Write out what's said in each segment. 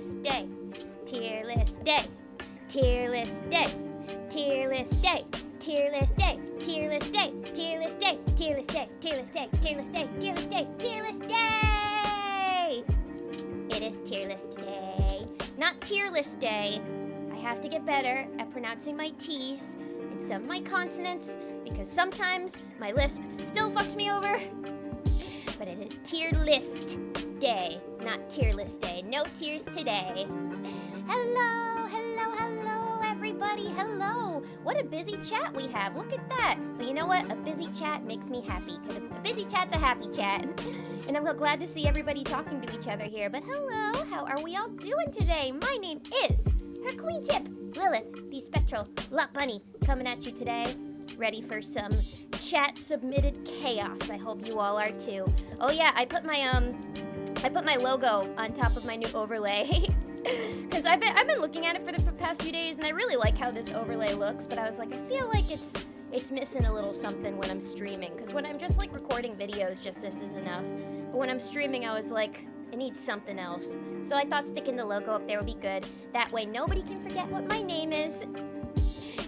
list day, tier list day, tier list day, tier list day, tier list day, tier list day, tier list day, tier list day, tier list day, tier list day, tier list day, tier list day. It is tier list day, not tier list day. I have to get better at pronouncing my T's and some of my consonants because sometimes my lisp still fucks me over. But it is tier list day, not tier list day. No tears today. Hello, hello, hello, everybody. Hello. What a busy chat we have. Look at that. But you know what? A busy chat makes me happy because a busy chat's a happy chat. And I'm glad to see everybody talking to each other here. But hello, how are we all doing today? My name is Herqueejip Lilith, the spectral lot bunny, coming at you today. Ready for some chat submitted chaos. I hope you all are too. Oh yeah, I put my logo on top of my new overlay. Cause I've been looking at it for the past few days and I really like how this overlay looks, but I was like, I feel like it's missing a little something when I'm streaming. Cause when I'm just like recording videos, just this is enough. But when I'm streaming, I was like, I need something else. So I thought sticking the logo up there would be good. That way nobody can forget what my name is.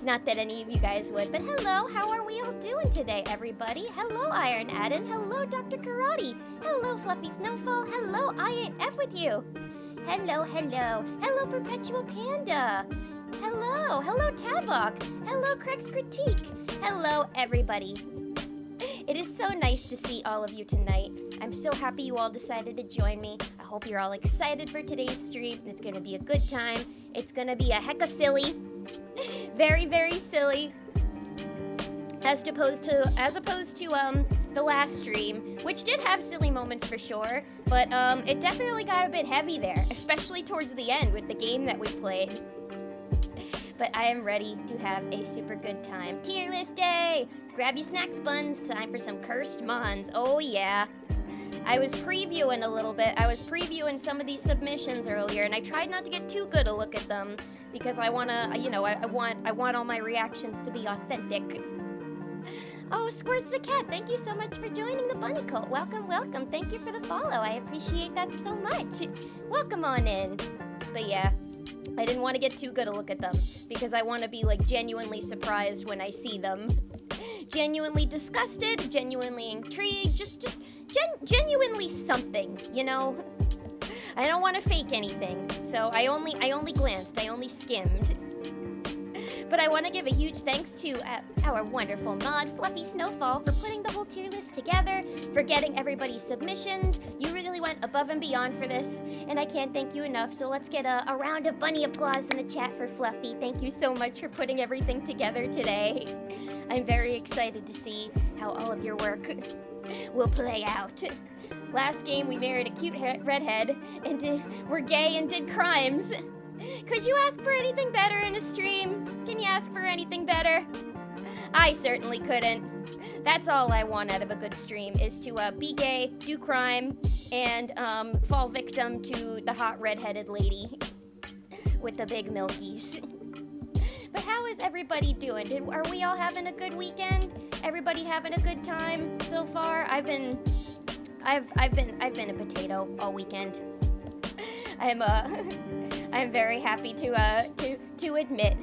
Not that any of you guys would, but hello, how are we all doing today, everybody? Hello, Iron Adam. Hello, Dr. Karate. Hello, Fluffy Snowfall. Hello, I Ain't F with you. Hello, hello. Hello, Perpetual Panda. Hello, hello, Tavok. Hello, Craig's Critique. Hello, everybody. It is so nice to see all of you tonight. I'm so happy you all decided to join me. I hope you're all excited for today's stream. It's gonna be a good time. It's gonna be a hecka silly. Very, very silly. As opposed to the last stream, which did have silly moments for sure, but it definitely got a bit heavy there, especially towards the end with the game that we played. But I am ready to have a super good time. Tier list day! Grab your snacks, buns. Time for some cursed mons. Oh yeah. I was previewing a little bit. I was previewing some of these submissions earlier, and I tried not to get too good a look at them because I wanna, I want all my reactions to be authentic. Oh, Squirts the Cat, thank you so much for joining the Bunny Cult. Welcome, welcome. Thank you for the follow. I appreciate that so much. Welcome on in. But yeah, I didn't want to get too good a look at them because I want to be like genuinely surprised when I see them. Genuinely disgusted, genuinely intrigued, just genuinely something, you know? I don't want to fake anything, so I only glanced, I only skimmed. But I want to give a huge thanks to our wonderful mod, Fluffy Snowfall, for putting the whole tier list together, for getting everybody's submissions. You really went above and beyond for this, and I can't thank you enough, so let's get a round of bunny applause in the chat for Fluffy. Thank you so much for putting everything together today. I'm very excited to see how all of your work will play out. Last game, we married a cute redhead, and were gay and did crimes. Could you ask for anything better in a stream? Can you ask for anything better? I certainly couldn't. That's all I want out of a good stream, is to be gay, do crime, and fall victim to the hot redheaded lady with the big milkies. But how is everybody doing? Are we all having a good weekend? Everybody having a good time so far? I've been a potato all weekend. I'm very happy to admit.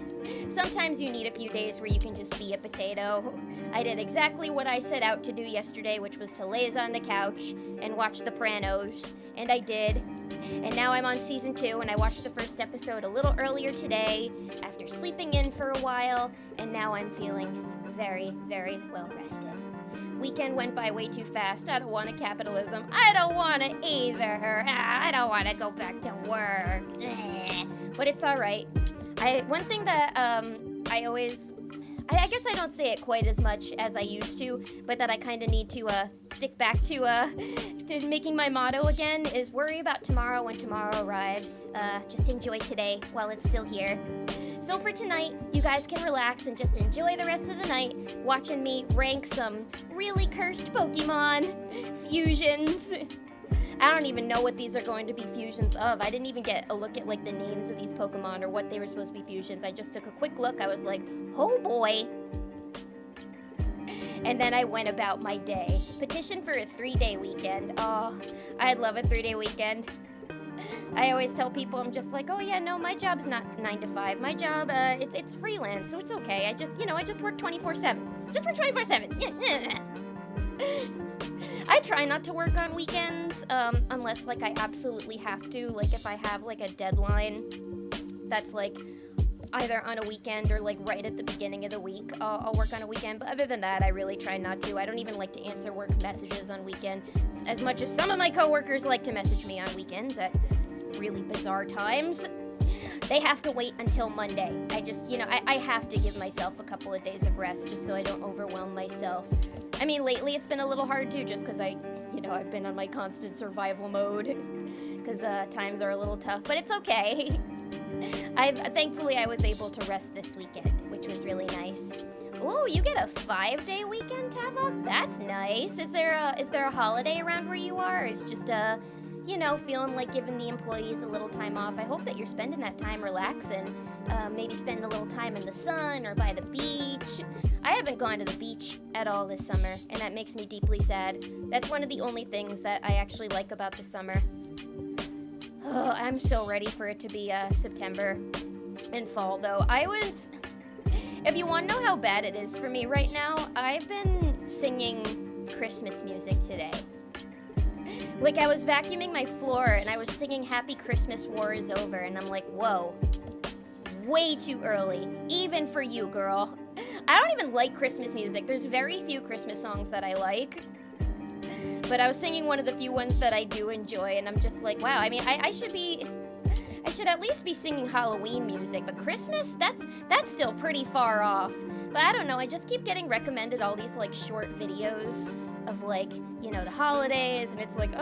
Sometimes you need a few days where you can just be a potato. I did exactly what I set out to do yesterday, which was to laze on the couch and watch The Pranos, and I did. And now I'm on season 2, and I watched the first episode a little earlier today after sleeping in for a while, and now I'm feeling very, very well rested. Weekend went by way too fast. I don't want a capitalism. I don't want it either. I don't want to go back to work. But it's all right. One thing that I guess I don't say it quite as much as I used to, but that I kind of need to stick back to making my motto again is worry about tomorrow when tomorrow arrives. Just enjoy today while it's still here. So for tonight, you guys can relax and just enjoy the rest of the night watching me rank some really cursed Pokemon fusions. I don't even know what these are going to be fusions of. I didn't even get a look at like the names of these Pokemon or what they were supposed to be fusions. I just took a quick look. I was like, oh boy. And then I went about my day. Petition for a 3-day weekend. Oh, I'd love a 3-day weekend. I always tell people, I'm just like, oh yeah, no, my job's not 9 to 5. My job, it's freelance, so it's okay. I just work 24/7. Just work 24/7. I try not to work on weekends, unless like I absolutely have to. Like if I have like a deadline that's like either on a weekend or like right at the beginning of the week, I'll work on a weekend. But other than that, I really try not to. I don't even like to answer work messages on weekend, as much as some of my coworkers like to message me on weekends at really bizarre times. They have to wait until Monday. I just, I have to give myself a couple of days of rest just so I don't overwhelm myself. I mean, lately it's been a little hard too, just because I've been on my constant survival mode, because times are a little tough, but it's okay. Thankfully I was able to rest this weekend, which was really nice. Ooh, you get a 5-day weekend, Tavok? That's nice. Is there a holiday around where you are? Or it's just feeling like giving the employees a little time off. I hope that you're spending that time relaxing, maybe spending a little time in the sun or by the beach. I haven't gone to the beach at all this summer, and that makes me deeply sad. That's one of the only things that I actually like about the summer. Oh, I'm so ready for it to be September and fall, though. If you want to know how bad it is for me right now, I've been singing Christmas music today. Like, I was vacuuming my floor, and I was singing Happy Christmas, War is Over, and I'm like, whoa, way too early, even for you, girl. I don't even like Christmas music. There's very few Christmas songs that I like, but I was singing one of the few ones that I do enjoy, and I'm just like, wow, I mean, I should at least be singing Halloween music, but Christmas, that's still pretty far off. But I don't know, I just keep getting recommended all these, like, short videos of, like, the holidays, and it's like,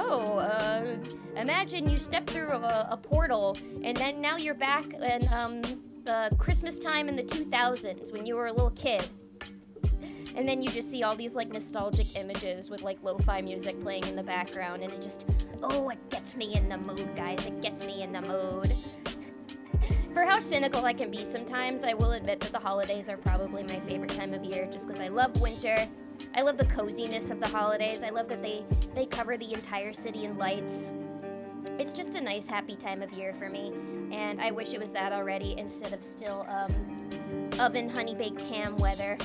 imagine you step through a portal, and then now you're back in the Christmas time in the 2000s when you were a little kid. And then you just see all these, like, nostalgic images with, like, lo-fi music playing in the background, and it just, it gets me in the mood, guys. It gets me in the mood. For how cynical I can be sometimes, I will admit that the holidays are probably my favorite time of year, just because I love winter. I love the coziness of the holidays. I love that they cover the entire city in lights. It's just a nice, happy time of year for me, and I wish it was that already instead of still oven honey-baked ham weather.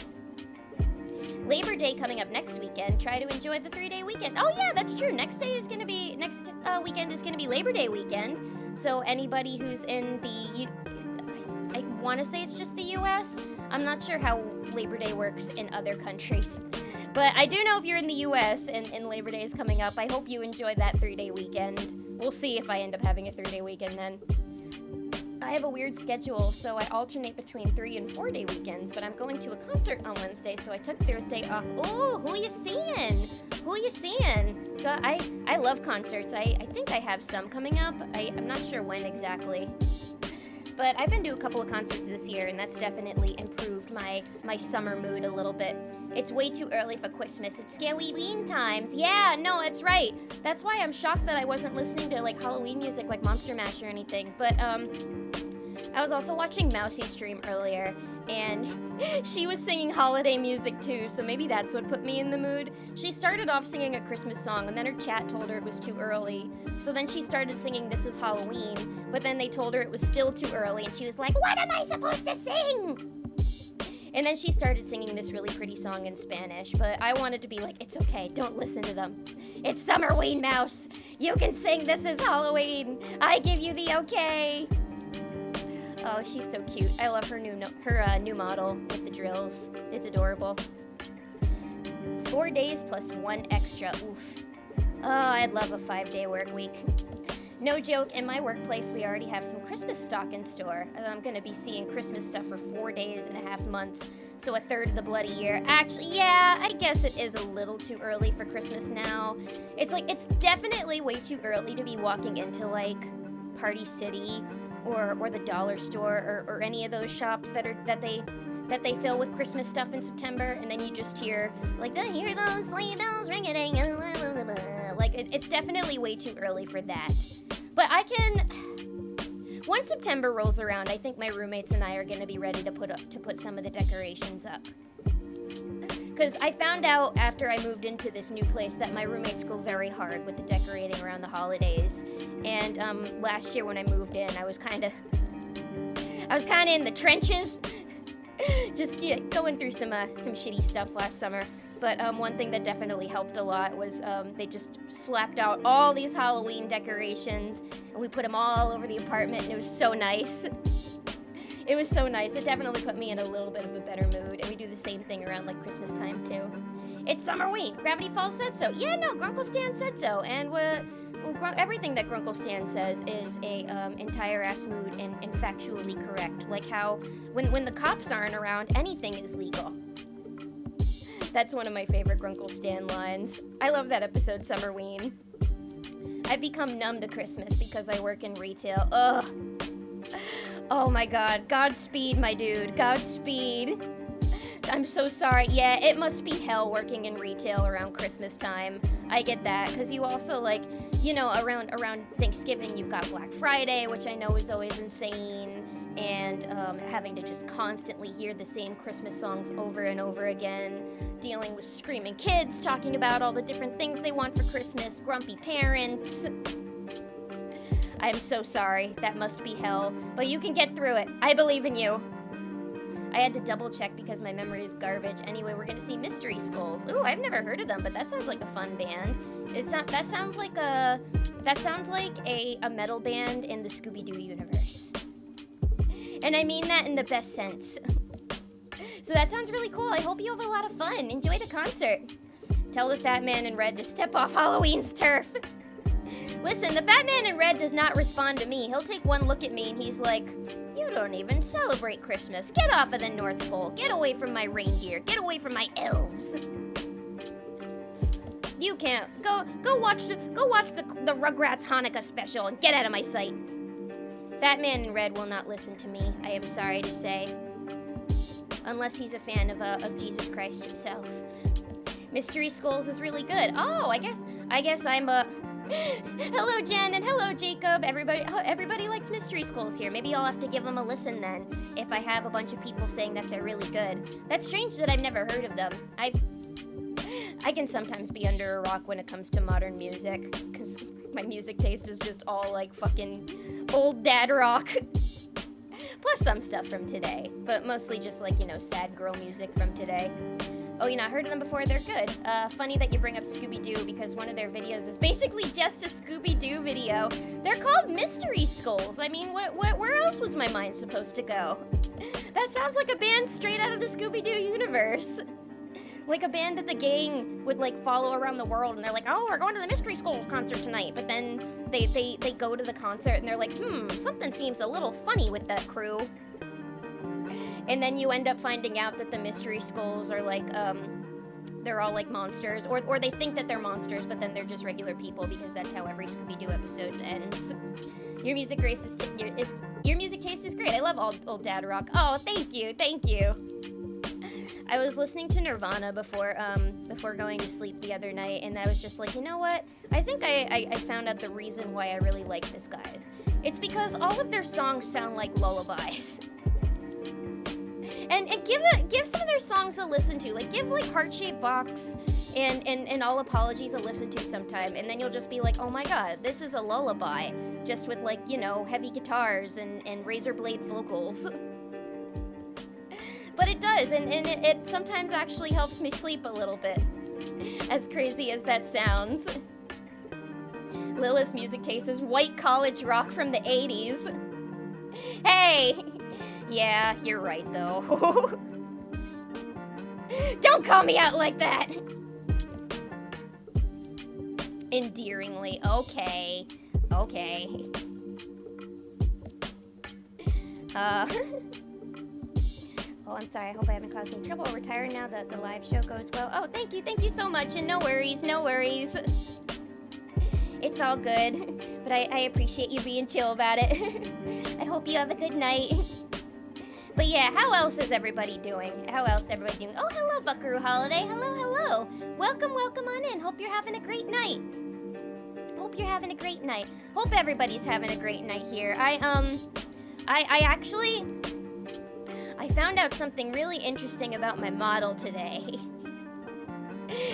Labor Day coming up next weekend. Try to enjoy the 3-day weekend. Oh yeah, that's true. Next weekend is gonna be Labor Day weekend. So anybody who's in I want to say it's just the U.S. I'm not sure how Labor Day works in other countries, but I do know if you're in the U.S. and Labor Day is coming up, I hope you enjoy that 3-day weekend. We'll see if I end up having a 3-day weekend then. I have a weird schedule, so I alternate between 3 and 4-day weekends, but I'm going to a concert on Wednesday, so I took Thursday off. Oh, who you seeing? God, I love concerts. I think I have some coming up. I'm not sure when exactly. But I've been to a couple of concerts this year, and that's definitely improved my summer mood a little bit. It's way too early for Christmas. It's Halloween times. Yeah, no, that's right. That's why I'm shocked that I wasn't listening to, like, Halloween music like Monster Mash or anything. But, I was also watching Mousy stream earlier, and she was singing holiday music too, so maybe that's what put me in the mood. She started off singing a Christmas song, and then her chat told her it was too early. So then she started singing This Is Halloween, but then they told her it was still too early, and she was like, what am I supposed to sing? And then she started singing this really pretty song in Spanish, but I wanted to be like, it's okay, don't listen to them. It's Summerween, Mouse. You can sing This Is Halloween. I give you the okay. Oh, she's so cute. I love her new model with the drills. It's adorable. 4 days plus 1 extra. Oof. Oh, I'd love a 5-day work week. No joke, in my workplace, we already have some Christmas stock in store. I'm going to be seeing Christmas stuff for 4 days and a half months, so a third of the bloody year. Actually, yeah, I guess it is a little too early for Christmas now. It's definitely way too early to be walking into, like, Party City or the dollar store or any of those shops that they fill with Christmas stuff in September, and then you just hear, like, hear those sleigh bells ring-a-ding, like, it's definitely way too early for that. But once September rolls around, I think my roommates and I are going to be ready to put some of the decorations up. Because I found out after I moved into this new place that my roommates go very hard with the decorating around the holidays. And last year when I moved in, I was kind of in the trenches, just going through some shitty stuff last summer. But one thing that definitely helped a lot was they just slapped out all these Halloween decorations, and we put them all over the apartment, and it was so nice. It was so nice. It definitely put me in a little bit of a better mood, and we do the same thing around like Christmas time too. It's Summerween. Gravity Falls said so. Yeah, no, Grunkle Stan said so, and everything that Grunkle Stan says is a entire ass mood and factually correct. Like how when the cops aren't around, anything is legal. That's one of my favorite Grunkle Stan lines. I love that episode, Summerween. I've become numb to Christmas because I work in retail. Ugh. Oh my god. Godspeed, my dude. Godspeed. I'm so sorry. Yeah, it must be hell working in retail around Christmas time. I get that, because you also, like, you know, around Thanksgiving, you've got Black Friday, which I know is always insane, and having to just constantly hear the same Christmas songs over and over again, dealing with screaming kids, talking about all the different things they want for Christmas, grumpy parents. I'm so sorry. That must be hell. But you can get through it. I believe in you. I had to double check because my memory is garbage. Anyway, we're gonna see Mystery Skulls. Ooh, I've never heard of them, but that sounds like a fun band. That sounds like a metal band in the Scooby-Doo universe. And I mean that in the best sense. So that sounds really cool. I hope you have a lot of fun. Enjoy the concert. Tell the Fat Man in Red to step off Halloween's turf. Listen, the Fat Man in Red does not respond to me. He'll take one look at me and he's like, "You don't even celebrate Christmas. Get off of the North Pole. Get away from my reindeer. Get away from my elves." You can't. Go watch the Rugrats Hanukkah special and get out of my sight. Fat Man in Red will not listen to me, I am sorry to say. Unless he's a fan of Jesus Christ himself. Mystery Skulls is really good. Oh, I guess I'm a... Hello, Jen, and hello, Jacob. Everybody likes Mystery Skulls here. Maybe I'll have to give them a listen then, if I have a bunch of people saying that they're really good. That's strange that I've never heard of them. I can sometimes be under a rock when it comes to modern music, because my music taste is just all like fucking old dad rock. Plus some stuff from today, but mostly just like, you know, sad girl music from today. Oh, you not heard of them before? They're good. Funny that you bring up Scooby-Doo, because one of their videos is basically just a Scooby-Doo video. They're called Mystery Skulls. I mean, where else was my mind supposed to go? That sounds like a band straight out of the Scooby-Doo universe. Like a band that the gang would, like, follow around the world, and they're like, "Oh, we're going to the Mystery Skulls concert tonight." But then they go to the concert, and they're like, something seems a little funny with that crew. And then you end up finding out that the Mystery Skulls are like, they're all like monsters, or they think that they're monsters, but then they're just regular people, because that's how every Scooby-Doo episode ends. Your music taste is great. I love old dad rock. Oh, thank you. I was listening to Nirvana before going to sleep the other night, and I was just like, you know what? I think I found out the reason why I really like this guy. It's because all of their songs sound like lullabies. And give some of their songs a listen to. Like, give like Heart-Shaped Box and All Apologies a listen to sometime, and then you'll just be like, oh my god, this is a lullaby, just with like, you know, heavy guitars and razor blade vocals. But it does, and it sometimes actually helps me sleep a little bit, as crazy as that sounds. Lila's music taste is white college rock from the 80s. Hey! Yeah, you're right, though. Don't call me out like that! Endearingly. Okay. Oh, I'm sorry. I hope I haven't caused any trouble. I'll retire now that the live show goes well. Oh, thank you so much, and no worries. It's all good, but I appreciate you being chill about it. I hope you have a good night. But yeah, how else is everybody doing? Oh, hello, Buckaroo Holiday. Hello. Welcome on in. Hope you're having a great night. Hope everybody's having a great night here. I found out something really interesting about my model today.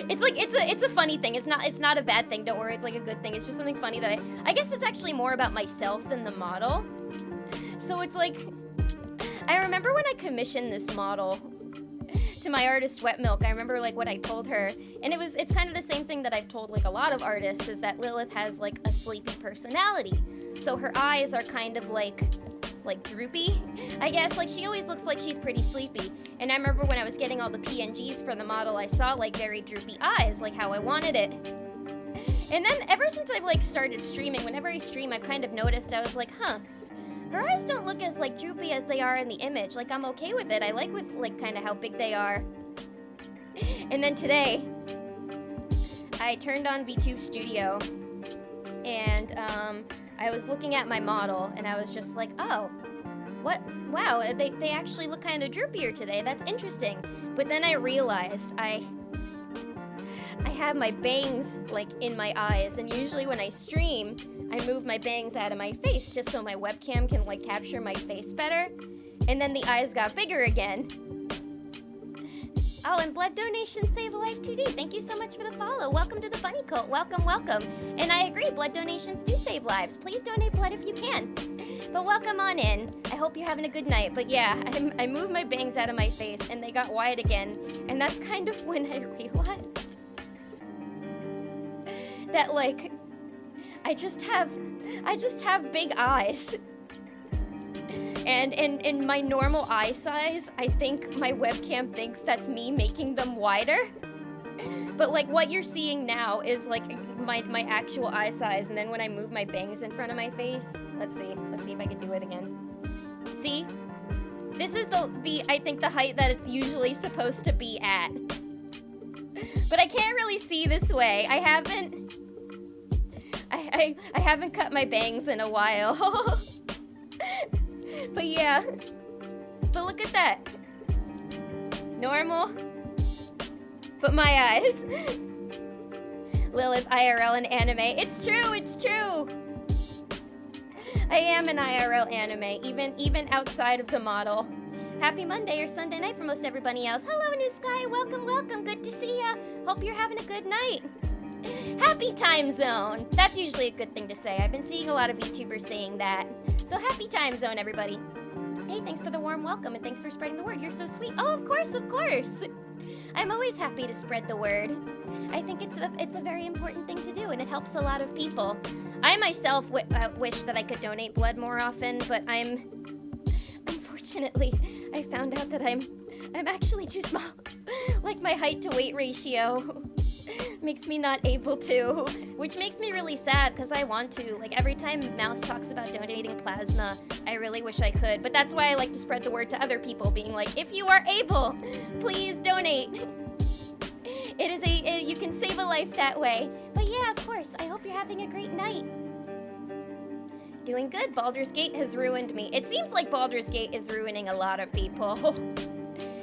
it's a funny thing. It's not a bad thing. Don't worry. It's like a good thing. It's just something funny that I guess it's actually more about myself than the model. So it's like, I remember when I commissioned this model to my artist Wet Milk, I remember like what I told her, and it's kind of the same thing that I've told like a lot of artists, is that Lilith has like a sleepy personality. So her eyes are kind of like droopy, I guess. Like she always looks like she's pretty sleepy. And I remember when I was getting all the PNGs for the model, I saw like very droopy eyes, like how I wanted it. And then ever since I've like started streaming, whenever I stream, I've kind of noticed, I was like, huh, her eyes don't look as like droopy as they are in the image. Like I'm okay with it. I like with like kind of how big they are. And then today, I turned on VTube Studio, and I was looking at my model, and I was just like, oh, what? Wow, they actually look kind of droopier today. That's interesting. But then I realized I have my bangs like in my eyes, and usually when I stream, I move my bangs out of my face just so my webcam can like capture my face better. And then the eyes got bigger again. Oh, and blood donations save a life 2D. Thank you so much for the follow. Welcome to the bunny cult. Welcome, welcome. And I agree, blood donations do save lives. Please donate blood if you can. But welcome on in. I hope you're having a good night. But yeah, I moved my bangs out of my face and they got wide again. And that's kind of when I realized that like, I just have big eyes. And in my normal eye size, I think my webcam thinks that's me making them wider. But like what you're seeing now is like my actual eye size, and then when I move my bangs in front of my face, let's see if I can do it again. See? This is the I think the height that it's usually supposed to be at. But I can't really see this way. I haven't cut my bangs in a while. But yeah, but look at that. Normal, but my eyes. Lilith IRL and anime. It's true. I am an IRL anime, even outside of the model. Happy Monday or Sunday night for most everybody else. Hello, New Sky. Welcome. Good to see ya. Hope you're having a good night. Happy time zone. That's usually a good thing to say. I've been seeing a lot of YouTubers saying that. So happy time zone, everybody. Hey, thanks for the warm welcome and thanks for spreading the word. You're so sweet. Oh, of course. I'm always happy to spread the word. I think it's a very important thing to do, and it helps a lot of people. I myself wish that I could donate blood more often, but unfortunately, I found out that I'm actually too small. Like my height to weight ratio makes me not able to, which makes me really sad because I want to. Like every time Mouse talks about donating plasma, I really wish I could. But that's why I like to spread the word to other people, being like, if you are able, please donate. It is you can save a life that way. But yeah, of course, I hope you're having a great night. Doing good. Baldur's Gate has ruined me. It seems like Baldur's Gate is ruining a lot of people.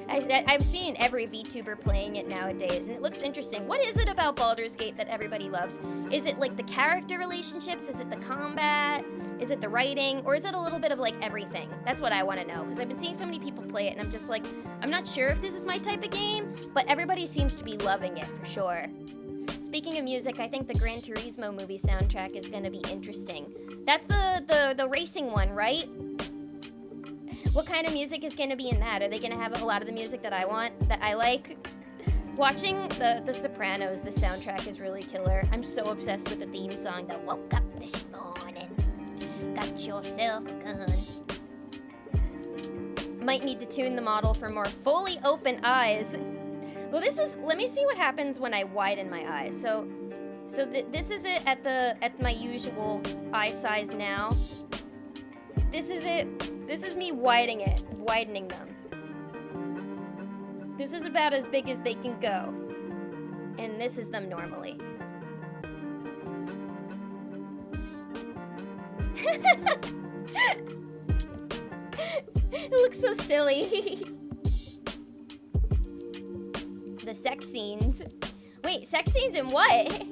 I've seen every VTuber playing it nowadays, and it looks interesting. What is it about Baldur's Gate that everybody loves? Is it like the character relationships? Is it the combat? Is it the writing? Or is it a little bit of like everything? That's what I want to know, because I've been seeing so many people play it, and I'm just like, I'm not sure if this is my type of game, but everybody seems to be loving it for sure. Speaking of music, I think the Gran Turismo movie soundtrack is going to be interesting. That's the racing one, right? What kind of music is going to be in that? Are they going to have a lot of the music that I want, that I like? Watching The Sopranos, the soundtrack is really killer. I'm so obsessed with the theme song that woke up this morning, got yourself a gun. Might need to tune the model for more fully open eyes. Well, let me see what happens when I widen my eyes. So this is it at my usual eye size now. This is it. This is me widening them. This is about as big as they can go. And this is them normally. It looks so silly. The sex scenes. Wait, sex scenes in what?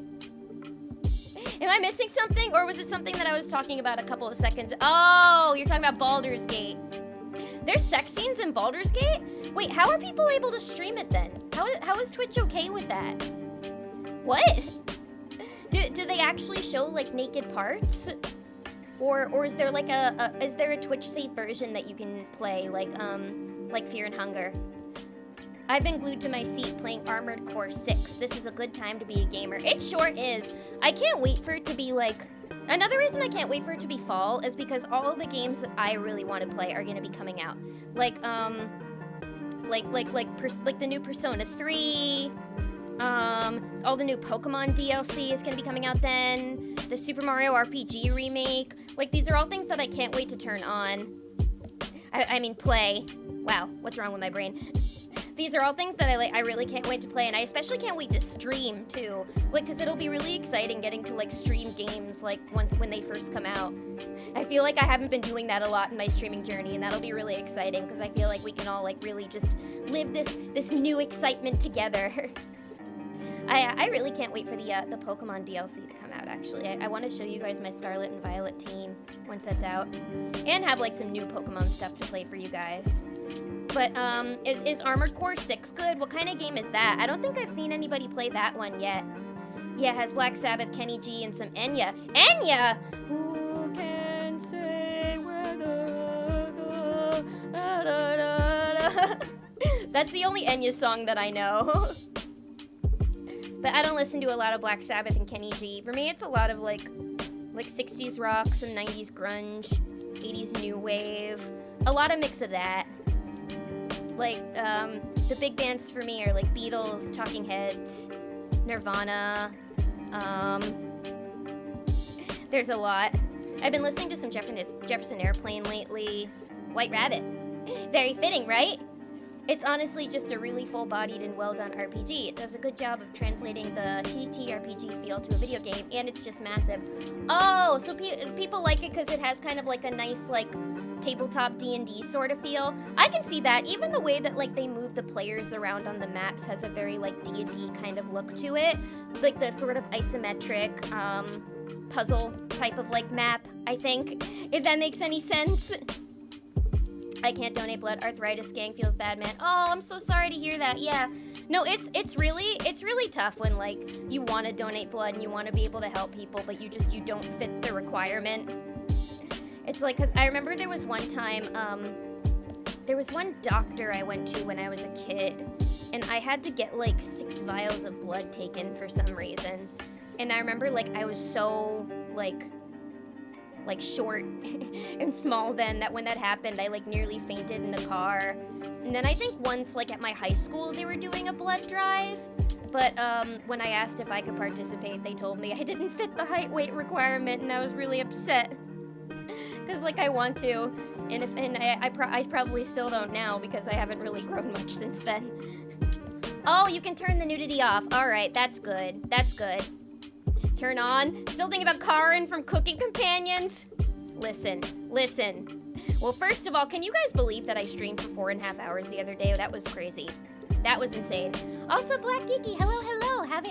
Am I missing something, or was it something that I was talking about a couple of seconds? Oh, you're talking about Baldur's Gate. There's sex scenes in Baldur's Gate? Wait, how are people able to stream it then? How is Twitch okay with that? What? Do they actually show like naked parts? Or is there like is there a Twitch safe version that you can play like Fear and Hunger? I've been glued to my seat playing Armored Core 6. This is a good time to be a gamer. It sure is. I can't wait for it to be like... Another reason I can't wait for it to be fall is because all of the games that I really want to play are going to be coming out. Like the new Persona 3, all the new Pokemon DLC is going to be coming out then, the Super Mario RPG remake. Like, these are all things that I can't wait to turn on. I mean, play. Wow, what's wrong with my brain? These are all things that I really can't wait to play, and I especially can't wait to stream too. Like, cause it'll be really exciting getting to like stream games like when they first come out. I feel like I haven't been doing that a lot in my streaming journey, and that'll be really exciting because I feel like we can all like really just live this new excitement together. I really can't wait for the Pokemon DLC to come out. Actually, I want to show you guys my Scarlet and Violet team once that's out, and have like some new Pokemon stuff to play for you guys. But is Armored Core 6 good? What kind of game is that? I don't think I've seen anybody play that one yet. Yeah, it has Black Sabbath, Kenny G, and some Enya. Enya! Who can say where the da, da, da, da. That's the only Enya song that I know. But I don't listen to a lot of Black Sabbath and Kenny G. For me, it's a lot of like 60s rock, some 90s grunge, 80s new wave. A lot of mix of that. Like, the big bands for me are like Beatles, Talking Heads, Nirvana. There's a lot. I've been listening to some Jefferson Airplane lately. White Rabbit. Very fitting, right? It's honestly just a really full-bodied and well-done RPG. It does a good job of translating the TTRPG feel to a video game, and it's just massive. Oh, so people like it because it has kind of like a nice, like, tabletop D&D sort of feel. I can see that. Even the way that, like, they move the players around on the maps has a very, like, D&D kind of look to it. Like, the sort of isometric, puzzle type of, like, map, I think, if that makes any sense. I can't donate blood. Arthritis gang feels bad, man. Oh, I'm so sorry to hear that. Yeah. No, it's really tough when like you want to donate blood and you want to be able to help people, but you don't fit the requirement. It's like, cause I remember there was one time, there was one doctor I went to when I was a kid, and I had to get like 6 vials of blood taken for some reason. And I remember like I was so like short and small then that when that happened I like nearly fainted in the car. And then I think once like at my high school they were doing a blood drive, but when I asked if I could participate they told me I didn't fit the height weight requirement, and I was really upset because like I want to, and I probably still don't now because I haven't really grown much since then. Oh, you can turn the nudity off. All right, that's good. Turn on. Still thinking about Karin from Cooking Companions? Listen. Well, first of all, can you guys believe that I streamed for 4.5 hours the other day? That was crazy. That was insane. Also, Black Geeky, hello.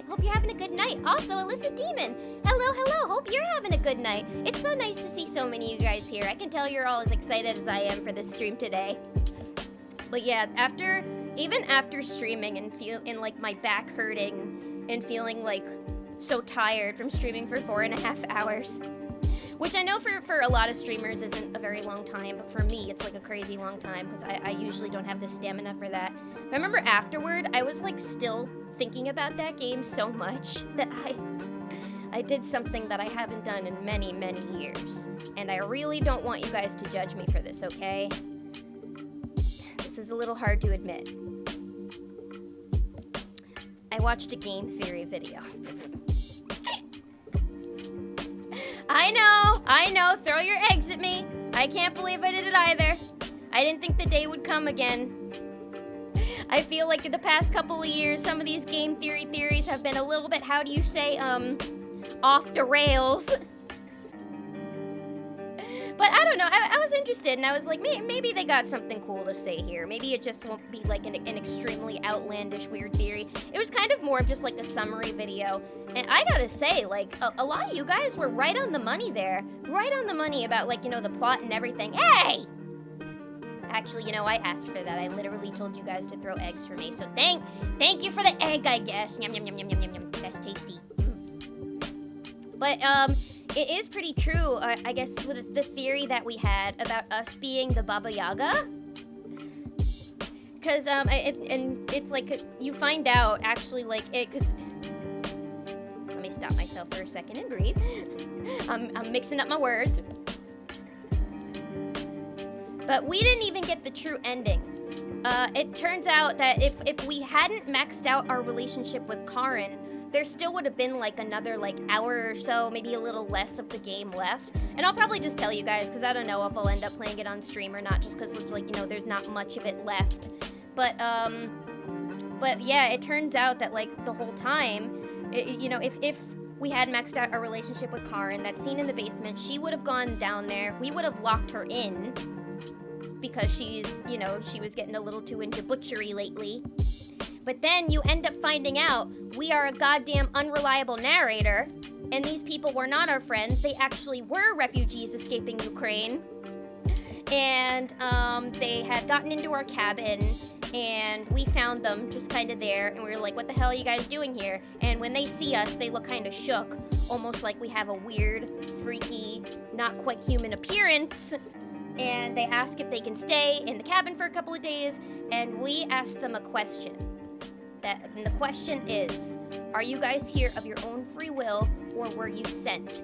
Hope you're having a good night. Also, Alyssa Demon, hello. Hope you're having a good night. It's so nice to see so many of you guys here. I can tell you're all as excited as I am for this stream today. But yeah, even after streaming and like my back hurting and feeling like so tired from streaming for 4.5 hours, which I know for a lot of streamers isn't a very long time, but for me it's like a crazy long time because I usually don't have the stamina for that. But I remember afterward I was like still thinking about that game so much that I did something that I haven't done in many years, and I really don't want you guys to judge me for this, okay? This is a little hard to admit. I watched a game theory video. I know, throw your eggs at me. I can't believe I did it either. I didn't think the day would come again. I feel like in the past couple of years, some of these game theories have been a little bit, how do you say, off the rails. But I don't know, I was interested, and I was like, maybe they got something cool to say here. Maybe it just won't be like an extremely outlandish, weird theory. It was kind of more of just like a summary video. And I gotta say, like, a lot of you guys were right on the money there. Right on the money about, like, you know, the plot and everything. Hey! Actually, you know, I asked for that. I literally told you guys to throw eggs for me. So thank you for the egg, I guess. Yum, yum, yum, yum, yum, yum, yum. That's tasty. But, it is pretty true, I guess, with the theory that we had about us being the Baba Yaga. Because, and it's like, you find out, actually, like, because... Let me stop myself for a second and breathe. I'm mixing up my words. But we didn't even get the true ending. It turns out that if we hadn't maxed out our relationship with Karin, there still would have been like another like hour or so, maybe a little less of the game left. And I'll probably just tell you guys, because I don't know if I'll end up playing it on stream or not, just because it's like, you know, there's not much of it left. But yeah, it turns out that like the whole time, you know, if we had maxed out our relationship with Karin, that scene in the basement, she would have gone down there, we would have locked her in, because she's, you know, she was getting a little too into butchery lately. But then you end up finding out we are a goddamn unreliable narrator, and these people were not our friends. They actually were refugees escaping Ukraine. And they had gotten into our cabin, and we found them just kind of there, and we were like, what the hell are you guys doing here? And when they see us, they look kind of shook, almost like we have a weird, freaky, not quite human appearance. And they ask if they can stay in the cabin for a couple of days, and we ask them a question. And the question is, are you guys here of your own free will, or were you sent?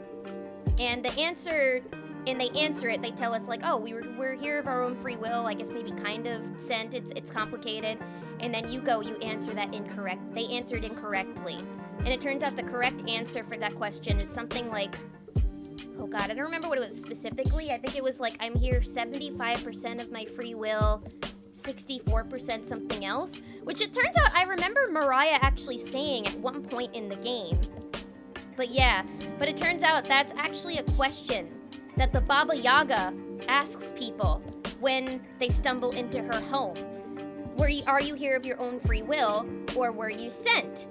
And they answer it, they tell us like, oh, we're here of our own free will, I guess maybe kind of sent, it's complicated. And then you answer that incorrect. They answered incorrectly. And it turns out the correct answer for that question is something like, oh god, I don't remember what it was specifically. I think it was like, I'm here 75% of my free will, 64% something else. Which it turns out I remember Mariah actually saying at one point in the game. But yeah, but it turns out that's actually a question that the Baba Yaga asks people when they stumble into her home. Are you here of your own free will, or were you sent?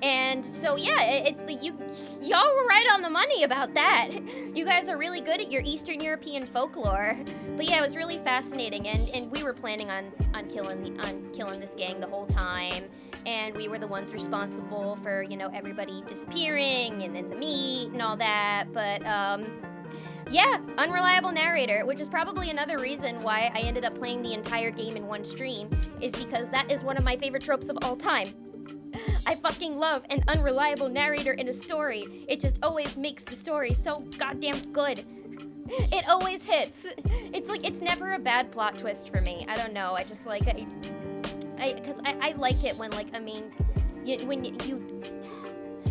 And so yeah, it's like y'all were right on the money about that. You guys are really good at your Eastern European folklore. But yeah, it was really fascinating, and we were planning on killing this gang the whole time, and we were the ones responsible for, you know, everybody disappearing and then the meat and all that. But yeah, unreliable narrator, which is probably another reason why I ended up playing the entire game in one stream, is because that is one of my favorite tropes of all time. I fucking love an unreliable narrator in a story. It just always makes the story so goddamn good. It always hits. It's like, it's never a bad plot twist for me. I don't know, I just like, because I like it when, like, I mean,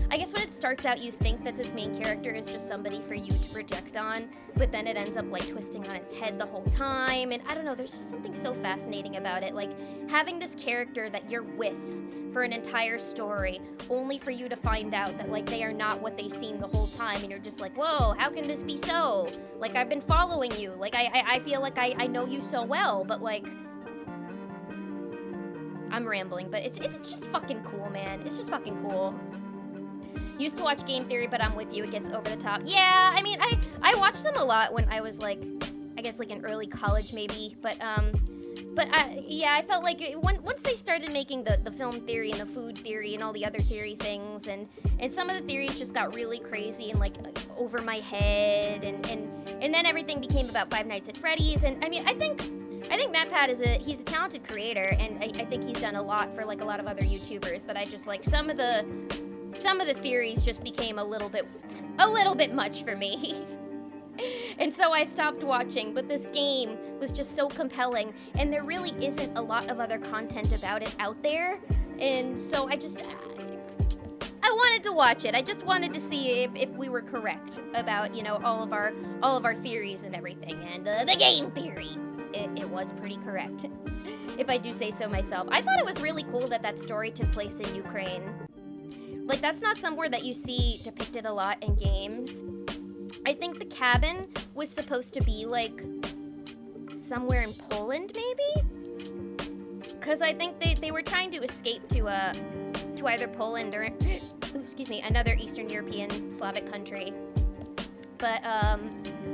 I guess when it starts out, you think that this main character is just somebody for you to project on, but then it ends up, like, twisting on its head the whole time, and I don't know, there's just something so fascinating about it, like, having this character that you're with for an entire story, only for you to find out that, like, they are not what they seem the whole time, and you're just like, whoa, how can this be so? Like, I've been following you, like, I feel like I know you so well, but, like, I'm rambling, but it's just fucking cool, man. It's just fucking cool. Used to watch Game Theory, but I'm with you, it gets over the top. Yeah, I mean, I watched them a lot when I was, like, I guess, like, in early college, maybe, but yeah, I felt like once they started making the film theory and the food theory and all the other theory things, and some of the theories just got really crazy and, like over my head, and then everything became about Five Nights at Freddy's, and I mean, I think MatPat he's a talented creator, and I think he's done a lot for, like, a lot of other YouTubers, but I just, like, some of the theories just became a little bit much for me. And so I stopped watching, but this game was just so compelling, and there really isn't a lot of other content about it out there, and so I wanted to watch it. I just wanted to see if we were correct about, you know, all of our theories and everything, and the game theory, it was pretty correct, if I do say so myself. I thought it was really cool that story took place in Ukraine. Like, that's not somewhere that you see depicted a lot in games. I think the cabin was supposed to be, like, somewhere in Poland, maybe? Because I think they were trying to escape to either Poland or, another Eastern European Slavic country. But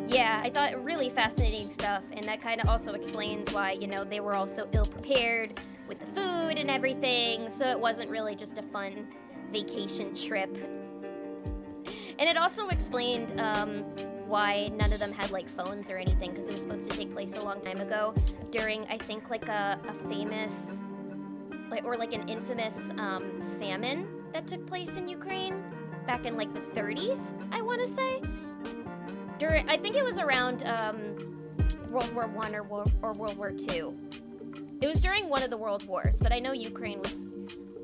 yeah, I thought really fascinating stuff, and that kind of also explains why, they were all so ill prepared with the food and everything, so it wasn't really just a fun vacation trip. And it also explained why none of them had like phones or anything, because it was supposed to take place a long time ago during, I think, like a famous, or like an infamous famine that took place in Ukraine back in like the 30s, I want to say. I think it was around World War I or World War II. It was during one of the world wars, but I know Ukraine was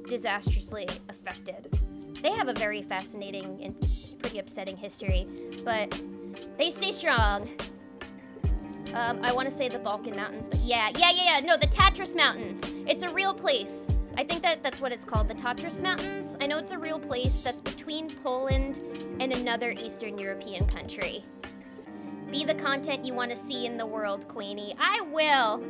disastrously affected. They have a very fascinating and pretty upsetting history, but they stay strong. I want to say the Balkan Mountains, but yeah, no, the Tatras Mountains. It's a real place. I think that's what it's called, the Tatras Mountains. I know it's a real place that's between Poland and another Eastern European country. Be the content you want to see in the world, Queenie. I will.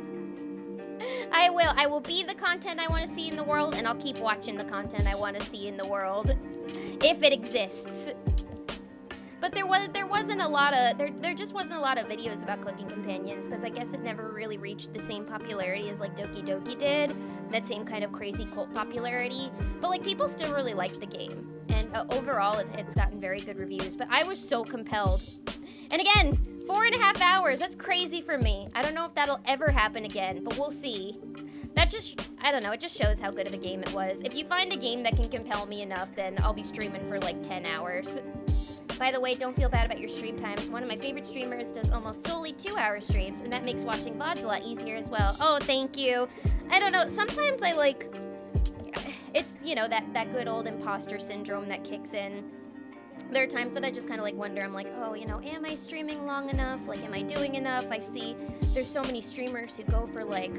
I will be the content I want to see in the world, and I'll keep watching the content I want to see in the world, if it exists. But there just wasn't a lot of videos about Cooking Companions, because I guess it never really reached the same popularity as like Doki Doki did, that same kind of crazy cult popularity. But like people still really like the game, and overall it's gotten very good reviews. But I was so compelled, and again, 4.5 hours. That's crazy for me. I don't know if that'll ever happen again, but we'll see. I don't know, it just shows how good of a game it was. If you find a game that can compel me enough, then I'll be streaming for like 10 hours. By the way, don't feel bad about your stream times. One of my favorite streamers does almost solely 2-hour streams, and that makes watching VODs a lot easier as well. Oh, thank you. I don't know, sometimes I like, it's, that good old imposter syndrome that kicks in. There are times that I just kind of like wonder, I'm like, oh, am I streaming long enough? Like, am I doing enough? I see there's so many streamers who go for like,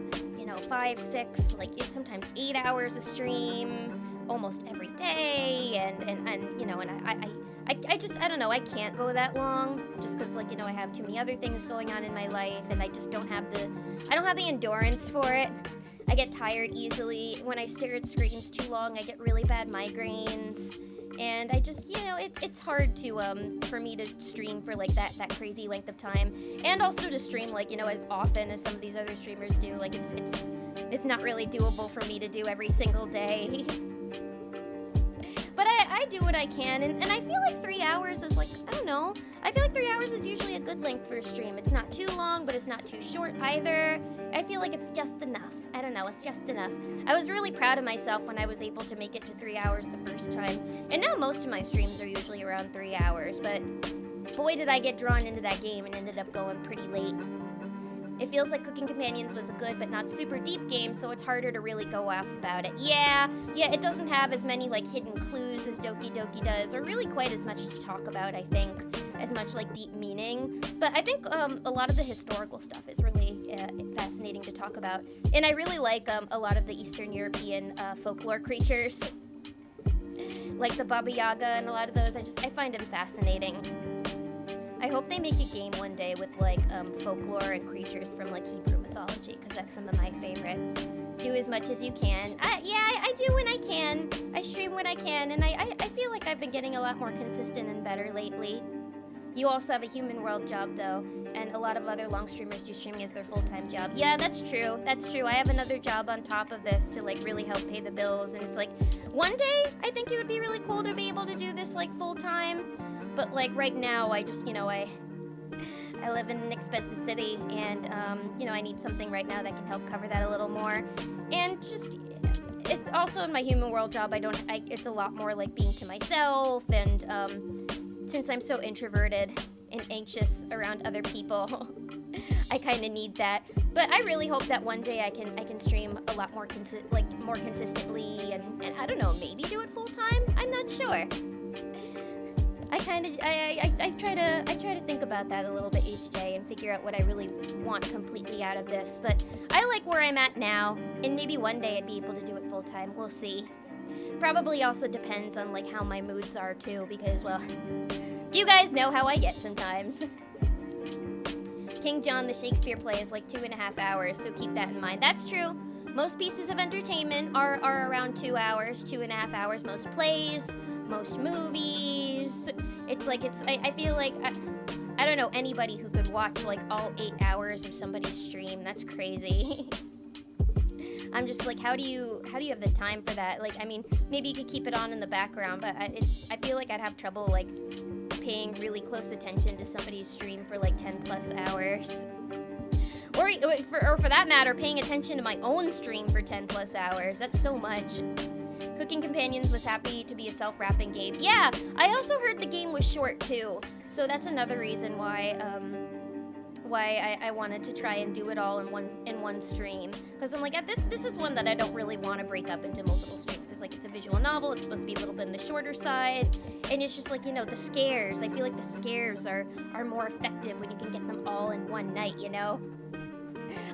5, 6, like sometimes 8 hours a stream almost every day. And I don't know, I can't go that long just because like, I have too many other things going on in my life, and I just don't have the endurance for it. I get tired easily. When I stare at screens too long, I get really bad migraines. And I just, it's hard to, for me to stream for like that crazy length of time. And also to stream like, as often as some of these other streamers do. Like it's not really doable for me to do every single day. But I do what I can, and I feel like 3 hours is like, I don't know, I feel like 3 hours is usually a good length for a stream. It's not too long, but it's not too short either. I feel like it's just enough. I don't know, it's just enough. I was really proud of myself when I was able to make it to 3 hours the first time. And now most of my streams are usually around 3 hours, but boy did I get drawn into that game and ended up going pretty late. It feels like Cooking Companions was a good but not super deep game, so it's harder to really go off about it. Yeah, it doesn't have as many like hidden clues as Doki Doki does, or really quite as much to talk about, I think, as much like deep meaning. But I think a lot of the historical stuff is really fascinating to talk about. And I really like a lot of the Eastern European folklore creatures, like the Baba Yaga and a lot of those. I find them fascinating. I hope they make a game one day with like folklore and creatures from like Hebrew mythology, because that's some of my favorite. Do as much as you can. I do when I can. I stream when I can, and I feel like I've been getting a lot more consistent and better lately. You also have a Human World job though, and a lot of other long streamers do streaming as their full-time job. Yeah, that's true. I have another job on top of this to like really help pay the bills, and it's like one day I think it would be really cool to be able to do this like full-time. But like right now, I just, I live in an expensive city, and I need something right now that can help cover that a little more. And just, it also in my Human World job, it's a lot more like being to myself, and since I'm so introverted and anxious around other people, I kind of need that. But I really hope that one day I can stream a lot more more consistently, and I don't know, maybe do it full time. I'm not sure. I try to think about that a little bit each day and figure out what I really want completely out of this. But I like where I'm at now, and maybe one day I'd be able to do it full time. We'll see. Probably also depends on like how my moods are too, because well, you guys know how I get sometimes. King John the Shakespeare play is like 2.5 hours, so keep that in mind. That's true. Most pieces of entertainment are around 2 hours, 2.5 hours. Most plays, most movies. It's like I feel like don't know anybody who could watch like all 8 hours of somebody's stream. That's crazy. I'm just like, how do you have the time for that? Like, I mean, maybe you could keep it on in the background, but I feel like I'd have trouble like paying really close attention to somebody's stream for like 10 plus hours. Or for that matter, paying attention to my own stream for 10 plus hours. That's so much. Cooking Companions was happy to be a self-wrapping game. Yeah, I also heard the game was short too. So that's another reason why I wanted to try and do it all in one stream. Because I'm like, this is one that I don't really want to break up into multiple streams. Because like, it's a visual novel, it's supposed to be a little bit on the shorter side. And it's just like, you know, the scares. I feel like the scares are more effective when you can get them all in one night, you know?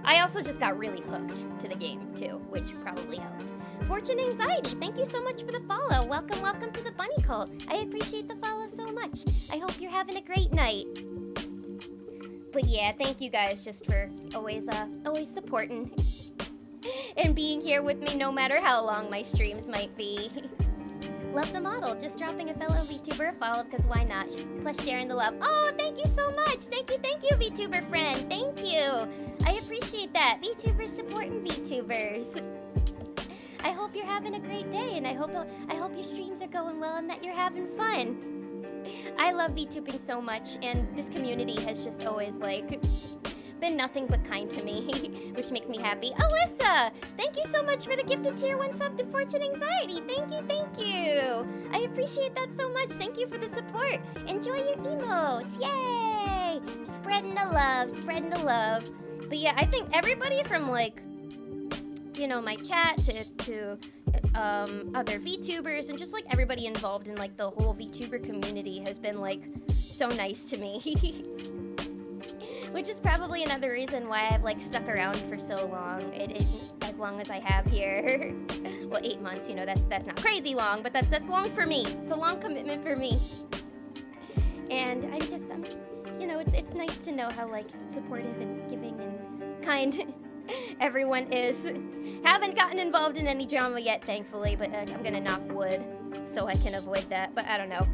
I also just got really hooked to the game too, which probably helped. Fortune Anxiety, thank you so much for the follow. Welcome to the Bunny Cult. I appreciate the follow so much. I hope you're having a great night. But yeah, thank you guys just for always supporting and being here with me no matter how long my streams might be. Love the model. Just dropping a fellow VTuber a follow because why not? Plus sharing the love. Oh, thank you so much. Thank you, VTuber friend. Thank you. I appreciate that. VTubers supporting VTubers. I hope you're having a great day, and I hope your streams are going well and that you're having fun. I love VTubing so much, and this community has just always like been nothing but kind to me, which makes me happy. Alyssa, thank you so much for the gifted tier 1 sub to Fortune Anxiety. Thank you. I appreciate that so much. Thank you for the support. Enjoy your emotes. Yay! Spreading the love. But yeah, I think everybody from like, you know, my chat to other VTubers and just like everybody involved in like the whole VTuber community has been like so nice to me. Which is probably another reason why I've like stuck around for so long. As long as I have here. Well, 8 months, you know, that's not crazy long, but that's long for me. It's a long commitment for me. And I'm you know, it's nice to know how like supportive and giving and kind everyone is. Haven't gotten involved in any drama yet, thankfully, but I'm gonna knock wood so I can avoid that. But I don't know.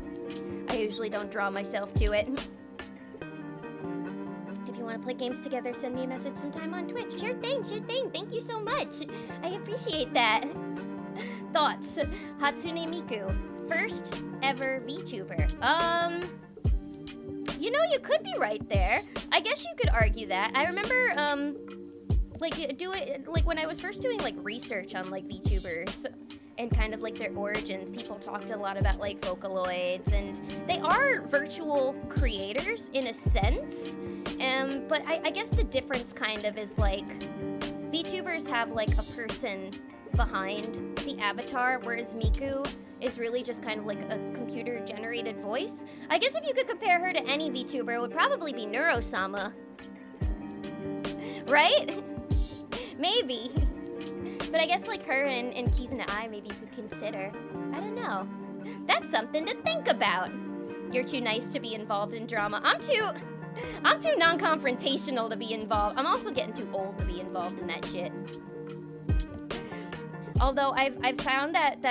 I usually don't draw myself to it. If you want to play games together, send me a message sometime on Twitch. Sure thing. Thank you so much. I appreciate that. Thoughts? Hatsune Miku, first ever VTuber. You know, you could be right there. I guess you could argue that. I remember, like when I was first doing like research on like VTubers and kind of like their origins, people talked a lot about like Vocaloids, and they are virtual creators in a sense. But I guess the difference kind of is like VTubers have like a person behind the avatar, whereas Miku is really just kind of like a computer-generated voice. I guess if you could compare her to any VTuber, it would probably be Neurosama. Right? Maybe. But I guess like her and Kizuna Ai, maybe you could consider. I don't know. That's something to think about. You're too nice to be involved in drama. I'm too non-confrontational to be involved. I'm also getting too old to be involved in that shit. Although I've found that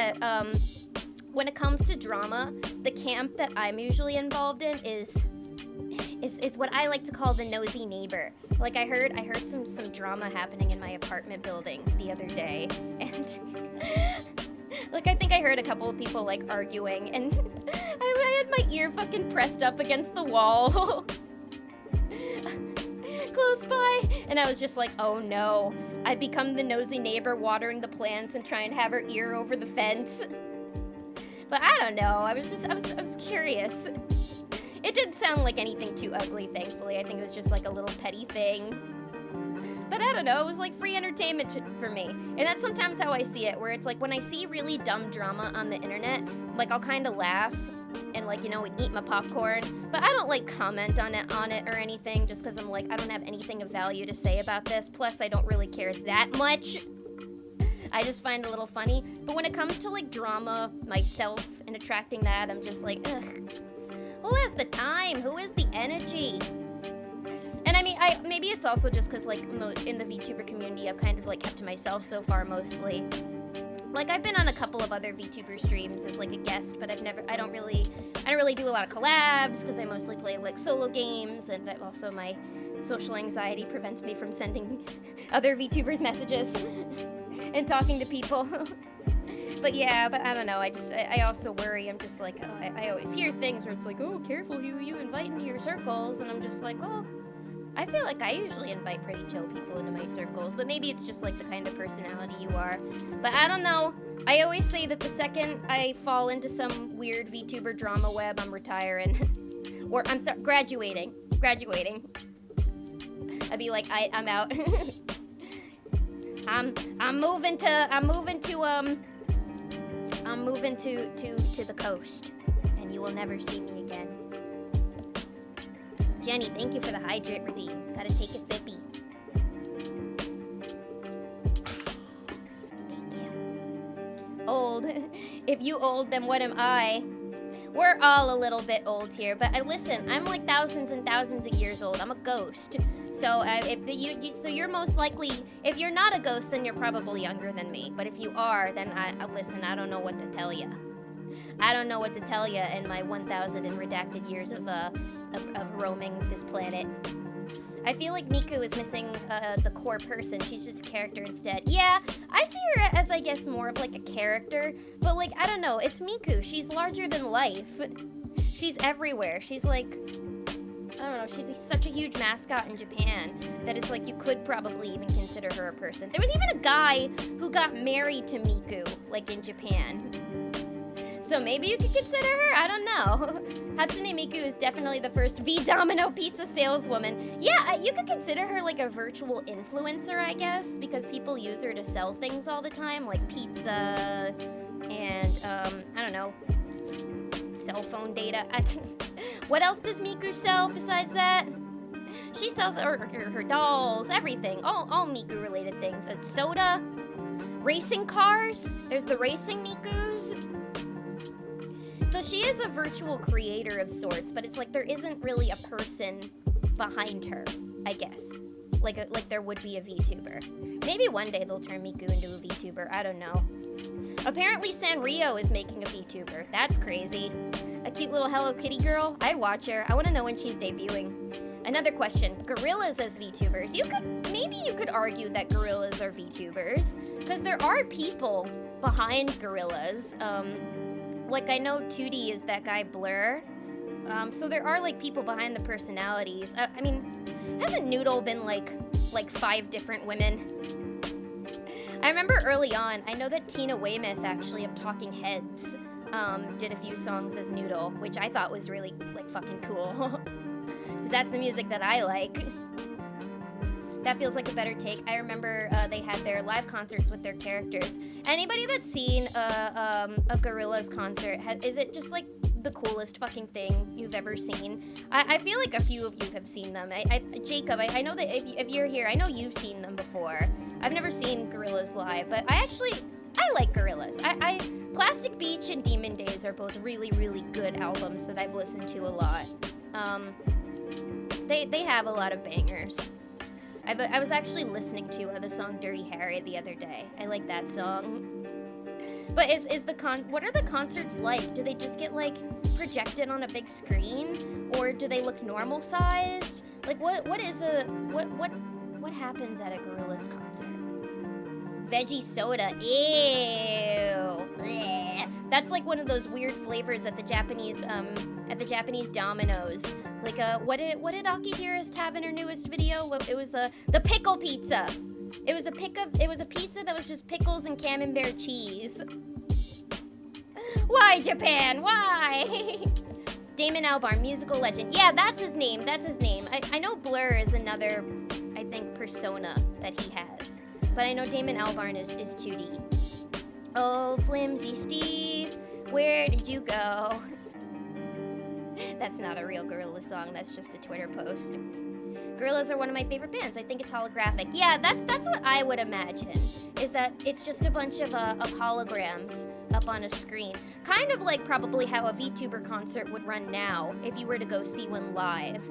when it comes to drama, the camp that I'm usually involved in is what I like to call the nosy neighbor. Like I heard some drama happening in my apartment building the other day, and like I think I heard a couple of people like arguing, and I had my ear fucking pressed up against the wall. Close by, and I was just like, oh no, I've become the nosy neighbor watering the plants and trying to have her ear over the fence. But I don't know, I was curious. It didn't sound like anything too ugly, thankfully. I think it was just like a little petty thing. But I don't know, it was like free entertainment for me. And that's sometimes how I see it, where it's like when I see really dumb drama on the internet, like I'll kind of laugh and like, you know, eat my popcorn. But I don't like comment on it or anything, just because I'm like, I don't have anything of value to say about this. Plus, I don't really care that much. I just find it a little funny. But when it comes to like drama myself and attracting that, I'm just like, ugh. Who has the time? Who has the energy? And I mean, maybe it's also just because like in the VTuber community, I've kind of like kept to myself so far mostly. Like, I've been on a couple of other VTuber streams as like a guest, but I don't really do a lot of collabs because I mostly play like solo games, and also my social anxiety prevents me from sending other VTubers messages and talking to people. But yeah, but I don't know, I also worry. I'm just like, I always hear things where it's like, oh, careful who you invite into your circles, and I'm just like, well, I feel like I usually invite pretty chill people into my circles, but maybe it's just like the kind of personality you are. But I don't know. I always say that the second I fall into some weird VTuber drama web, I'm retiring. Or I'm graduating. I'd be like, I'm out. I'm moving to the coast, and you will never see me again. Jenny, thank you for the hydrate redeem. Gotta take a sippy. Thank you. Old. If you old, then what am I? We're all a little bit old here, but listen, I'm like thousands and thousands of years old. I'm a ghost. So so you're most likely, if you're not a ghost, then you're probably younger than me. But if you are, then listen, I don't know what to tell you. I don't know what to tell you in my 1,000 and redacted years of roaming this planet. I feel like Miku is missing the core person. She's just a character instead. Yeah, I see her as, I guess, more of like a character. But like, I don't know, it's Miku. She's larger than life. She's everywhere. She's like, I don't know, she's such a huge mascot in Japan that it's like you could probably even consider her a person. There was even a guy who got married to Miku, like in Japan. So maybe you could consider her? I don't know. Hatsune Miku is definitely the first V-Domino pizza saleswoman. Yeah, you could consider her like a virtual influencer, I guess, because people use her to sell things all the time, like pizza and, I don't know, cell phone data. What else does Miku sell besides that? She sells her dolls, everything, all Miku-related things. Soda, racing cars. There's the racing Mikus. So she is a virtual creator of sorts, but it's like there isn't really a person behind her, I guess. Like there would be a VTuber. Maybe one day they'll turn Miku into a VTuber, I don't know. Apparently Sanrio is making a VTuber. That's crazy. A cute little Hello Kitty girl? I'd watch her. I want to know when she's debuting. Another question. Gorillas as VTubers. Maybe you could argue that gorillas are VTubers, because there are people behind gorillas. Like, I know 2D is that guy Blur. So there are, like, people behind the personalities. I mean, hasn't Noodle been, like 5 different women? I remember early on, I know that Tina Weymouth, actually, of Talking Heads, did a few songs as Noodle, which I thought was really, like, fucking cool. Because that's the music that I like. That feels like a better take. I remember they had their live concerts with their characters. Anybody that's seen a Gorillaz concert, is it just like the coolest fucking thing you've ever seen? I feel like a few of you have seen them. Jacob, I know that if you're here, I know you've seen them before. I've never seen Gorillaz live, but I like Gorillaz. Plastic Beach and Demon Days are both really, really good albums that I've listened to a lot. They have a lot of bangers. I was actually listening to the song Dirty Harry the other day. I like that song. But what are the concerts like? Do they just get like projected on a big screen, or do they look normal sized? Like what happens at a Gorillaz concert? Veggie soda. Ew. Blech. That's like one of those weird flavors at the Japanese Domino's. Like what did Aki Dearest have in her newest video? It was the pickle pizza. It was a pizza that was just pickles and camembert cheese. Why Japan? Why? Damon Albarn, musical legend. Yeah, that's his name. I know Blur is another, I think, persona that he has. But I know Damon Albarn is 2D. Oh, Flimsy Steve, where did you go? That's not a real Gorillaz song, that's just a Twitter post. Gorillaz are one of my favorite bands. I think it's holographic. Yeah, that's what I would imagine, is that it's just a bunch of holograms up on a screen. Kind of like probably how a VTuber concert would run now if you were to go see one live.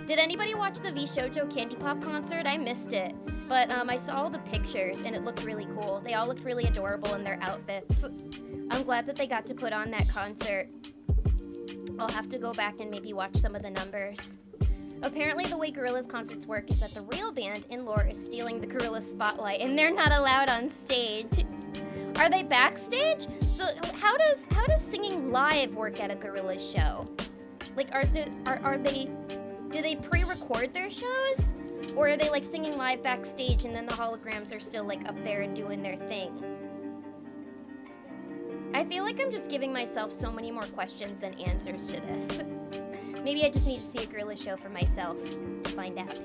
Did anybody watch the V Shoujo Candy Pop concert? I missed it. But I saw all the pictures and it looked really cool. They all looked really adorable in their outfits. I'm glad that they got to put on that concert. I'll have to go back and maybe watch some of the numbers. Apparently the way Gorillaz concerts work is that the real band in lore is stealing the Gorillaz spotlight and they're not allowed on stage. Are they backstage? So how does singing live work at a Gorillaz show? Like do they pre-record their shows? Or are they like singing live backstage and then the holograms are still like up there and doing their thing? I feel like I'm just giving myself so many more questions than answers to this. Maybe I just need to see a Gorillaz show for myself to find out.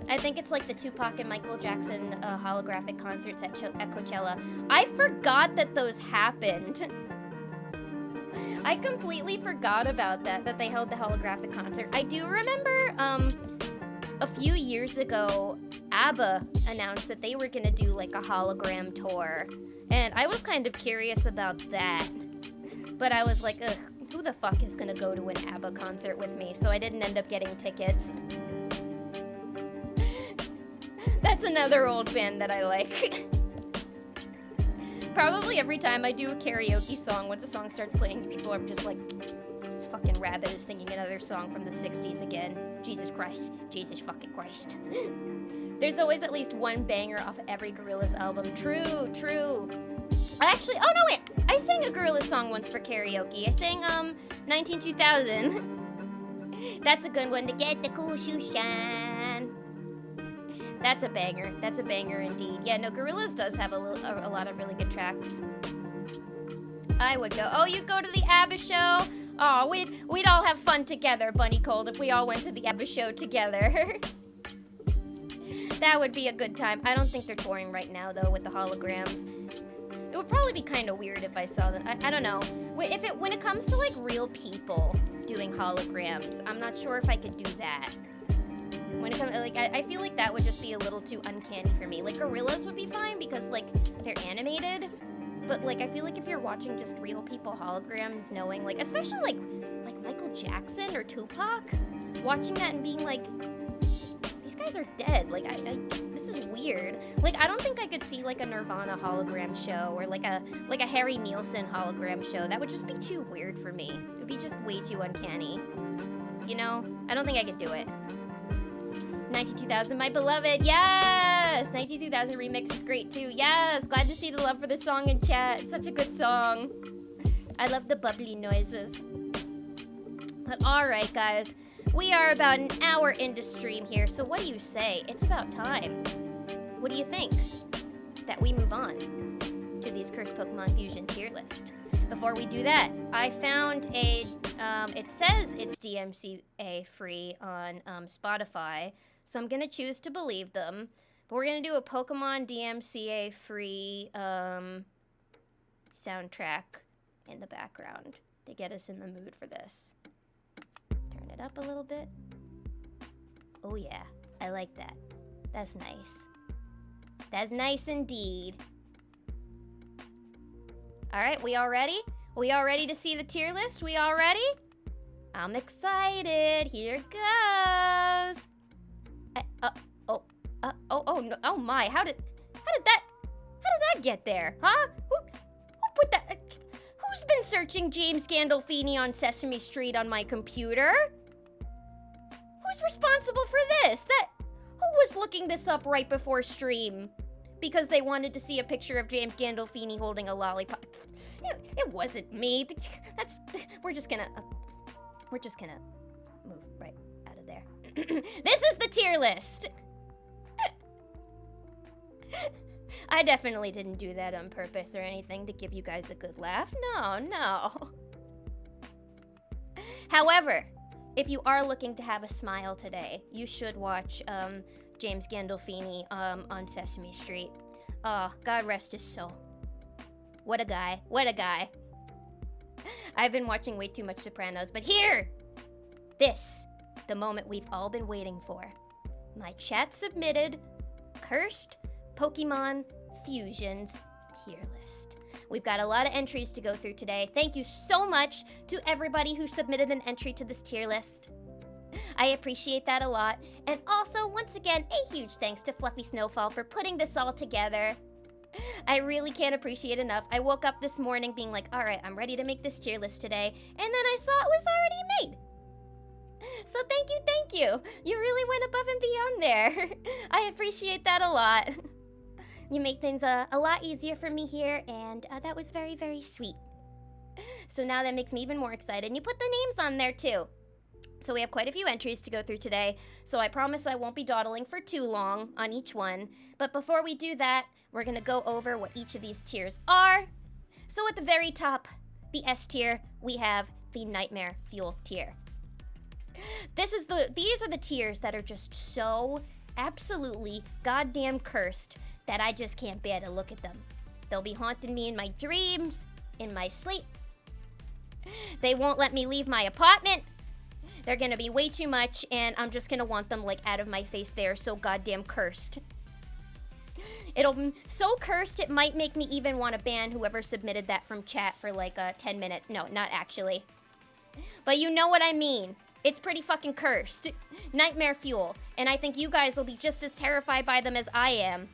I think it's like the Tupac and Michael Jackson holographic concerts at Coachella. I forgot that those happened. I completely forgot about that they held the holographic concert. I do remember a few years ago, ABBA announced that they were gonna do like a hologram tour. And I was kind of curious about that. But I was like, ugh, who the fuck is gonna go to an ABBA concert with me? So I didn't end up getting tickets. That's another old band that I like. Probably every time I do a karaoke song, once a song starts playing, people are just like, this fucking rabbit is singing another song from the 60s again. Jesus Christ. Jesus fucking Christ. There's always at least one banger off every Gorillaz album. True, true. Oh no wait, I sang a Gorillaz song once for karaoke. I sang 19-2000. That's a good one. To get the cool shoe shine. That's a banger. That's a banger indeed. Yeah, no, Gorillaz does have a lot of really good tracks. I would go. Oh, you go to the ABBA show? Oh, we'd all have fun together, Bunny Cold, if we all went to the ABBA show together. That would be a good time. I don't think they're touring right now, though, with the holograms. It would probably be kind of weird if I saw them. I don't know. When it comes to, like, real people doing holograms, I'm not sure if I could do that. When it comes, like, I feel like that would just be a little too uncanny for me. Like, Gorillaz would be fine because, like, they're animated. But, like, I feel like if you're watching just real people holograms, knowing, like, especially, like Michael Jackson or Tupac, watching that and being like, these guys are dead. Like, this is weird. Like, I don't think I could see, like, a Nirvana hologram show or, like a Harry Nilsson hologram show. That would just be too weird for me. It would be just way too uncanny. You know? I don't think I could do it. 92,000, my beloved, yes! 92,000 remix is great too, yes! Glad to see the love for the song in chat, it's such a good song. I love the bubbly noises. But alright guys, we are about an hour into stream here, so what do you say? It's about time. What do you think? That we move on to these Cursed Pokemon Fusion tier list. Before we do that, I found it says it's DMCA free on Spotify, so I'm gonna choose to believe them. But we're gonna do a Pokemon DMCA free soundtrack in the background to get us in the mood for this. Turn it up a little bit. Oh yeah, I like that. That's nice. That's nice indeed. Alright, we all ready? We all ready to see the tier list? We all ready? I'm excited. Here goes. No, oh my, how did that get there? Huh? Who put that? Who's been searching James Gandolfini on Sesame Street on my computer? Who's responsible for this? Who was looking this up right before stream? Because they wanted to see a picture of James Gandolfini holding a lollipop. It wasn't me. We're just gonna move right out of there. This is the tier list. I definitely didn't do that on purpose or anything to give you guys a good laugh. No. However, if you are looking to have a smile today, you should watch James Gandolfini on Sesame Street. Oh, God rest his soul. What a guy. What a guy. I've been watching way too much Sopranos, but here! The moment we've all been waiting for. My chat submitted Cursed Pokemon Fusions tier list. We've got a lot of entries to go through today. Thank you so much to everybody who submitted an entry to this tier list. I appreciate that a lot. And also, once again, a huge thanks to Fluffy Snowfall for putting this all together. I really can't appreciate enough. I woke up this morning being like, all right, I'm ready to make this tier list today. And then I saw it was already made. So thank you. You really went above and beyond there. I appreciate that a lot. You make things a lot easier for me here, and that was very, very sweet. So now that makes me even more excited. And you put the names on there too. So we have quite a few entries to go through today, so I promise I won't be dawdling for too long on each one. But before we do that, we're going to go over what each of these tiers are. So at the very top, the S tier, we have the Nightmare Fuel tier. These are the tiers that are just so absolutely goddamn cursed that I just can't bear to look at them. They'll be haunting me in my dreams, in my sleep. They won't let me leave my apartment. They're gonna be way too much, and I'm just gonna want them like out of my face. They are so goddamn cursed. It'll be so cursed it might make me even want to ban whoever submitted that from chat for like 10 minutes. No, not actually. But you know what I mean. It's pretty fucking cursed. Nightmare Fuel. And I think you guys will be just as terrified by them as I am.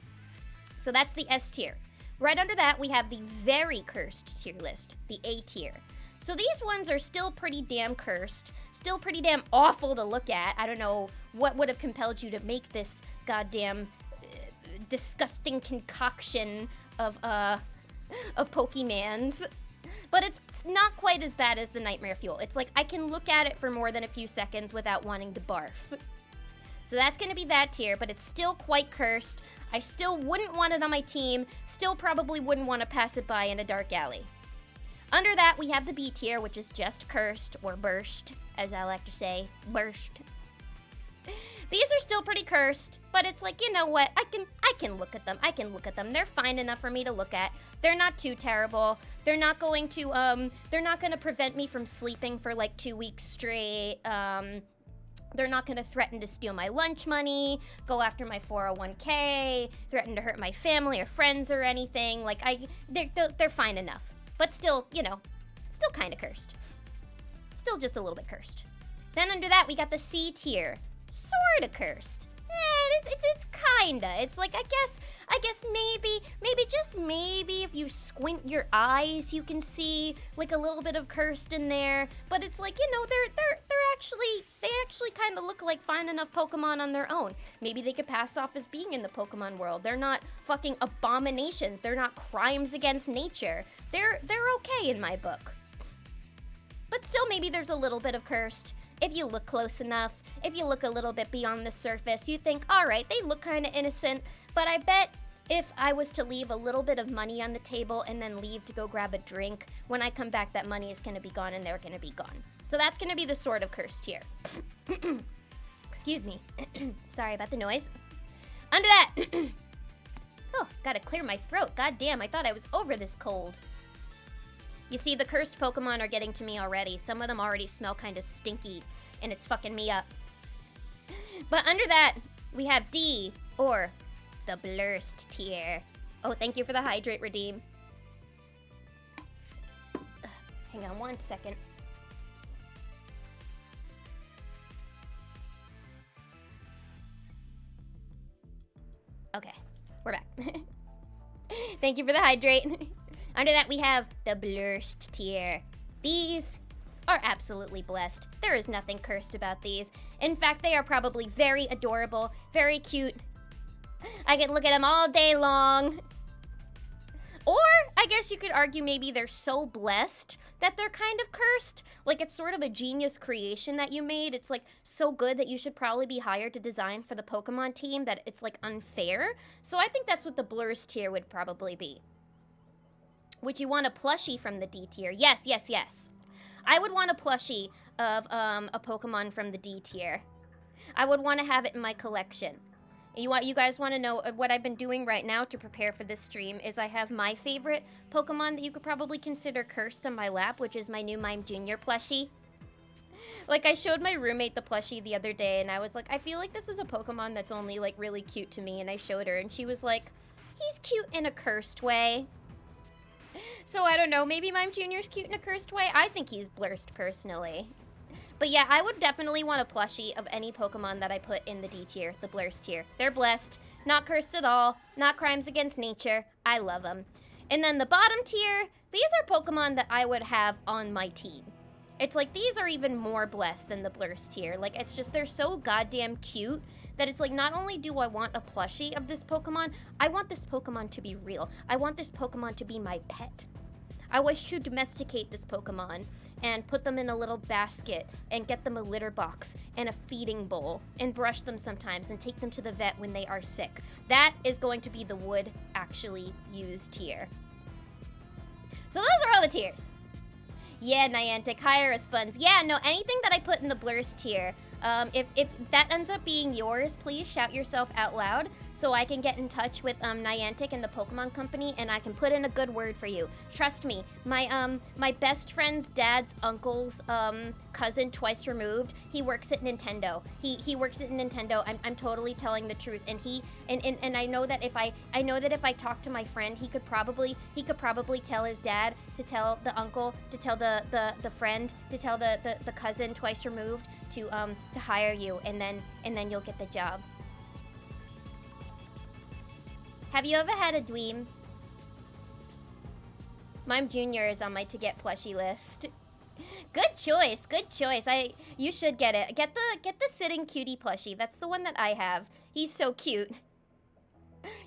So that's the S tier. Right under that, we have the very cursed tier list, the A tier. So these ones are still pretty damn cursed, still pretty damn awful to look at. I don't know what would have compelled you to make this goddamn disgusting concoction of Pokemans. But it's not quite as bad as the Nightmare Fuel. It's like I can look at it for more than a few seconds without wanting to barf. So that's going to be that tier, but it's still quite cursed. I still wouldn't want it on my team, still probably wouldn't want to pass it by in a dark alley. Under that, we have the B tier, which is just cursed, or burst, as I like to say, burst. These are still pretty cursed, but it's like, you know what, I can look at them. They're fine enough for me to look at. They're not too terrible. They're not going to prevent me from sleeping for like 2 weeks straight. They're not going to threaten to steal my lunch money, go after my 401k, threaten to hurt my family or friends or anything. Like, they're fine enough. But still, you know, still kind of cursed. Still just a little bit cursed. Then under that, we got the C tier. Sort of cursed. It's kinda. It's like, I guess maybe if you squint your eyes, you can see like a little bit of cursed in there. But it's like, you know, they actually kind of look like fine enough Pokemon on their own. Maybe they could pass off as being in the Pokemon world. They're not fucking abominations. They're not crimes against nature. They're okay in my book. But still, maybe there's a little bit of cursed. If you look close enough, if you look a little bit beyond the surface, you think, all right, they look kind of innocent, but I bet if I was to leave a little bit of money on the table and then leave to go grab a drink, when I come back, that money is going to be gone and they're going to be gone. So that's going to be the sort of cursed tier. Excuse me. Sorry about the noise. Under that. Oh, gotta clear my throat. God damn, I thought I was over this cold. You see, the cursed Pokemon are getting to me already. Some of them already smell kind of stinky, and it's fucking me up. But under that, we have D, or the Blurst tier. Oh, thank you for the Hydrate Redeem. Hang on one second. Okay, we're back. Thank you for the Hydrate. Under that, we have the Blurst tier. These are absolutely blessed. There is nothing cursed about these. In fact, they are probably very adorable, very cute. I could look at them all day long. Or, I guess you could argue maybe they're so blessed that they're kind of cursed. Like, it's sort of a genius creation that you made. It's, like, so good that you should probably be hired to design for the Pokemon team that it's, like, unfair. So I think that's what the Blurst tier would probably be. Would you want a plushie from the D tier? Yes, yes, yes. I would want a plushie of a Pokemon from the D tier. I would want to have it in my collection. You guys want to know what I've been doing right now to prepare for this stream is I have my favorite Pokemon that you could probably consider cursed on my lap, which is my new Mime Jr. plushie. Like, I showed my roommate the plushie the other day, and I was like, I feel like this is a Pokemon that's only, like, really cute to me, and I showed her, and she was like, he's cute in a cursed way. So I don't know, maybe Mime Jr.'s cute in a cursed way? I think he's Blurst, personally. But yeah, I would definitely want a plushie of any Pokemon that I put in the D tier, the Blurst tier. They're blessed, not cursed at all, not crimes against nature. I love them. And then the bottom tier, these are Pokemon that I would have on my team. It's like, these are even more blessed than the Blurst tier. Like, it's just, they're so goddamn cute that it's like, not only do I want a plushie of this Pokemon, I want this Pokemon to be real. I want this Pokemon to be my pet. I wish to domesticate this Pokemon and put them in a little basket and get them a litter box and a feeding bowl and brush them sometimes and take them to the vet when they are sick. That is going to be the would actually use tier. So those are all the tiers. Yeah, Niantic, hire us, Buns. Yeah, no, anything that I put in the Blurst tier, if that ends up being yours, please shout yourself out loud so I can get in touch with Niantic and the Pokemon Company, and I can put in a good word for you. Trust me, my best friend's dad's uncle's cousin, twice removed, he works at Nintendo. He works at Nintendo. I'm totally telling the truth, and and I know that if I talk to my friend, he could probably tell his dad to tell the uncle to tell the friend to tell the cousin twice removed to hire you, and then you'll get the job. Have you ever had a dweem? Mime Jr. is on my to get plushie list. Good choice, good choice. You should get it. Get the sitting cutie plushie. That's the one that I have. He's so cute.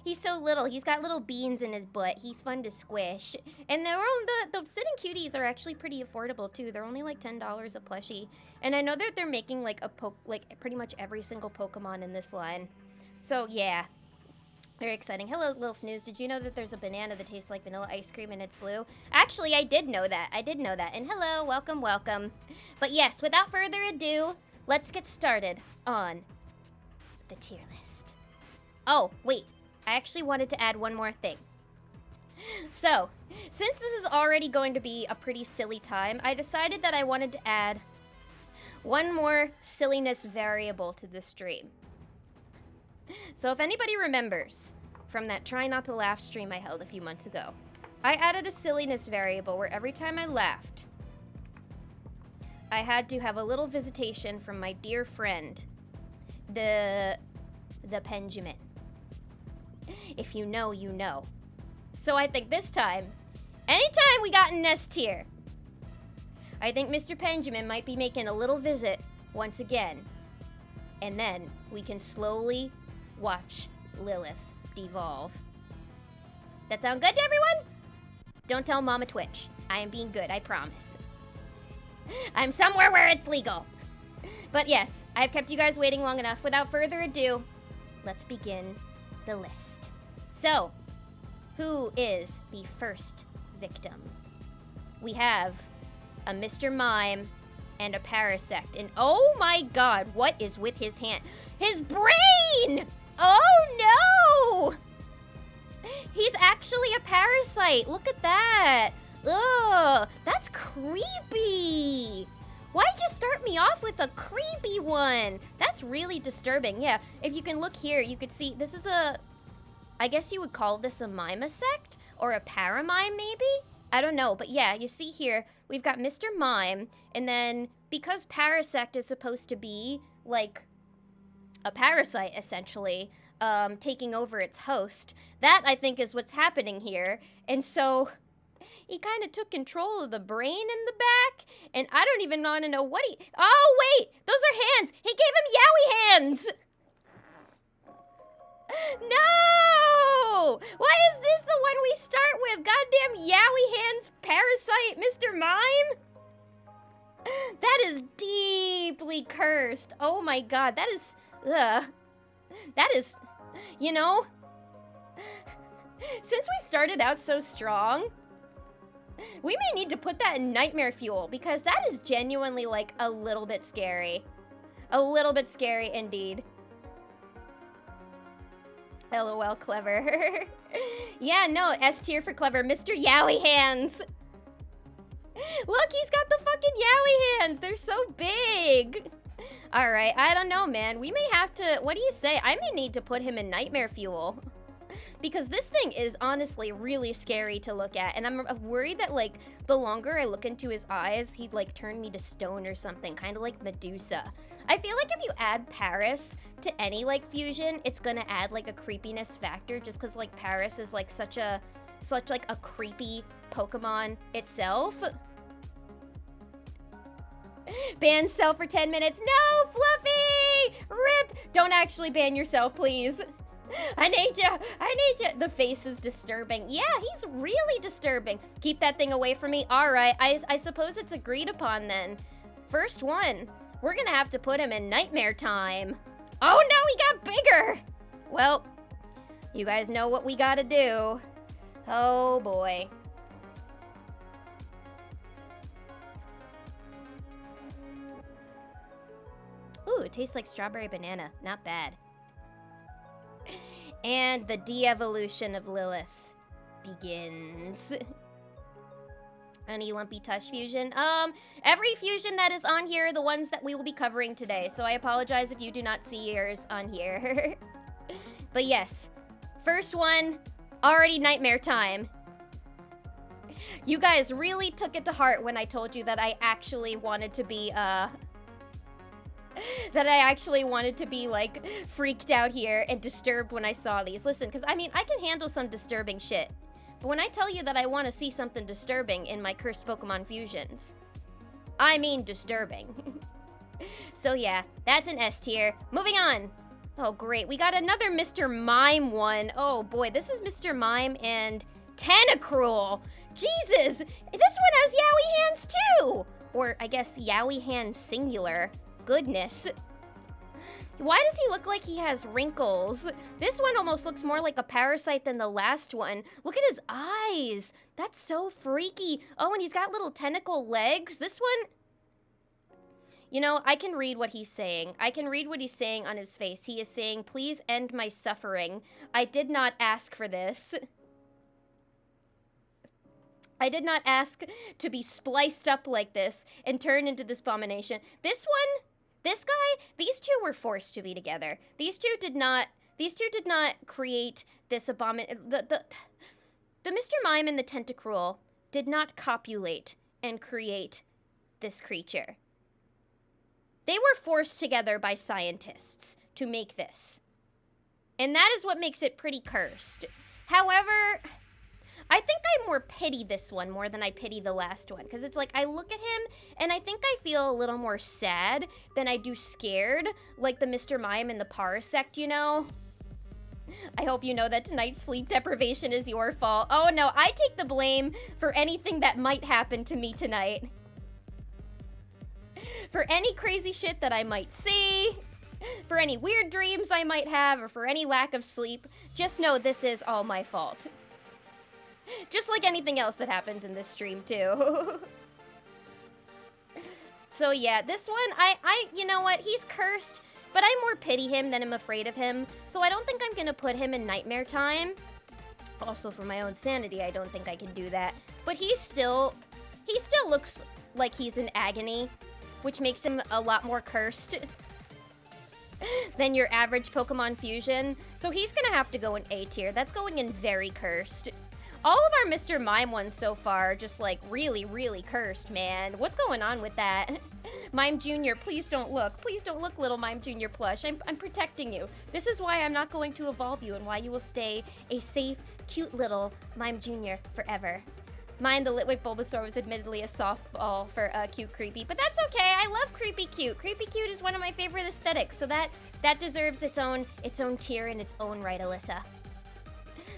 He's so little. He's got little beans in his butt. He's fun to squish. And the sitting cuties are actually pretty affordable too. They're only like $10 a plushie. And I know that they're making like pretty much every single Pokemon in this line. So yeah. Very exciting. Hello, Lil Snooze. Did you know that there's a banana that tastes like vanilla ice cream and it's blue? Actually, I did know that. And hello, welcome, welcome. But yes, without further ado, let's get started on the tier list. Oh, wait. I actually wanted to add one more thing. So, since this is already going to be a pretty silly time, I decided that I wanted to add one more silliness variable to the stream. So if anybody remembers from that Try Not to Laugh stream I held a few months ago, I added a silliness variable where every time I laughed, I had to have a little visitation from my dear friend, the Benjamin. If you know, you know. So I think this time, anytime we got an S tier, I think Mr. Benjamin might be making a little visit once again. And then we can slowly watch Lilith devolve. That sound good to everyone? Don't tell Mama Twitch. I am being good, I promise. I'm somewhere where it's legal. But yes, I've kept you guys waiting long enough. Without further ado, let's begin the list. So, who is the first victim? We have a Mr. Mime and a Parasect. And oh my god, what is with his hand? His brain! Oh no! He's actually a parasite. Look at that. Ugh, that's creepy. Why'd you start me off with a creepy one? That's really disturbing. Yeah, if you can look here, you could see this is I guess you would call this a Mimesect or a Paramime maybe? I don't know, but yeah, you see here, we've got Mr. Mime, and then because Parasect is supposed to be like a parasite essentially, taking over its host, that I think is what's happening here. And so he kind of took control of the brain in the back, and I don't even want to know what he... Oh, wait! Those are hands! He gave him Yowie hands! No! Why is this the one we start with? Goddamn Yowie hands parasite Mr. Mime? That is deeply cursed. Oh my god, that is... Ugh. That is... You know? Since we've started out so strong, we may need to put that in nightmare fuel, because that is genuinely, like, a little bit scary. A little bit scary indeed. LOL, clever. Yeah, no, S tier for clever. Mr. Yowie hands. Look, he's got the fucking Yowie hands. They're so big. All right, I don't know, man. We may have to... What do you say? I may need to put him in nightmare fuel. because this thing is honestly really scary to look at, and I'm worried that like the longer I look into his eyes, he'd like turn me to stone or something, kind of like Medusa. I feel like if you add Paris to any like fusion, it's gonna add like a creepiness factor, just because like Paris is like such like a creepy Pokemon itself. Ban Cell for 10 minutes. No, Fluffy! Rip! Don't actually ban yourself, please. I need you. I need you. The face is disturbing. Yeah, he's really disturbing. Keep that thing away from me. All right, I suppose it's agreed upon then. First one. We're gonna have to put him in nightmare time. Oh no, he got bigger! Well, you guys know what we gotta do. Oh boy. Ooh, it tastes like strawberry banana. Not bad. And the de-evolution of Lilith begins. Any Lumpy Tush fusion? Every fusion that is on here are the ones that we will be covering today, so I apologize if you do not see yours on here. But yes, first one, already nightmare time. You guys really took it to heart when I told you that I actually wanted to be, like, freaked out here and disturbed when I saw these. Listen, because, I mean, I can handle some disturbing shit. But when I tell you that I want to see something disturbing in my cursed Pokemon fusions, I mean disturbing. So yeah, that's an S tier. Moving on. Oh great, we got another Mr. Mime one. Oh boy, this is Mr. Mime and Tentacruel. Jesus, this one has Yowie hands too. Or I guess Yowie hands singular. Goodness. Why does he look like he has wrinkles? This one almost looks more like a parasite than the last one. Look at his eyes. That's so freaky. Oh, and he's got little tentacle legs. This one... You know, I can read what he's saying. I can read what he's saying on his face. He is saying, please end my suffering. I did not ask for this. I did not ask to be spliced up like this and turn into this abomination. This one... This guy, these two were forced to be together. These two did not create this abomination. The Mr. Mime and the Tentacruel did not copulate and create this creature. They were forced together by scientists to make this. And that is what makes it pretty cursed. However, I think I more pity this one more than I pity the last one. Because it's like, I look at him, and I think I feel a little more sad than I do scared. Like the Mr. Mime and the Parasect, you know? I hope you know that tonight's sleep deprivation is your fault. Oh no, I take the blame for anything that might happen to me tonight. For any crazy shit that I might see, for any weird dreams I might have, or for any lack of sleep, just know this is all my fault. Just like anything else that happens in this stream, too. So yeah, this one, you know what, he's cursed, but I more pity him than I'm afraid of him, so I don't think I'm gonna put him in nightmare time. Also, for my own sanity, I don't think I can do that. But he still looks like he's in agony, which makes him a lot more cursed than your average Pokemon fusion. So he's gonna have to go in A tier. That's going in very cursed. All of our Mr. Mime ones so far are just like really, really cursed, man. What's going on with that? Mime Jr., please don't look. Please don't look, little Mime Jr. plush. I'm protecting you. This is why I'm not going to evolve you and why you will stay a safe, cute little Mime Jr. forever. Mine, the Litwick Bulbasaur, was admittedly a softball for cute creepy, but that's okay. I love creepy cute. Creepy cute is one of my favorite aesthetics, so that deserves its own tier in its own right, Alyssa.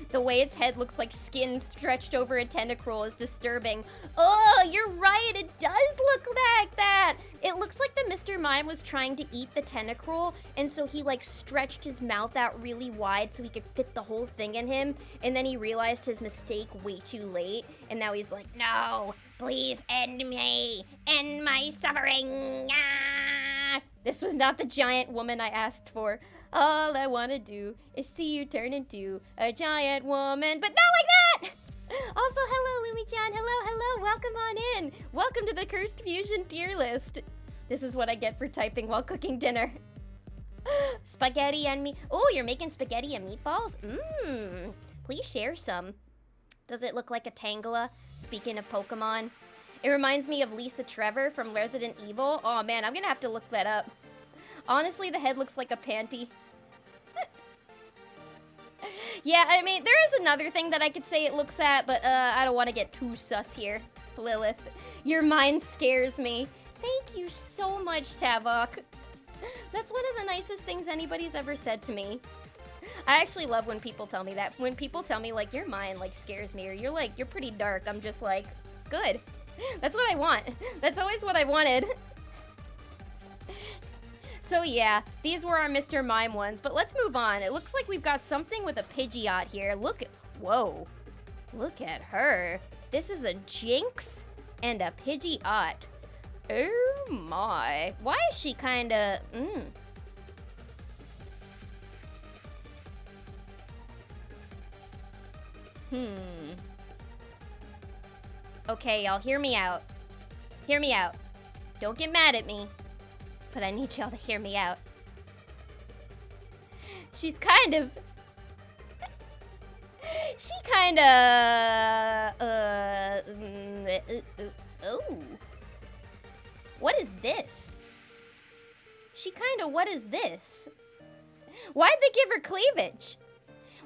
The way its head looks like skin stretched over a Tentacruel is disturbing. Oh, you're right, it does look like that! It looks like the Mr. Mime was trying to eat the Tentacruel, and so he like stretched his mouth out really wide so he could fit the whole thing in him, and then he realized his mistake way too late, and now he's like, no, please end me, end my suffering, ah! This was not the giant woman I asked for. All I want to do is see you turn into a giant woman, but not like that! Also, hello, Lumi-chan. Hello, welcome on in. Welcome to the Cursed Fusion tier list. This is what I get for typing while cooking dinner. Spaghetti and me. Oh, you're making spaghetti and meatballs? Mmm. Please share some. Does it look like a Tangela? Speaking of Pokemon. It reminds me of Lisa Trevor from Resident Evil. Oh man, I'm gonna have to look that up. Honestly, the head looks like a panty. Yeah, I mean, there is another thing that I could say it looks at, but I don't want to get too sus here. Lilith, your mind scares me. Thank you so much, Tavok. That's one of the nicest things anybody's ever said to me. I actually love when people tell me that. When people tell me, like, your mind, like, scares me, or you're pretty dark, I'm just like, good. That's what I want. That's always what I wanted. So yeah, these were our Mr. Mime ones, but let's move on. It looks like we've got something with a Pidgeot here. Look at, whoa. Look at her. This is a Jinx and a Pidgeot. Oh my. Why is she kinda, Okay, y'all, hear me out. Hear me out. Don't get mad at me, but I need y'all to hear me out. She's kind of... She kinda... Oh. What is this? She kinda... What is this? Why'd they give her cleavage?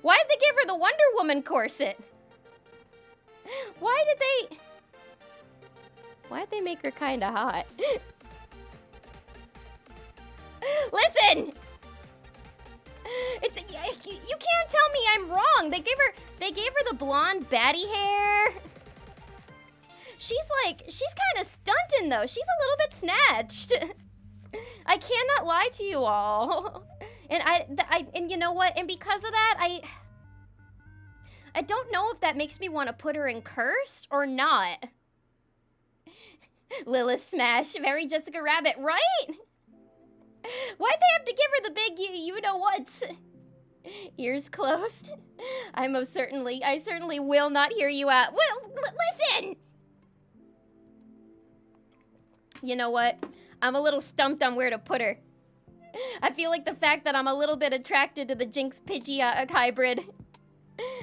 Why'd they give her the Wonder Woman corset? Why'd they make her kinda hot? Listen! You can't tell me I'm wrong. They gave her the blonde baddie hair. She's kind of stunting though. She's a little bit snatched. I cannot lie to you all. And you know what? And because of that, I don't know if that makes me want to put her in cursed or not. Lilith Smash, very Jessica Rabbit, right? Why'd they have to give her the big you-know-what? Ears closed. I certainly will not hear you out. Well, listen! You know what? I'm a little stumped on where to put her. I feel like the fact that I'm a little bit attracted to the Jinx Pidgeot hybrid,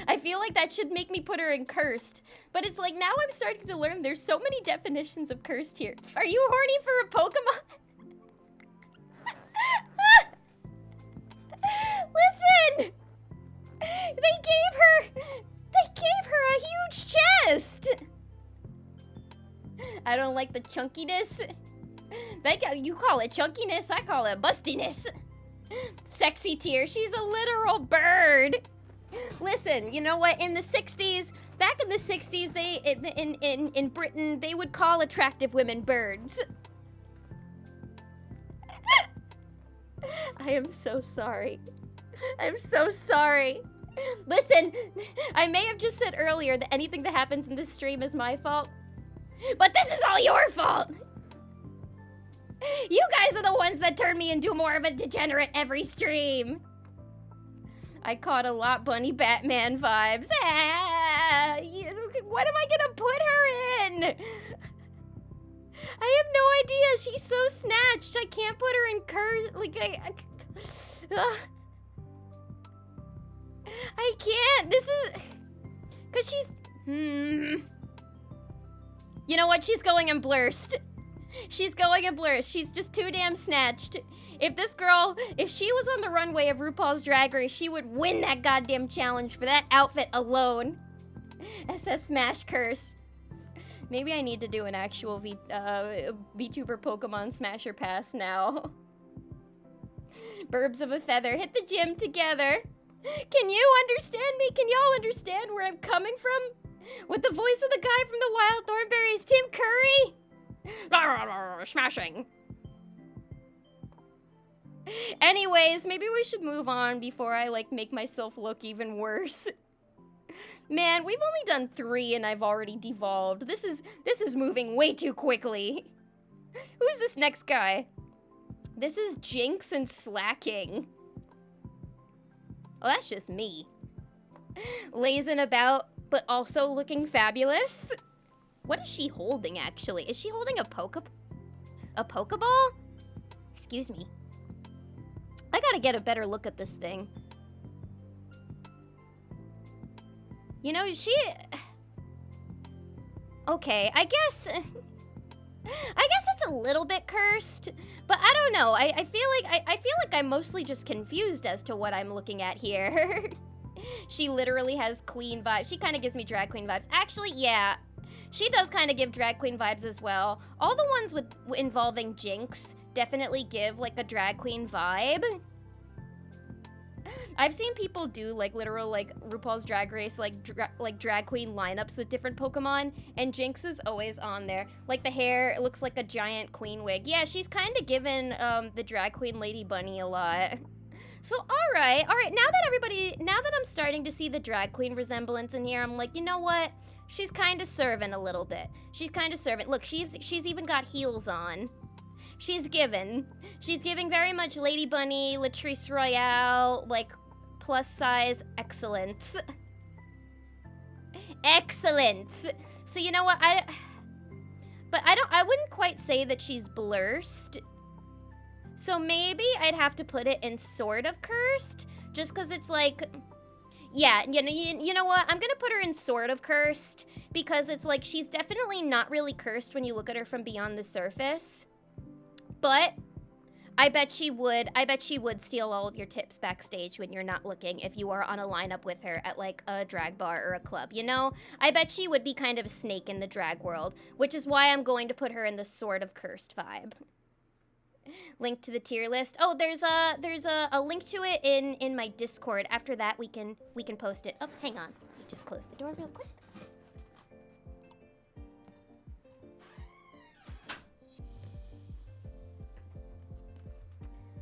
I feel like that should make me put her in cursed. But it's like, now I'm starting to learn there's so many definitions of cursed here. Are you horny for a Pokemon? Listen! They gave her a huge chest! I don't like the chunkiness. You call it chunkiness, I call it bustiness. Sexy tier, she's a literal bird. Listen, you know what? In the 60s, back in the 60s, in Britain, they would call attractive women birds. I am so sorry. I'm so sorry. Listen, I may have just said earlier that anything that happens in this stream is my fault, but this is all your fault. You guys are the ones that turn me into more of a degenerate every stream. I caught a lot Bunny Batman vibes. What am I gonna put her in? I have no idea. She's so snatched. I can't put her in curse. I can't. This is... Because she's... You know what? She's going in blurst. She's going in blurst. She's just too damn snatched. If this girl, if she was on the runway of RuPaul's Drag Race, she would win that goddamn challenge for that outfit alone. SS Smash Curse. Maybe I need to do an actual VTuber Pokemon Smasher Pass now. Burbs of a feather, hit the gym together. Can you understand me? Can y'all understand where I'm coming from? With the voice of the guy from the Wild Thornberries, Tim Curry? Smashing. Anyways, maybe we should move on before I, make myself look even worse. Man, we've only done 3 and I've already devolved. This is moving way too quickly. Who's this next guy? This is Jinx and Slacking. Oh, that's just me. Lazing about, but also looking fabulous. What is she holding, actually? Is she holding a Pokeball? Excuse me. I gotta get a better look at this thing. You know, she... Okay, I guess it's a little bit cursed, but I don't know. I feel like I'm mostly just confused as to what I'm looking at here. She literally has queen vibes. She kind of gives me drag queen vibes. Actually, yeah, she does kind of give drag queen vibes as well. All the ones involving Jinx definitely give like a drag queen vibe. I've seen people do like literal like RuPaul's Drag Race like drag queen lineups with different Pokemon, and Jinx is always on there. Like the hair, it looks like a giant queen wig. Yeah, she's kind of given the drag queen Lady Bunny a lot. So all right, now that I'm starting to see the drag queen resemblance in here, I'm like, you know what? She's kind of serving a little bit. She's kind of serving. Look, she's even got heels on. She's giving very much Lady Bunny, Latrice Royale, like plus size excellence. Excellence. So you know what? I wouldn't quite say that she's blurst. So maybe I'd have to put it in sort of cursed, just because it's like, yeah, you know what? I'm gonna put her in sort of cursed because it's like she's definitely not really cursed when you look at her from beyond the surface. But I bet she would steal all of your tips backstage when you're not looking if you are on a lineup with her at like a drag bar or a club, you know? I bet she would be kind of a snake in the drag world, which is why I'm going to put her in the sort of cursed vibe. Link to the tier list. Oh, there's a link to it in my Discord. After that, we can post it. Oh, hang on. Let me just close the door real quick.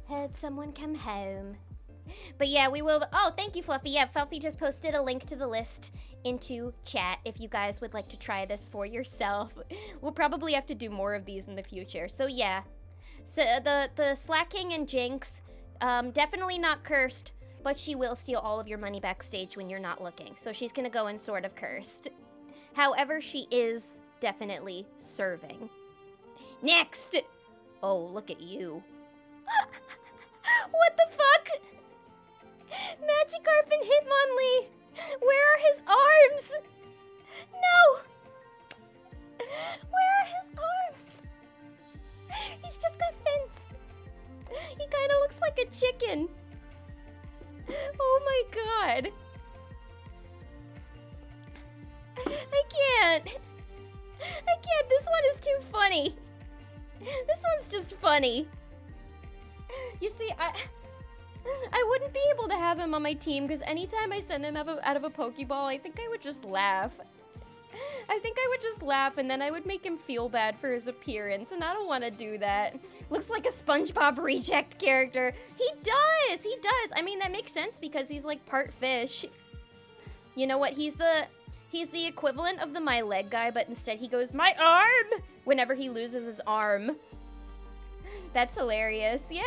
Had someone come home. But yeah, we will. Oh, thank you, Fluffy. Yeah, Fluffy just posted a link to the list into chat if you guys would like to try this for yourself. We'll probably have to do more of these in the future. So yeah. So the Slacking and Jinx, definitely not cursed, but she will steal all of your money backstage when you're not looking. So she's gonna go in sort of cursed. However, she is definitely serving. Next! Oh, look at you. What the fuck? Magikarp and Hitmonlee! Where are his arms? No! Where are his arms? He's just got fins. He kind of looks like a chicken. Oh my god. I can't. This one is too funny. This one's just funny. You see, I wouldn't be able to have him on my team because anytime I send him out of a Pokeball, I think I would just laugh. And then I would make him feel bad for his appearance, and I don't want to do that. Looks like a SpongeBob reject character. He does! I mean, that makes sense because he's like part fish. You know what? He's the equivalent of the my leg guy, but instead he goes, my arm! Whenever he loses his arm. That's hilarious. Yeah.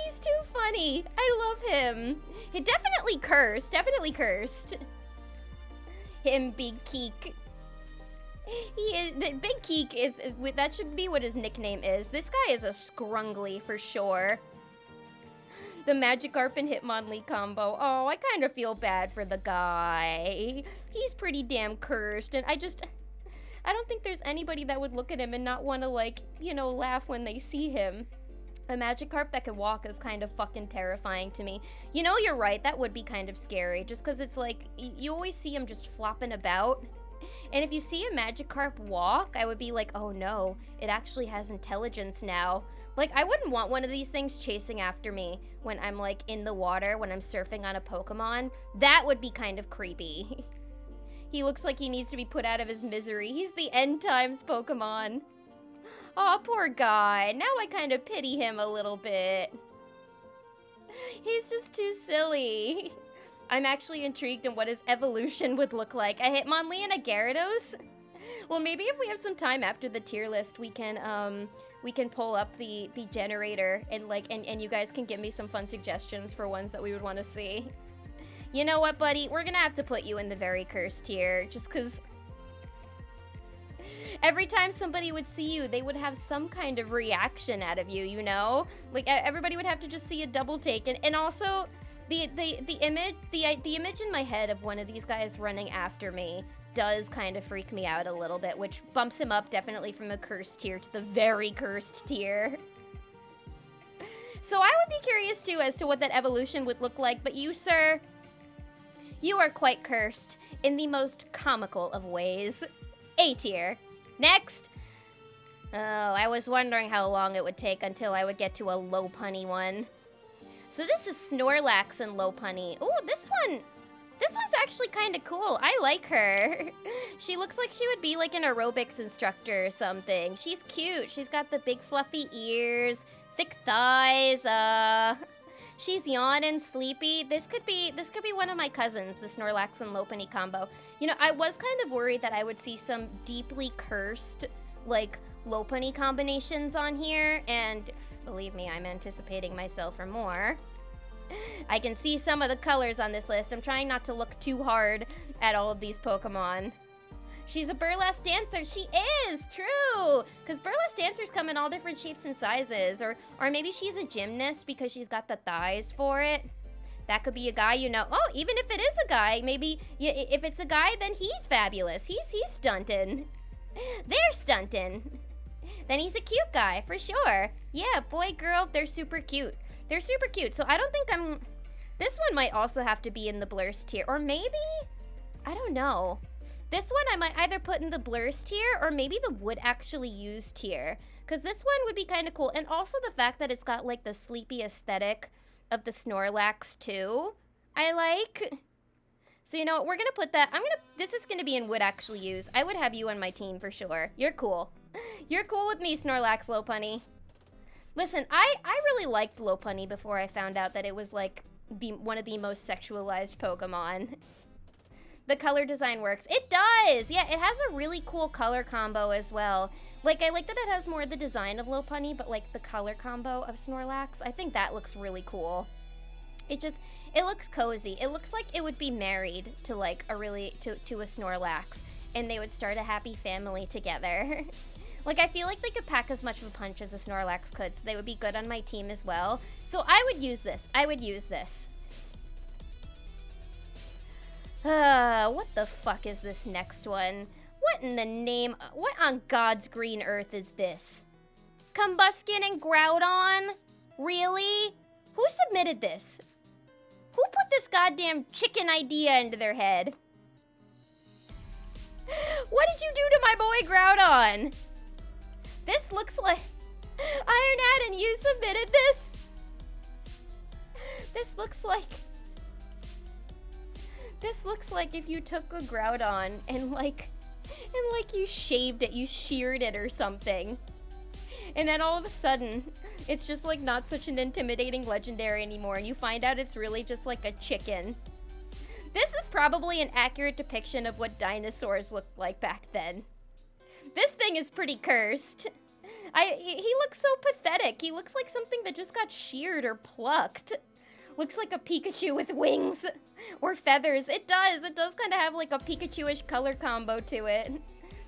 He's too funny. I love him. He definitely cursed. Him, Big Keek. Big Keek is, that should be what his nickname is. This guy is a scrungly for sure. The Magikarp and Hitmonlee combo. Oh, I kind of feel bad for the guy. He's pretty damn cursed, and I don't think there's anybody that would look at him and not want to, like, you know, laugh when they see him. A Magikarp that can walk is kind of fucking terrifying to me. You know, you're right, that would be kind of scary, just because it's like, you always see him just flopping about. And if you see a Magikarp walk, I would be like, oh no, it actually has intelligence now. Like, I wouldn't want one of these things chasing after me when I'm, like, in the water, when I'm surfing on a Pokemon. That would be kind of creepy. He looks like he needs to be put out of his misery. He's the end times Pokemon. Aw, poor guy. Now I kind of pity him a little bit. He's just too silly. I'm actually intrigued in what his evolution would look like. A Hitmonlee and a Gyarados? Well, maybe if we have some time after the tier list, we can pull up the generator and you guys can give me some fun suggestions for ones that we would want to see. You know what, buddy? We're gonna have to put you in the very cursed tier, just because Every time somebody would see you, they would have some kind of reaction out of you, you know? Like, everybody would have to just see a double take. And also, the image in my head of one of these guys running after me does kind of freak me out a little bit, which bumps him up definitely from the cursed tier to the very cursed tier. So I would be curious, too, as to what that evolution would look like. But you, sir, you are quite cursed in the most comical of ways. A tier. Next. Oh, I was wondering how long it would take until I would get to a Lopunny one. So this is Snorlax and Lopunny. Oh, this one's actually kind of cool. I like her. She looks like she would be like an aerobics instructor or something. She's cute. She's got the big fluffy ears, thick thighs, she's yawning, sleepy. This could be one of my cousins, the Snorlax and Lopunny combo. You know, I was kind of worried that I would see some deeply cursed, like, Lopunny combinations on here, and believe me, I'm anticipating myself for more. I can see some of the colors on this list. I'm trying not to look too hard at all of these Pokemon. She's a burlesque dancer. She is, true. Because burlesque dancers come in all different shapes and sizes. Or maybe she's a gymnast because she's got the thighs for it. That could be a guy, you know. Oh, even if it is a guy, maybe if it's a guy, then he's fabulous. He's stunting. They're stunting. Then he's a cute guy, for sure. Yeah, boy, girl, they're super cute. They're super cute. So I don't think this one might also have to be in the Blurst tier. Or maybe, I don't know. This one I might either put in the Blurst tier or maybe the would actually use tier. Because this one would be kind of cool. And also the fact that it's got like the sleepy aesthetic of the Snorlax too, I like. So you know what, we're going to put that, this is going to be in would actually use. I would have you on my team for sure. You're cool. You're cool with me, Snorlax Lopunny. Listen, I really liked Lopunny before I found out that it was like one of the most sexualized Pokemon. The color design works. It does! Yeah, it has a really cool color combo as well. Like, I like that it has more of the design of Lopunny, but like the color combo of Snorlax, I think that looks really cool. It looks cozy. It looks like it would be married to like to a Snorlax, and they would start a happy family together. Like, I feel like they could pack as much of a punch as a Snorlax could, so they would be good on my team as well. So I would use this. What the fuck is this next one? What in the name, what on God's green earth is this? Combuskin and Groudon? Really? Who submitted this? Who put this goddamn chicken idea into their head? What did you do to my boy Groudon? This looks like... Iron and you submitted this? This looks like if you took a Groudon and like you shaved it, you sheared it or something. And then all of a sudden, it's just like not such an intimidating legendary anymore, and you find out it's really just like a chicken. This is probably an accurate depiction of what dinosaurs looked like back then. This thing is pretty cursed. He looks so pathetic. He looks like something that just got sheared or plucked. Looks like a Pikachu with wings or feathers. It does kind of have like a Pikachu-ish color combo to it.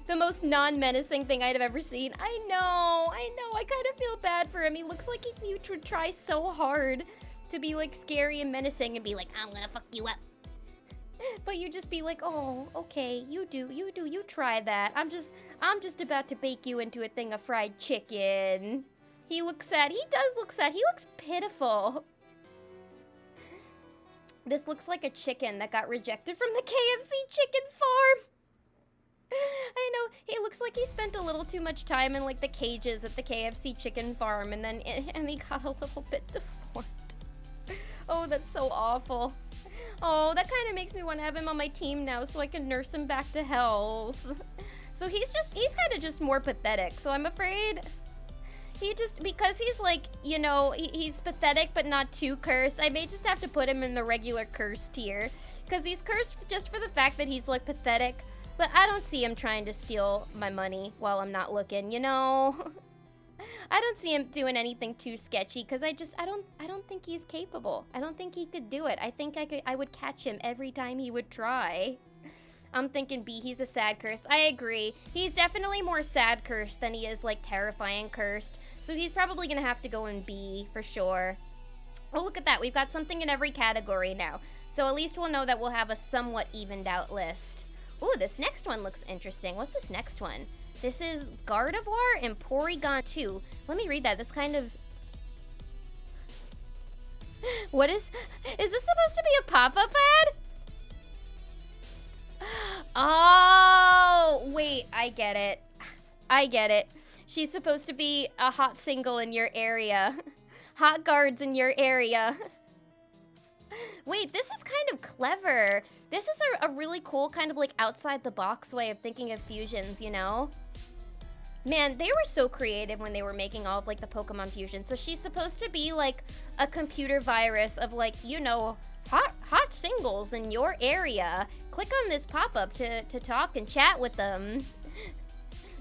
The most non-menacing thing I'd have ever seen. I know. I kind of feel bad for him. He looks like he would try so hard to be like scary and menacing and be like, I'm gonna fuck you up. But you just be like, oh, okay, you try that. I'm just about to bake you into a thing of fried chicken. He looks sad. He does look sad. He looks pitiful. This looks like a chicken that got rejected from the KFC chicken farm. I know, he looks like he spent a little too much time in like the cages at the KFC chicken farm and he got a little bit deformed. Oh, that's so awful. Oh, that kind of makes me want to have him on my team now so I can nurse him back to health. So he's kind of just more pathetic. So I'm afraid because he's like, you know, he's pathetic but not too cursed, I may just have to put him in the regular cursed tier. Because he's cursed just for the fact that he's like pathetic. But I don't see him trying to steal my money while I'm not looking, you know? I don't see him doing anything too sketchy because I don't think he's capable. I don't think he could do it. I think I would catch him every time he would try. I'm thinking B, he's a sad cursed. I agree. He's definitely more sad cursed than he is, like, terrifying cursed. So he's probably gonna have to go in B, for sure. Oh, look at that. We've got something in every category now. So at least we'll know that we'll have a somewhat evened out list. Ooh, this next one looks interesting. What's this next one? This is Gardevoir and Porygon 2. Let me read that. This kind of... What is this supposed to be a pop-up ad? Oh, wait, I get it. I get it. She's supposed to be a hot single in your area. Hot guards in your area. Wait, this is kind of clever. This is a really cool kind of like outside the box way of thinking of fusions, you know? Man, they were so creative when they were making all of like the Pokemon fusions. So she's supposed to be like a computer virus of like, you know, hot singles in your area. Click on this pop-up to talk and chat with them.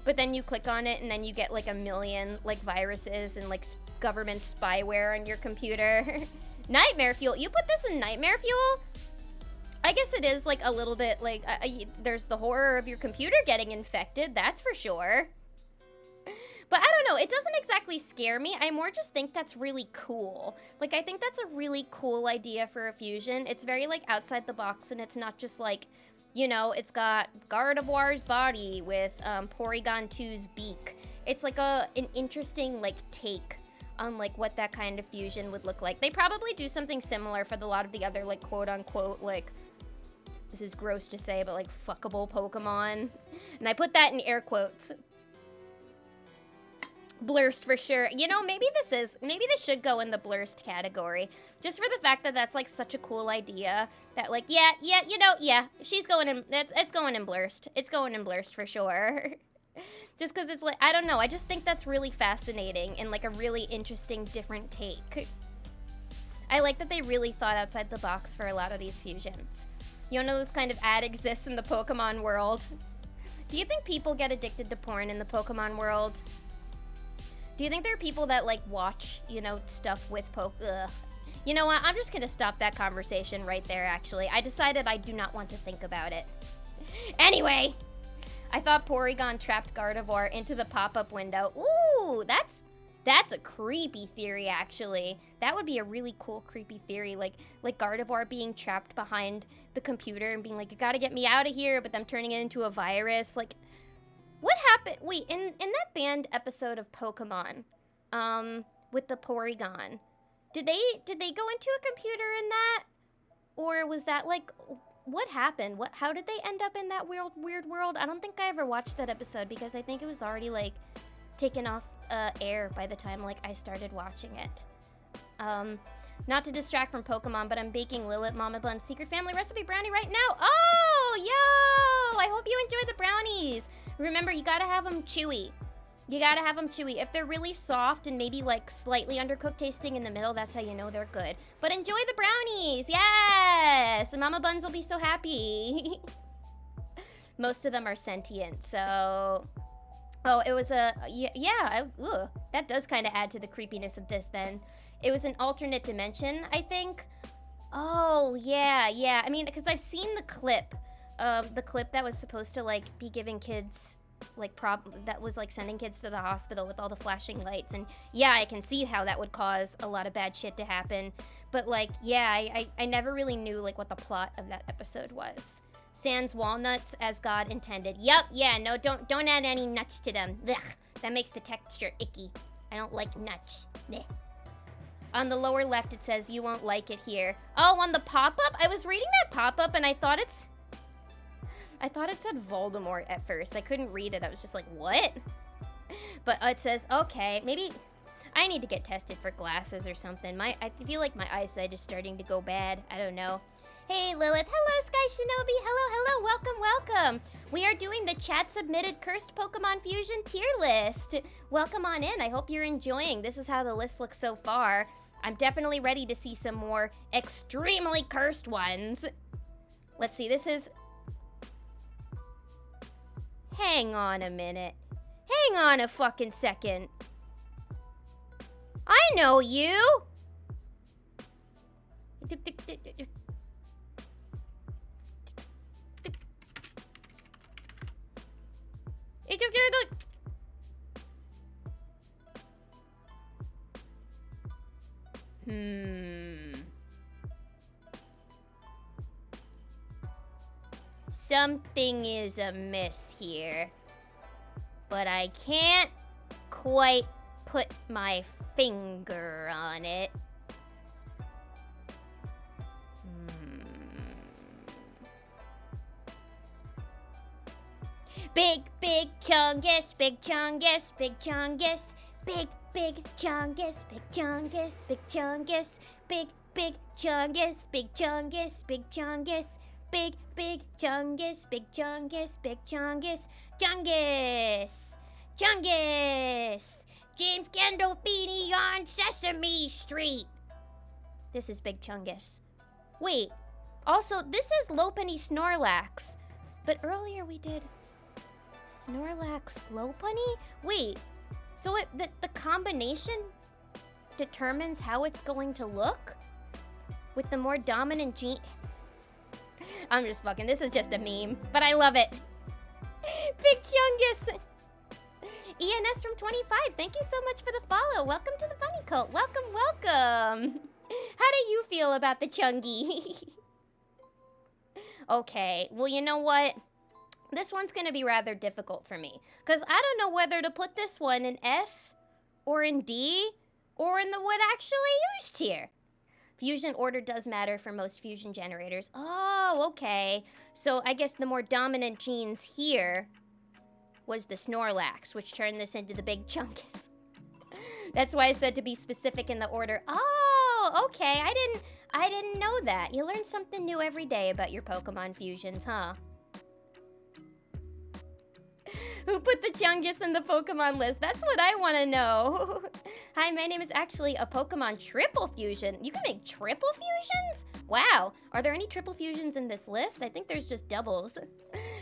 But then you click on it and then you get like a million like viruses and like government spyware on your computer. Nightmare Fuel. You put this in Nightmare Fuel? I guess it is like a little bit like there's the horror of your computer getting infected, that's for sure. But I don't know, it doesn't exactly scare me. I more just think that's really cool. Like, I think that's a really cool idea for a fusion. It's very, like, outside the box, and it's not just, like, you know, it's got Gardevoir's body with Porygon 2's beak. It's, like, an interesting, like, take on, like, what that kind of fusion would look like. They probably do something similar for a lot of the other, like, quote-unquote, like, this is gross to say, but, like, fuckable Pokemon. And I put that in air quotes. Blurst for sure. You know, maybe this should go in the Blurst category. Just for the fact that that's like such a cool idea. That like, yeah, she's going in, it's going in Blurst. It's going in Blurst for sure. Just because it's like, I don't know, I just think that's really fascinating and like a really interesting different take. I like that they really thought outside the box for a lot of these fusions. You know, this kind of ad exists in the Pokemon world. Do you think people get addicted to porn in the Pokemon world? Do you think there are people that, like, watch, you know, stuff with You know what? I'm just gonna stop that conversation right there, actually. I decided I do not want to think about it. Anyway, I thought Porygon trapped Gardevoir into the pop-up window. Ooh, that's a creepy theory, actually. That would be a really cool, creepy theory. Like Gardevoir being trapped behind the computer and being like, you gotta get me out of here, but them turning it into a virus. Like, what happened? Wait, in that banned episode of Pokemon, with the Porygon, did they go into a computer in that, or was that like, what happened? How did they end up in that weird world? I don't think I ever watched that episode because I think it was already like taken off air by the time like I started watching it. Not to distract from Pokemon, but I'm baking Lilith Mama Bun's Secret Family Recipe Brownie right now. Oh, yo! I hope you enjoy the brownies. Remember, you gotta have them chewy. You gotta have them chewy. If they're really soft and maybe like slightly undercooked tasting in the middle, that's how you know they're good. But enjoy the brownies, yes! And Mama Buns will be so happy. Most of them are sentient, so... Oh, it was a... Yeah, that does kind of add to the creepiness of this then. It was an alternate dimension, I think. Oh, yeah. I mean, because I've seen the clip that was supposed to, like, be giving kids, like, that was, like, sending kids to the hospital with all the flashing lights. And, yeah, I can see how that would cause a lot of bad shit to happen. But, like, yeah, I never really knew, like, what the plot of that episode was. Sans walnuts as God intended. Yup, yeah, no, don't add any nuts to them. Ugh, that makes the texture icky. I don't like nuts. Blech. On the lower left, it says, you won't like it here. Oh, on the pop-up? I was reading that pop-up and I thought it said Voldemort at first. I couldn't read it. I was just like, what? But it says, okay, maybe I need to get tested for glasses or something. I feel like my eyesight is starting to go bad. I don't know. Hey, Lilith. Hello, Sky Shinobi. Hello. Welcome. We are doing the chat-submitted Cursed Pokemon Fusion tier list. Welcome on in. I hope you're enjoying. This is how the list looks so far. I'm definitely ready to see some more extremely cursed ones. Let's see, this is... Hang on a minute. Hang on a fucking second. I know you! Something is amiss here. But I can't quite put my finger on it. Big Chungus, Big Chungus, Big Chungus, Big Chungus, Big Chungus, Big Chungus, Big Chungus, Big Chungus, Big Chungus, Big Chungus, Big Chungus, Big Chungus, Chungus, Chungus, James Gandolfini on Sesame Street. This is Big Chungus. Wait, also this is Lopunny Snorlax, but earlier we did Snorlax Lopunny? Wait, so the combination determines how it's going to look? With the more dominant gene... I'm just fucking, this is just a meme, but I love it. Big Chungus! ENS from 25, thank you so much for the follow. Welcome to the Bunny Cult. Welcome, welcome. How do you feel about the Chungy? Okay, well, you know what? This one's going to be rather difficult for me, because I don't know whether to put this one in S, or in D, or in the what actually used tier. Fusion order does matter for most fusion generators. Oh, okay. So I guess the more dominant genes here was the Snorlax, which turned this into the Big Chungus. That's why I said to be specific in the order. Oh, okay. I didn't know that. You learn something new every day about your Pokemon fusions, huh? Who put the Chungus in the Pokemon list? That's what I want to know. Hi, my name is actually a Pokemon triple fusion. You can make triple fusions? Wow. Are there any triple fusions in this list? I think there's just doubles.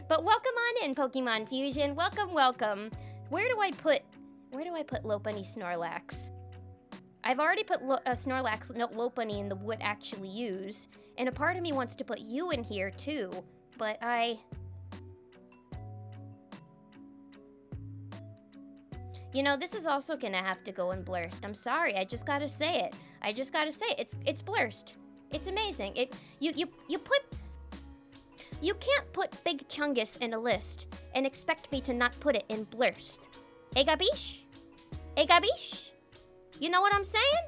But welcome on in, Pokemon Fusion. Welcome, welcome. Where do I put Lopunny Snorlax? I've already put Snorlax, no, Lopunny in the would actually use. And a part of me wants to put you in here too. But You know, this is also gonna have to go in Blurst. I'm sorry, I just gotta say it. It's Blurst. It's amazing. You can't put Big Chungus in a list and expect me to not put it in Blurst. Egabish? Egabish? You know what I'm saying?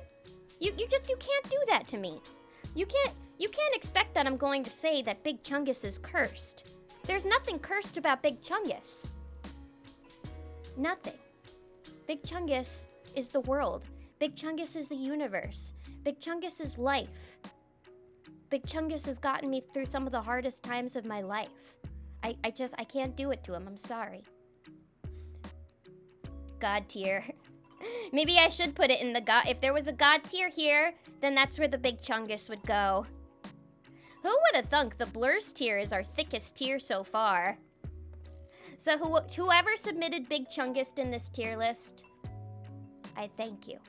You can't do that to me. You can't expect that I'm going to say that Big Chungus is cursed. There's nothing cursed about Big Chungus. Nothing. Big Chungus is the world. Big Chungus is the universe. Big Chungus is life. Big Chungus has gotten me through some of the hardest times of my life. I can't do it to him. I'm sorry. God tier. Maybe I should put it in the God. If there was a God tier here, then that's where the Big Chungus would go. Who would have thunk the Blurst tier is our thickest tier so far? So whoever submitted Big Chungus in this tier list, I thank you.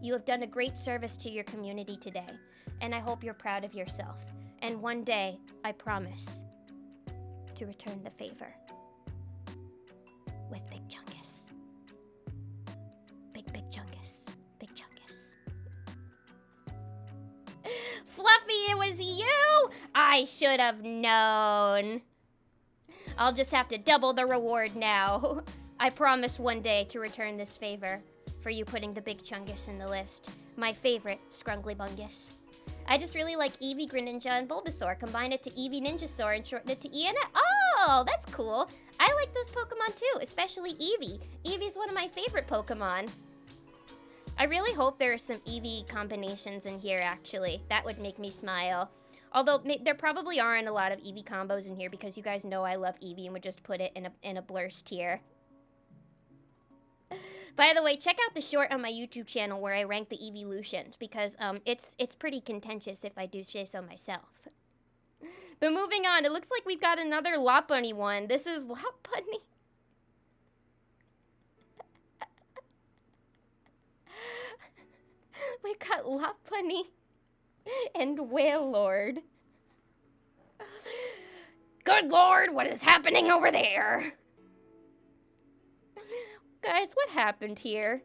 You have done a great service to your community today, and I hope you're proud of yourself. And one day, I promise to return the favor with Big Chungus. Big Chungus. Big Chungus. Fluffy, it was you! I should have known. I'll just have to double the reward now. I promise one day to return this favor for you putting the Big Chungus in the list. My favorite, Scrungly Bungus. I just really like Eevee, Greninja, and Bulbasaur. Combine it to Eevee Ninjasaur and shorten it to ENS. Oh, that's cool. I like those Pokemon too, especially Eevee. Eevee's one of my favorite Pokemon. I really hope there are some Eevee combinations in here, actually. That would make me smile. Although, there probably aren't a lot of Eevee combos in here because you guys know I love Eevee and would just put it in a Blurst tier. By the way, check out the short on my YouTube channel where I rank the Eeveelutions because it's pretty contentious if I do say so myself. But moving on, it looks like we've got another Lopunny one. This is Lopunny. We got Lopunny and Wailord. Good Lord, what is happening over there? Guys, what happened here?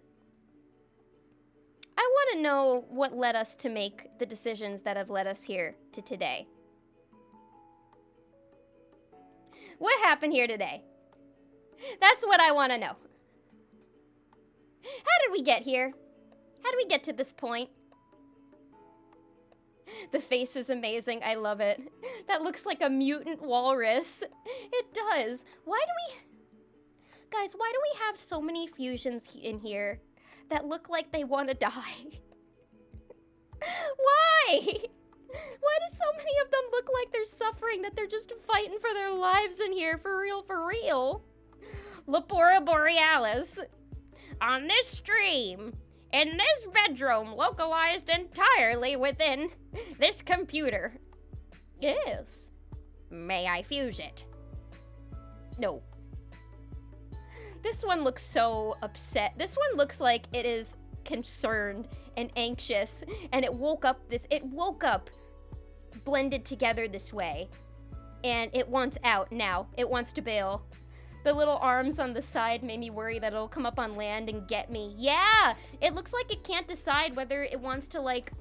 I want to know what led us to make the decisions that have led us here to today. What happened here today? That's what I want to know. How did we get here? How did we get to this point? The face is amazing. I love it. That looks like a mutant walrus. It does. Why do we... Guys, why do we have so many fusions in here that look like they want to die? Why? Why do so many of them look like they're suffering, that they're just fighting for their lives in here? For real, for real. Lepora Borealis. On this stream, in this bedroom localized entirely within this computer. Yes. May I fuse it? No. This one looks so upset. This one looks like it is concerned and anxious, and it woke up blended together this way. And it wants out now. It wants to bail. The little arms on the side made me worry that it'll come up on land and get me. Yeah! It looks like it can't decide whether it wants to, like,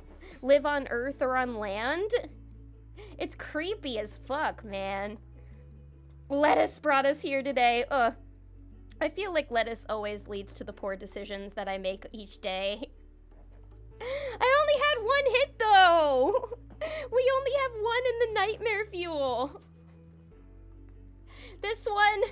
live on Earth or on land. It's creepy as fuck, man. Lettuce brought us here today. Ugh. I feel like lettuce always leads to the poor decisions that I make each day. I only had one hit, though! We only have one in the nightmare fuel. This one...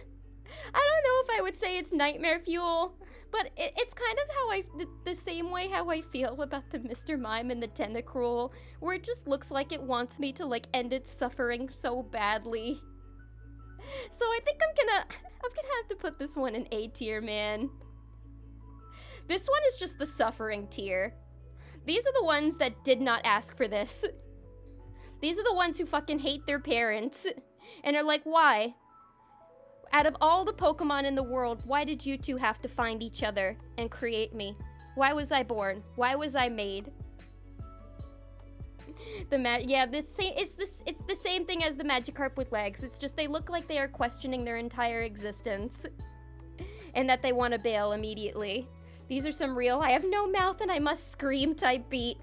I don't know if I would say it's nightmare fuel, but it's kind of how the same way how I feel about the Mr. Mime and the Tentacruel, where it just looks like it wants me to, like, end its suffering so badly. So I think I'm gonna have to put this one in A tier, man. This one is just the suffering tier. These are the ones that did not ask for this. These are the ones who fucking hate their parents and are like, why? Out of all the Pokemon in the world, why did you two have to find each other and create me? Why was I born? Why was I made? It's the same thing as the Magikarp with legs. It's just they look like they are questioning their entire existence and that they want to bail immediately. These are some real I have no mouth and I must scream type beat.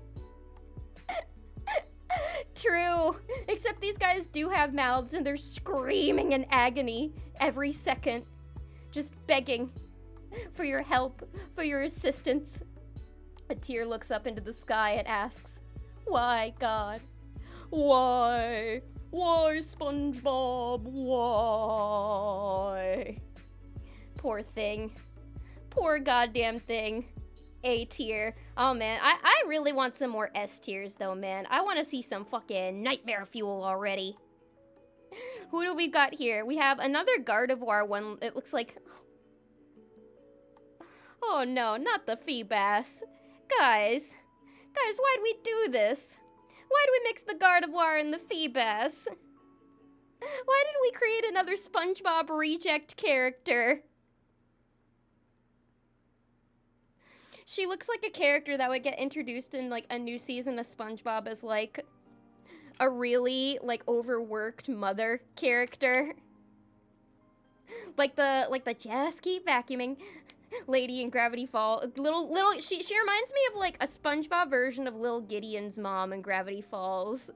True, except these guys do have mouths and they're screaming in agony every second, just begging for your help, for your assistance. A tear looks up into the sky and asks, why, God? Why? Why, SpongeBob? Why? Poor thing. Poor goddamn thing. A tier. Oh man, I really want some more S tiers though, man. I want to see some fucking nightmare fuel already. Who do we got here? We have another Gardevoir one. It looks like... Oh no, not the Feebas. Guys, why'd we do this? Why'd we mix the Gardevoir and the Feebas? Why did we create another SpongeBob reject character? She looks like a character that would get introduced in, like, a new season of SpongeBob as, like, a really, like, overworked mother character. Like the just keep vacuuming lady in Gravity Falls. She reminds me of, like, a SpongeBob version of Lil Gideon's mom in Gravity Falls.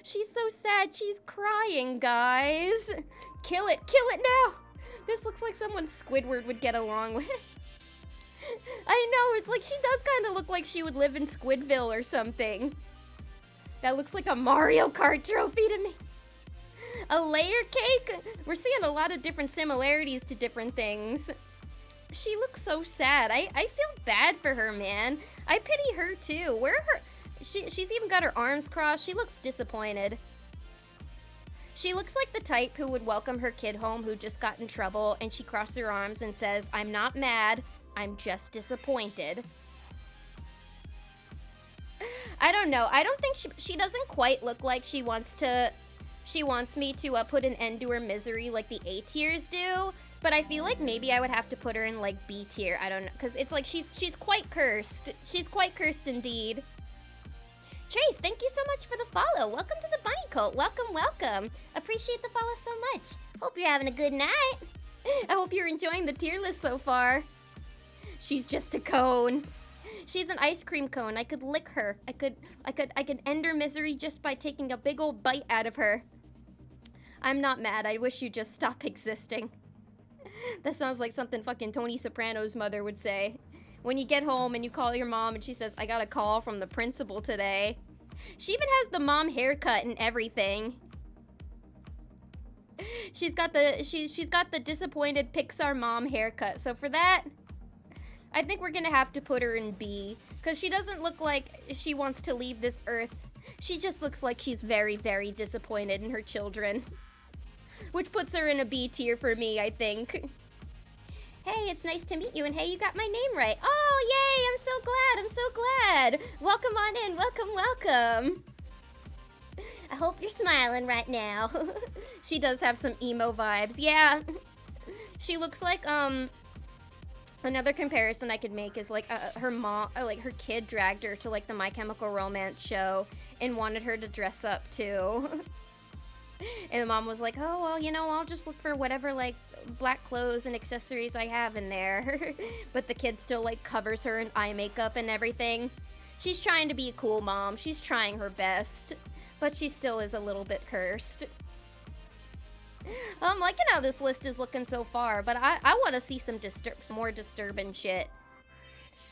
She's so sad. She's crying, guys. Kill it now. This looks like someone Squidward would get along with. I know, it's like she does kind of look like she would live in Squidville or something. That looks like a Mario Kart trophy to me. A layer cake? We're seeing a lot of different similarities to different things. She looks so sad. I feel bad for her, man. I pity her too. Where are her... She's even got her arms crossed. She looks disappointed. She looks like the type who would welcome her kid home who just got in trouble, and she crosses her arms and says, I'm not mad. I'm just disappointed. I don't know. I don't think she doesn't quite look like she wants me to put an end to her misery like the A tiers do, but I feel like maybe I would have to put her in like B tier. I don't know, because it's like she's quite cursed. She's quite cursed indeed. Trace, thank you so much for the follow. Welcome to the Bunny Cult. Welcome. Appreciate the follow so much. Hope you're having a good night. I hope you're enjoying the tier list so far. She's just a cone. She's an ice cream cone. I could lick her. I could end her misery just by taking a big old bite out of her. I'm not mad. I wish you'd just stop existing. That sounds like something fucking Tony Soprano's mother would say. When you get home and you call your mom and she says, I got a call from the principal today. She even has the mom haircut and everything. She's got the disappointed Pixar mom haircut. So for that, I think we're gonna have to put her in B, because she doesn't look like she wants to leave this earth. She just looks like she's very, very disappointed in her children. Which puts her in a B tier for me, I think. Hey, it's nice to meet you, and hey, you got my name right. Oh, yay, I'm so glad. Welcome on in, welcome. I hope you're smiling right now. She does have some emo vibes, yeah. She looks like, another comparison I could make is like her mom, or like her kid dragged her to like the My Chemical Romance show and wanted her to dress up too. And the mom was like, oh, well, you know, I'll just look for whatever like black clothes and accessories I have in there. But the kid still like covers her in eye makeup and everything. She's trying to be a cool mom. She's trying her best, but she still is a little bit cursed. I'm liking how this list is looking so far, but I want to see some more disturbing shit.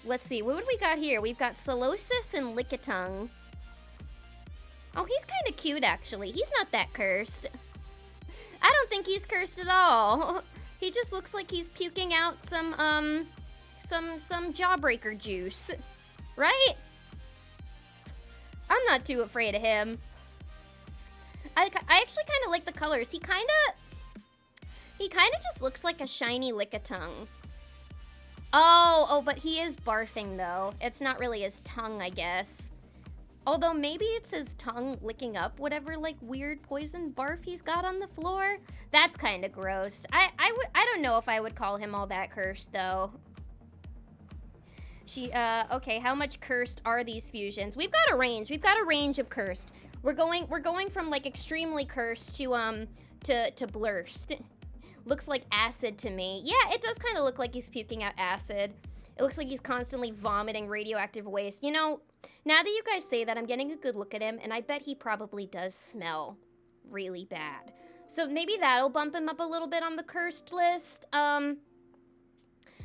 Let's see, what would we got here? We've got Solosis and Lickitung. Oh, he's kind of cute, actually. He's not that cursed. I don't think he's cursed at all. He just looks like he's puking out some jawbreaker juice. Right? I'm not too afraid of him. I actually kind of like the colors. He kind of just looks like a shiny Lickitung. Oh, but he is barfing, though. It's not really his tongue, I guess. Although maybe it's his tongue licking up whatever, like, weird poison barf he's got on the floor. That's kind of gross. I don't know if I would call him all that cursed, though. Okay, how much cursed are these fusions? We've got a range. We've got a range of cursed. We're going from, like, extremely cursed to blurst. Looks like acid to me. Yeah, it does kind of look like he's puking out acid. It looks like he's constantly vomiting radioactive waste. You know, now that you guys say that, I'm getting a good look at him, and I bet he probably does smell really bad. So maybe that'll bump him up a little bit on the cursed list.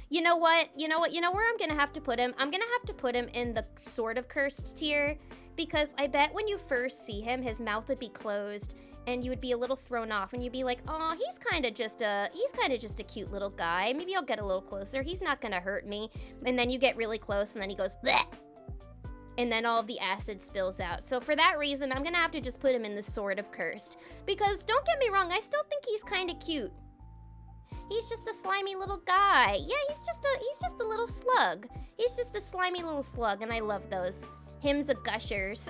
You know what? You know where I'm gonna have to put him? I'm gonna have to put him in the sort of cursed tier, because I bet when you first see him, his mouth would be closed, and you would be a little thrown off, and you'd be like, "Oh, he's kind of just a cute little guy. Maybe I'll get a little closer. He's not gonna hurt me." And then you get really close, and then he goes, bleh! And then all of the acid spills out. So for that reason, I'm gonna have to just put him in the sort of cursed. Because don't get me wrong, I still think he's kind of cute. He's just a slimy little guy. Yeah, he's just a little slug. He's just a slimy little slug, and I love those. Him's a Gushers.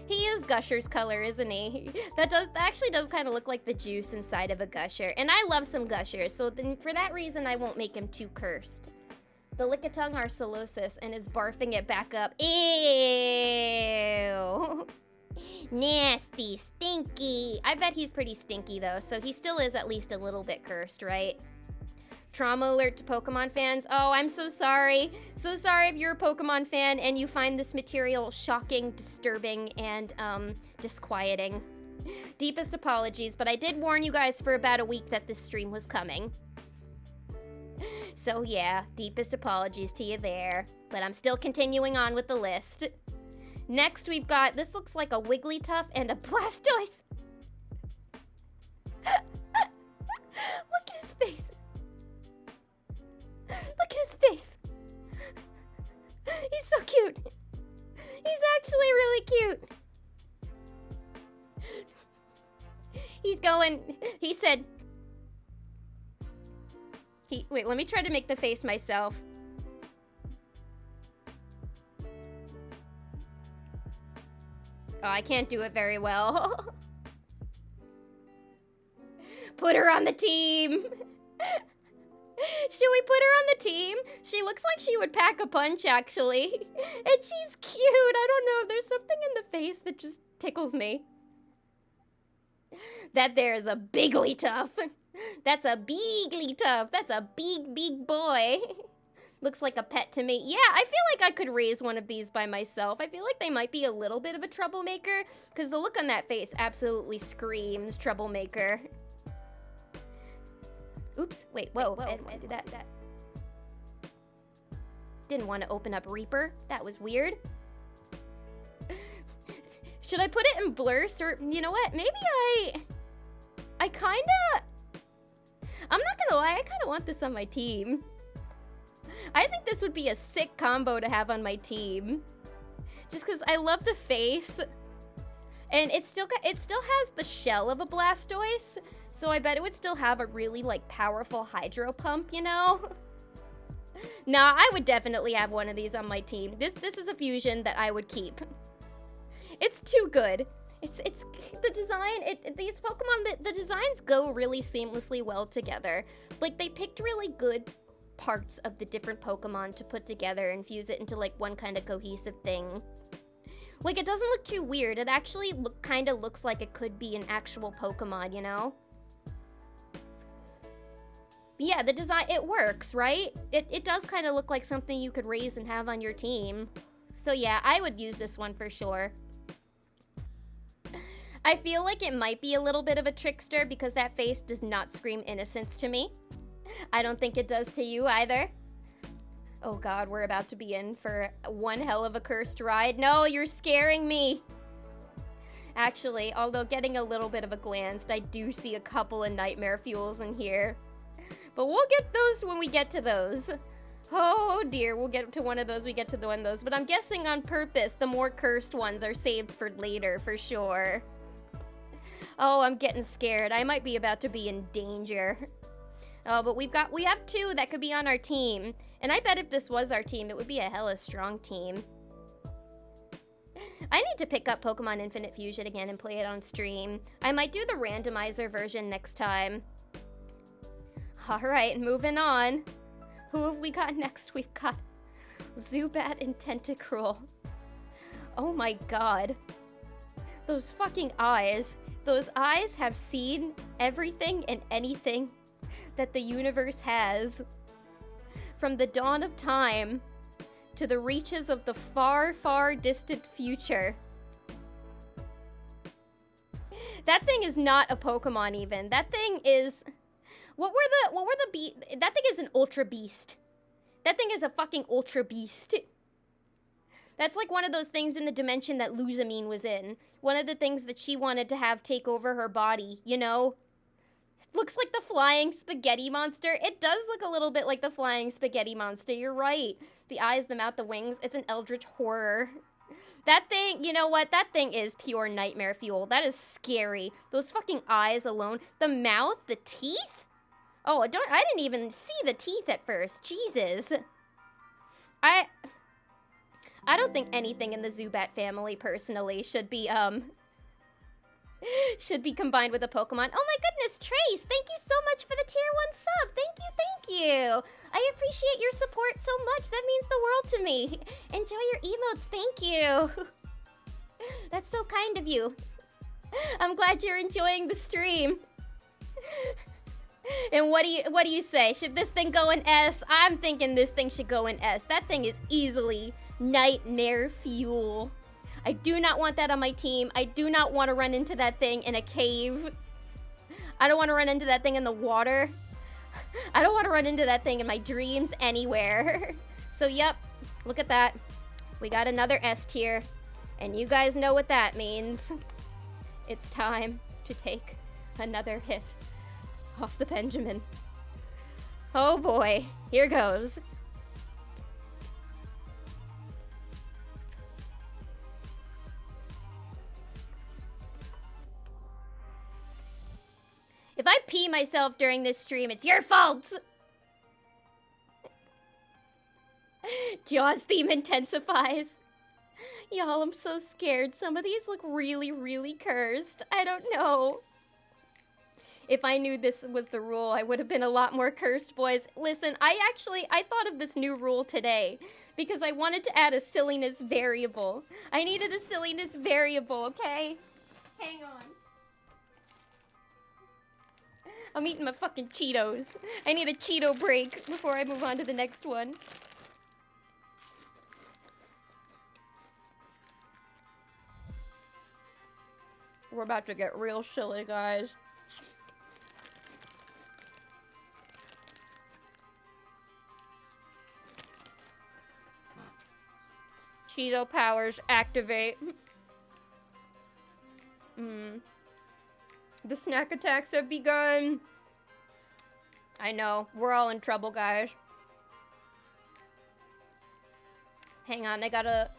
He is Gushers color, isn't he? That actually does kind of look like the juice inside of a Gusher. And I love some Gushers, so then for that reason, I won't make him too cursed. The Lickitung are Solosis and is barfing it back up. Ew. Nasty, stinky. I bet he's pretty stinky, though, so he still is at least a little bit cursed, right? Trauma alert to Pokemon fans. Oh, I'm so sorry. So sorry if you're a Pokemon fan and you find this material shocking, disturbing, and disquieting. Deepest apologies, but I did warn you guys for about a week that this stream was coming. So yeah, deepest apologies to you there. But I'm still continuing on with the list. Next we've got, this looks like a Wigglytuff and a Blastoise. Look at his face. Look at his face. He's so cute. He's actually really cute. He's going, he said, wait, let me try to make the face myself. Oh, I can't do it very well. Put her on the team. Should we put her on the team? She looks like she would pack a punch, actually. And she's cute. I don't know. There's something in the face that just tickles me. That there is a Wigglytuff. That's a big tough. That's a big boy. Looks like a pet to me. Yeah, I feel like I could raise one of these by myself. I feel like they might be a little bit of a troublemaker, because the look on that face absolutely screams troublemaker. Oops, wait, whoa, I didn't want to do that. Didn't want to open up Reaper. That was weird. Should I put it in blur? Or, you know what? Maybe I kinda... I'm not gonna lie, I kinda want this on my team. I think this would be a sick combo to have on my team. Just because I love the face. And it still has the shell of a Blastoise. So I bet it would still have a really, like, powerful Hydro Pump, you know? Nah, I would definitely have one of these on my team. This is a fusion that I would keep. It's too good. It's the design, these Pokemon, the designs go really seamlessly well together. Like, they picked really good parts of the different Pokemon to put together and fuse it into, like, one kind of cohesive thing. Like, it doesn't look too weird. It actually kind of looks like it could be an actual Pokemon, you know? Yeah, the design, it works, right? It does kind of look like something you could raise and have on your team. So yeah, I would use this one for sure. I feel like it might be a little bit of a trickster because that face does not scream innocence to me. I don't think it does to you either. Oh god, we're about to be in for one hell of a cursed ride. No, you're scaring me. Actually, although getting a little bit of a glance, I do see a couple of Nightmare Fuels in here. But we'll get those when we get to those. Oh dear, we'll get to one of those, we get to one of those. But I'm guessing on purpose, the more cursed ones are saved for later, for sure. Oh, I'm getting scared. I might be about to be in danger. Oh, but we have two that could be on our team. And I bet if this was our team, it would be a hella strong team. I need to pick up Pokemon Infinite Fusion again and play it on stream. I might do the randomizer version next time. Alright, moving on. Who have we got next? We've got Zubat and Tentacruel. Oh my god. Those fucking eyes. Those eyes have seen everything and anything that the universe has. From the dawn of time to the reaches of the far, far distant future. That thing is not a Pokemon even. That thing is... That thing is an Ultra Beast. That thing is a fucking Ultra Beast. That's like one of those things in the dimension that Luzamine was in. One of the things that she wanted to have take over her body, you know? It looks like the flying spaghetti monster. It does look a little bit like the flying spaghetti monster, you're right. The eyes, the mouth, the wings, it's an eldritch horror. That thing, you know what? That thing is pure nightmare fuel. That is scary. Those fucking eyes alone. The mouth, the teeth? Oh, I didn't even see the teeth at first. Jesus. I don't think anything in the Zubat family, personally, should be combined with a Pokemon. Oh my goodness, Trace! Thank you so much for the tier 1 sub! Thank you! I appreciate your support so much. That means the world to me. Enjoy your emotes. Thank you. That's so kind of you. I'm glad you're enjoying the stream. And what do you say? Should this thing go in S? I'm thinking this thing should go in S. That thing is easily nightmare fuel. I do not want that on my team. I do not want to run into that thing in a cave. I don't want to run into that thing in the water. I don't want to run into that thing in my dreams anywhere. So yep, look at that. We got another S tier. And you guys know what that means. It's time to take another hit off the Benjamin. Oh boy, here goes. If I pee myself during this stream, it's your fault! Jaws theme intensifies. Y'all, I'm so scared. Some of these look really, really cursed. I don't know. If I knew this was the rule, I would have been a lot more cursed, boys. Listen, I thought of this new rule today because I wanted to add a silliness variable. I needed a silliness variable, okay? Hang on. I'm eating my fucking Cheetos. I need a Cheeto break before I move on to the next one. We're about to get real silly, guys. Cheeto powers activate. The snack attacks have begun. I know, we're all in trouble, guys. Hang on, I gotta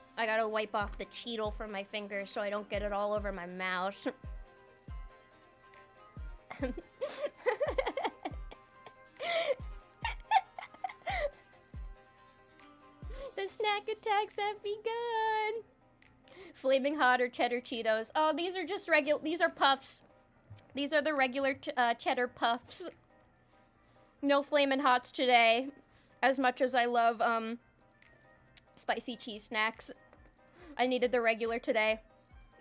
wipe off the Cheeto from my fingers so I don't get it all over my mouth. The snack attacks have begun. Flaming Hot or Cheddar Cheetos. Oh, these are just these are puffs. These are the regular cheddar puffs. No Flamin' Hots today. As much as I love, spicy cheese snacks. I needed the regular today.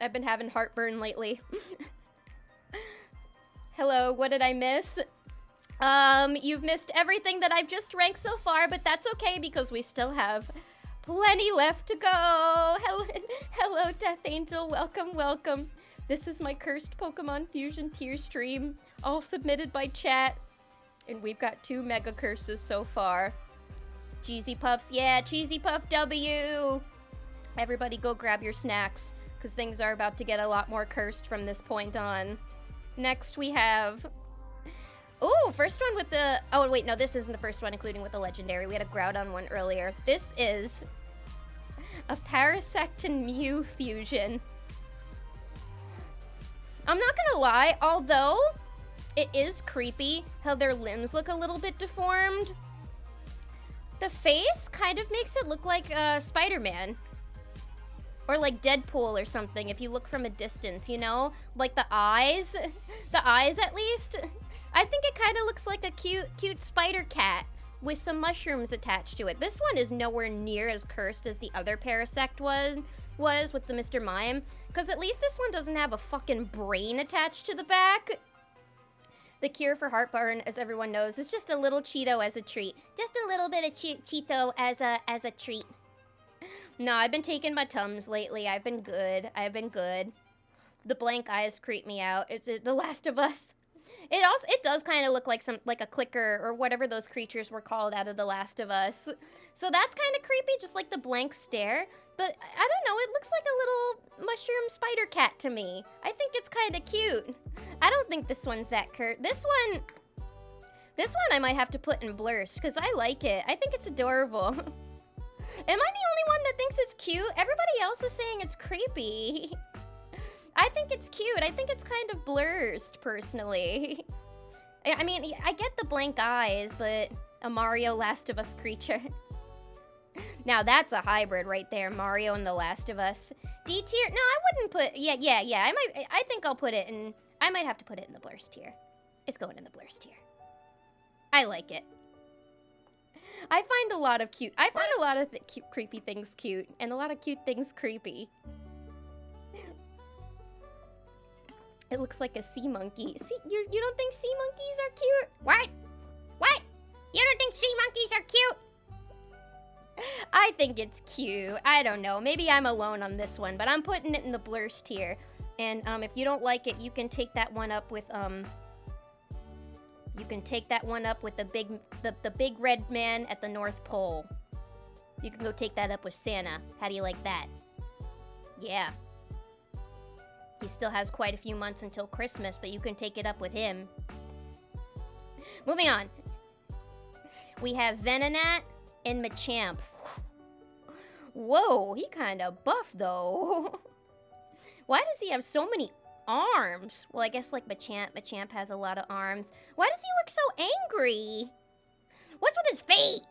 I've been having heartburn lately. Hello, what did I miss? You've missed everything that I've just ranked so far, but that's okay because we still have plenty left to go. Hello, Death Angel. Welcome, welcome. This is my cursed Pokemon Fusion tier stream, all submitted by chat. And we've got 2 mega curses so far. Cheesy Puffs, yeah, Cheesy Puff W! Everybody go grab your snacks, because things are about to get a lot more cursed from this point on. Next we have... Ooh, first one with the... Oh, wait, no, this isn't the first one, including with the legendary. We had a Groudon one earlier. This is a Parasect and Mew fusion. I'm not gonna lie, although it is creepy how their limbs look a little bit deformed, the face kind of makes it look like Spider-Man. Or like Deadpool or something, if you look from a distance, you know? Like the eyes at least. I think it kind of looks like a cute spider cat with some mushrooms attached to it. This one is nowhere near as cursed as the other Parasect was with the Mr. Mime, because at least this one doesn't have a fucking brain attached to the back. The cure for heartburn, as everyone knows, is just a little Cheeto as a treat. Just a little bit of Cheeto as a treat. No, I've been taking my Tums lately. I've been good. The blank eyes creep me out. It's The Last of Us. It does kind of look like a clicker or whatever those creatures were called out of The Last of Us. So that's kind of creepy, just like the blank stare. But I don't know, it looks like a little mushroom spider cat to me. I think it's kind of cute. I don't think this one's that curt. This one I might have to put in blurs because I like it. I think it's adorable. Am I the only one that thinks it's cute? Everybody else is saying it's creepy. I think it's cute. I think it's kind of blurs, personally. I mean, I get the blank eyes, but a Mario Last of Us creature. Now that's a hybrid right there, Mario and The Last of Us. D tier? No, I wouldn't put... Yeah. I think I'll put it in... I might have to put it in the blurs tier. It's going in the blurs tier. I like it. I find a lot of creepy things cute, and a lot of cute things creepy. It looks like a sea monkey. You don't think sea monkeys are cute? What? You don't think sea monkeys are cute? I think it's cute. I don't know. Maybe I'm alone on this one, but I'm putting it in the blurs tier. And if you don't like it, you can take that one up with the big red man at the North Pole. You can go take that up with Santa. How do you like that? Yeah. He still has quite a few months until Christmas, but you can take it up with him. Moving on. We have Venonat and Machamp. Whoa, he kind of buff though. Why does he have so many arms? Well, I guess like Machamp has a lot of arms. Why does he look so angry? What's with his feet?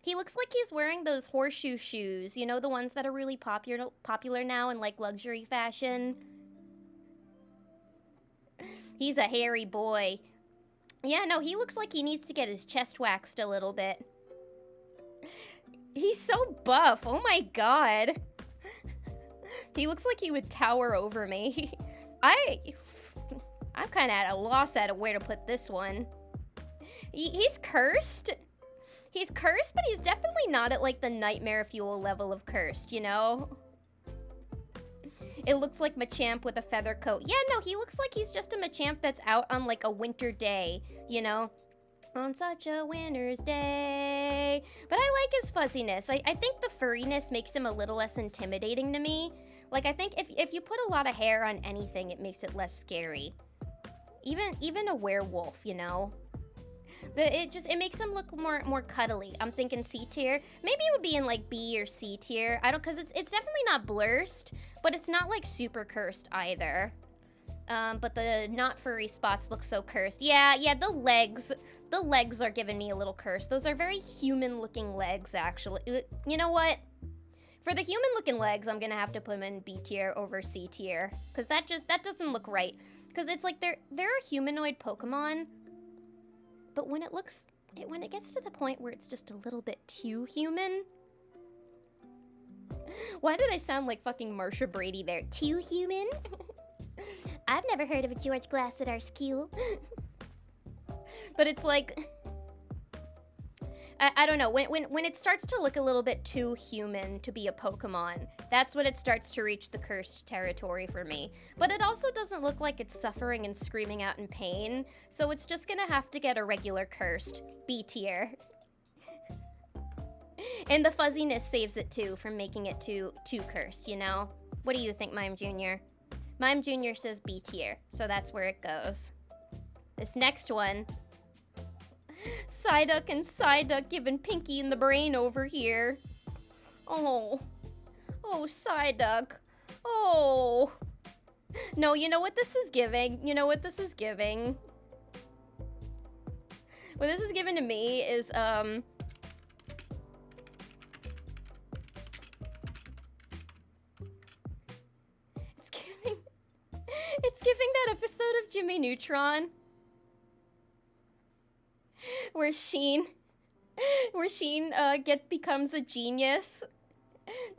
He looks like he's wearing those horseshoe shoes. You know, the ones that are really popular now in like luxury fashion. He's a hairy boy. Yeah, no, he looks like he needs to get his chest waxed a little bit. He's so buff. Oh my god. He looks like he would tower over me. I I'm kind of at a loss at where to put this one. He's cursed. He's cursed, but he's definitely not at, like, the Nightmare Fuel level of cursed, you know? It looks like Machamp with a feather coat. Yeah, no, he looks like he's just a Machamp that's out on, like, a winter day, you know? On such a winter's day. But I like his fuzziness. I think the furriness makes him a little less intimidating to me. Like, I think if you put a lot of hair on anything, it makes it less scary. Even a werewolf, you know? It makes him look more cuddly. I'm thinking C tier. Maybe it would be in like B or C tier. I don't, cause it's definitely not blurst, but it's not like super cursed either. But the not furry spots look so cursed. Yeah, the legs are giving me a little cursed. Those are very human looking legs, actually. You know what? For the human looking legs, I'm gonna have to put them in B tier over C tier, cause that doesn't look right. Cause it's like they're a humanoid Pokemon. But when it gets to the point where it's just a little bit too human. Why did I sound like fucking Marsha Brady there? Too human? I've never heard of a George Glass at our school. But it's like, I don't know, when it starts to look a little bit too human to be a Pokemon, that's when it starts to reach the cursed territory for me. But it also doesn't look like it's suffering and screaming out in pain, so it's just gonna have to get a regular cursed, B tier. And the fuzziness saves it too from making it too cursed, you know? What do you think, Mime Jr.? Mime Jr. says B tier, so that's where it goes. This next one, Psyduck and Psyduck giving Pinky in the brain over here. Oh, Psyduck. Oh. No, you know what this is giving? You know what this is giving? What this is giving to me is, It's giving that episode of Jimmy Neutron where Sheen becomes a genius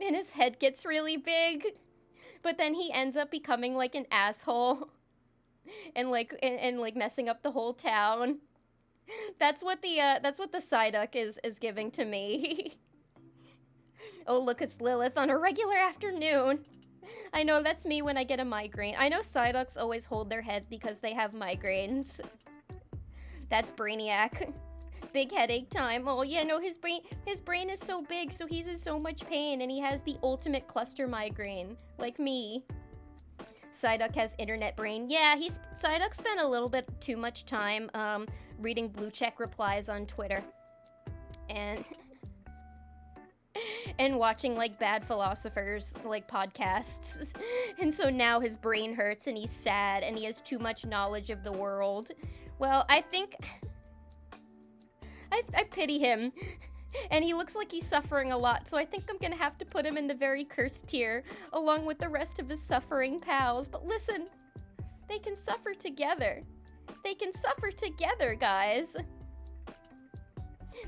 and his head gets really big, but then he ends up becoming like an asshole and like messing up the whole town. That's what the Psyduck is giving to me. Oh, look, it's Lilith on a regular afternoon. I know, that's me when I get a migraine. I know Psyducks always hold their heads because they have migraines. That's Brainiac. Big headache time. Oh yeah, no, his brain is so big, so he's in so much pain, and he has the ultimate cluster migraine, like me. Psyduck has internet brain. Yeah, Psyduck spent a little bit too much time reading blue check replies on Twitter. And watching like bad philosophers like podcasts. And so now his brain hurts and he's sad and he has too much knowledge of the world. Well, I think I pity him. And he looks like he's suffering a lot, so I think I'm gonna have to put him in the very cursed tier, along with the rest of his suffering pals. But listen, they can suffer together. They can suffer together, guys.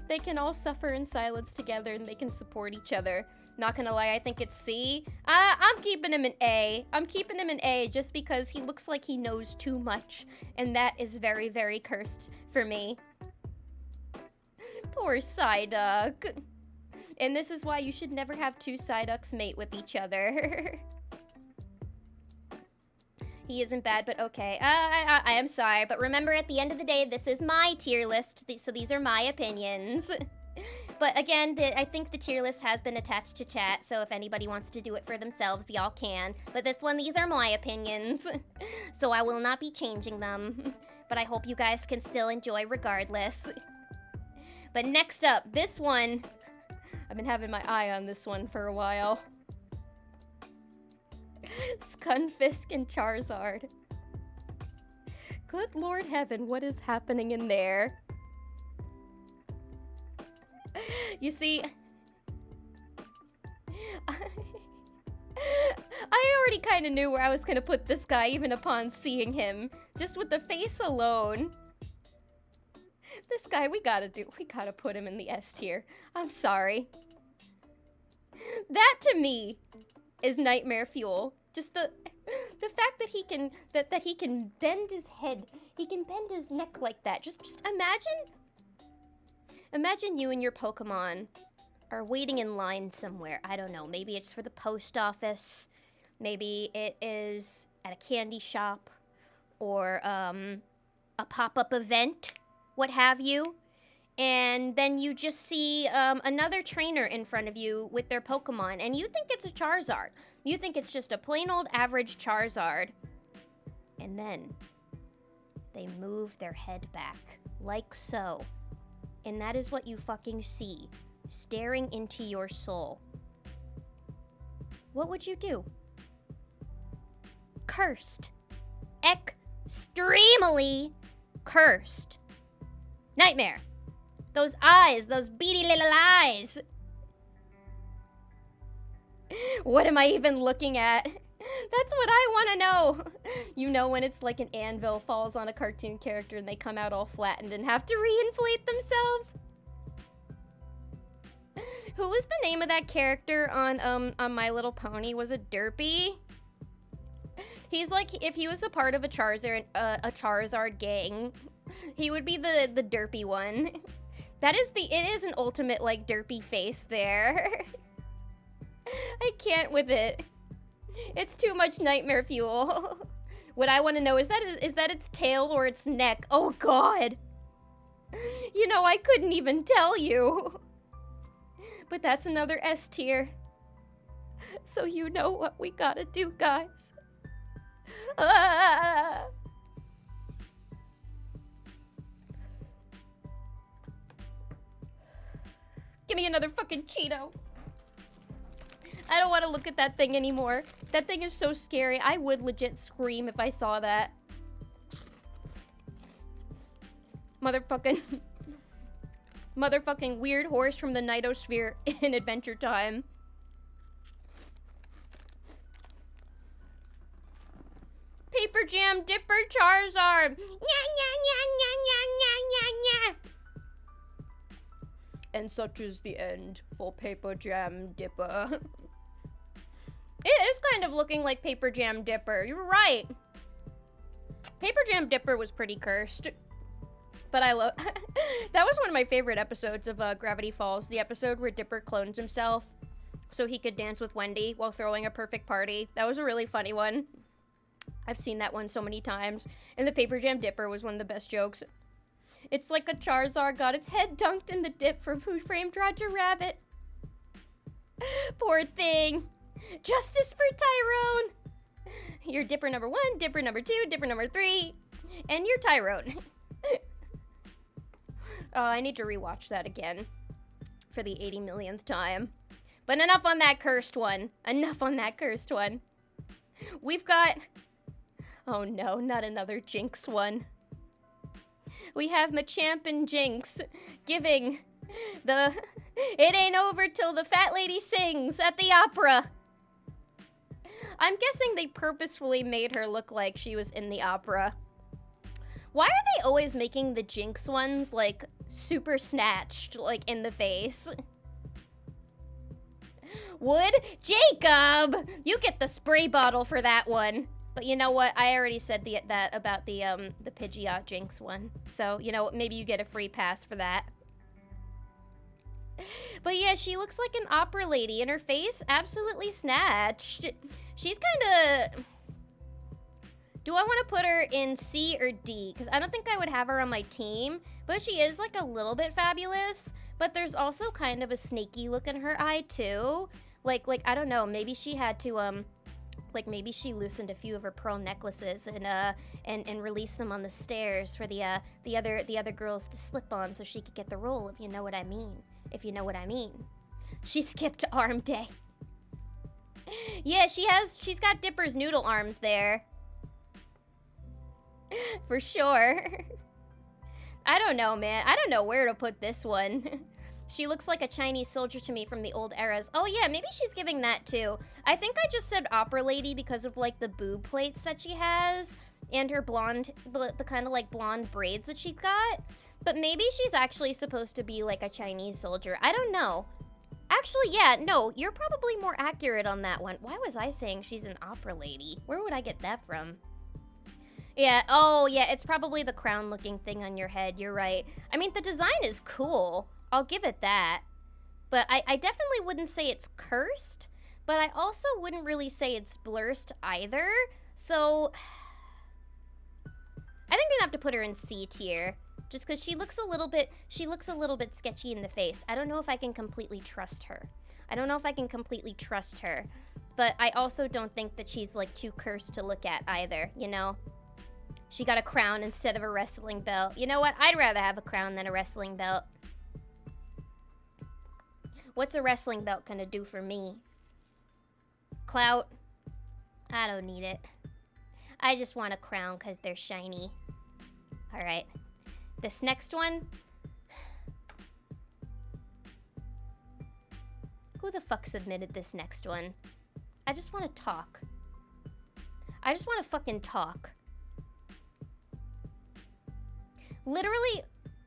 They can all suffer in silence together and they can support each other. Not gonna lie, I think it's C. I'm keeping him in A. I'm keeping him in A just because he looks like he knows too much. And that is very, very cursed for me. Poor Psyduck. And this is why you should never have two Psyducks mate with each other. He isn't bad, but okay. I am sorry, but remember, at the end of the day, this is my tier list, so these are my opinions. But again, I think the tier list has been attached to chat, so if anybody wants to do it for themselves, y'all can. But this one, these are my opinions, so I will not be changing them. But I hope you guys can still enjoy regardless. But next up, this one, I've been having my eye on this one for a while. Skunfisk and Charizard. Good Lord Heaven, what is happening in there? You see, I already kind of knew where I was going to put this guy even upon seeing him. Just with the face alone. This guy, we gotta put him in the S tier. I'm sorry. That to me is nightmare fuel. Just The fact that he can that he can bend his head, he can bend his neck like that. Just imagine you and your Pokemon are waiting in line somewhere. I don't know. Maybe it's for the post office. Maybe it is at a candy shop or a pop-up event, what have you. And then you just see another trainer in front of you with their Pokemon, and you think it's a Charizard. You think it's just a plain old average Charizard. And then they move their head back, like so. And that is what you fucking see, staring into your soul. What would you do? Cursed. Extremely cursed. Nightmare. Those eyes, those beady little eyes. What am I even looking at? That's what I want to know. You know when it's like an anvil falls on a cartoon character and they come out all flattened and have to re-inflate themselves? Who was the name of that character on My Little Pony? Was it Derpy? He's like, if he was a part of a Charizard gang, he would be the derpy one. It is an ultimate, like, derpy face there. I can't with it. It's too much nightmare fuel. What I want to know is that its tail or its neck? Oh, God. You know, I couldn't even tell you. But that's another S tier. So you know what we gotta do, guys. Ah! Give me another fucking Cheeto. I don't want to look at that thing anymore. That thing is so scary. I would legit scream if I saw that. Motherfucking weird horse from the Nidosphere in Adventure Time. Paper Jam Dipper Charizard. And such is the end for Paper Jam Dipper. It is kind of looking like Paper Jam Dipper. You're right. Paper Jam Dipper was pretty cursed. But I love... That was one of my favorite episodes of Gravity Falls. The episode where Dipper clones himself so he could dance with Wendy while throwing a perfect party. That was a really funny one. I've seen that one so many times. And the Paper Jam Dipper was one of the best jokes. It's like a Charizard got its head dunked in the dip from Who Framed Roger Rabbit. Poor thing. Justice for Tyrone. You're Dipper number 1, Dipper number 2, Dipper number 3, and you're Tyrone. Oh, I need to rewatch that again for the 80 millionth time. But enough on that cursed one. Enough on that cursed one. We've got... Oh no, not another Jinx one. We have Machamp and Jinx giving the "It ain't over till the fat lady sings" at the opera. I'm guessing they purposefully made her look like she was in the opera. Why are they always making the Jinx ones, like, super snatched, like, in the face? Wood? Jacob! You get the spray bottle for that one. But you know what? I already said that about the Pidgeot Jinx one. So, you know, maybe you get a free pass for that. But yeah, she looks like an opera lady, and her face absolutely snatched. She's kind of... Do I want to put her in C or D? Because I don't think I would have her on my team. But she is, like, a little bit fabulous. But there's also kind of a snaky look in her eye, too. Like, I don't know. Maybe she had to, like, maybe she loosened a few of her pearl necklaces and released them on the stairs for the other girls to slip on so she could get the role, if you know what I mean. If you know what I mean. She skipped arm day. Yeah, she's got Dipper's noodle arms there. For sure. I don't know, man. I don't know where to put this one. She looks like a Chinese soldier to me from the old eras. Oh yeah, maybe she's giving that too. I think I just said opera lady because of like the boob plates that she has and her blonde, the kind of like blonde braids that she's got. But maybe she's actually supposed to be like a Chinese soldier. I don't know. Actually, yeah, no, you're probably more accurate on that one. Why was I saying she's an opera lady? Where would I get that from? Yeah, oh, yeah, it's probably the crown-looking thing on your head. You're right. I mean, the design is cool. I'll give it that. But I definitely wouldn't say it's cursed, but I also wouldn't really say it's blurst either. So, I think I'm gonna have to put her in C tier. Just because she looks a little bit sketchy in the face. I don't know if I can completely trust her. But I also don't think that she's, like, too cursed to look at either, you know? She got a crown instead of a wrestling belt. You know what? I'd rather have a crown than a wrestling belt. What's a wrestling belt gonna do for me? Clout? I don't need it. I just want a crown because they're shiny. Alright. This next one. Who the fuck submitted this next one? I just want to talk. I just want to fucking talk. Literally,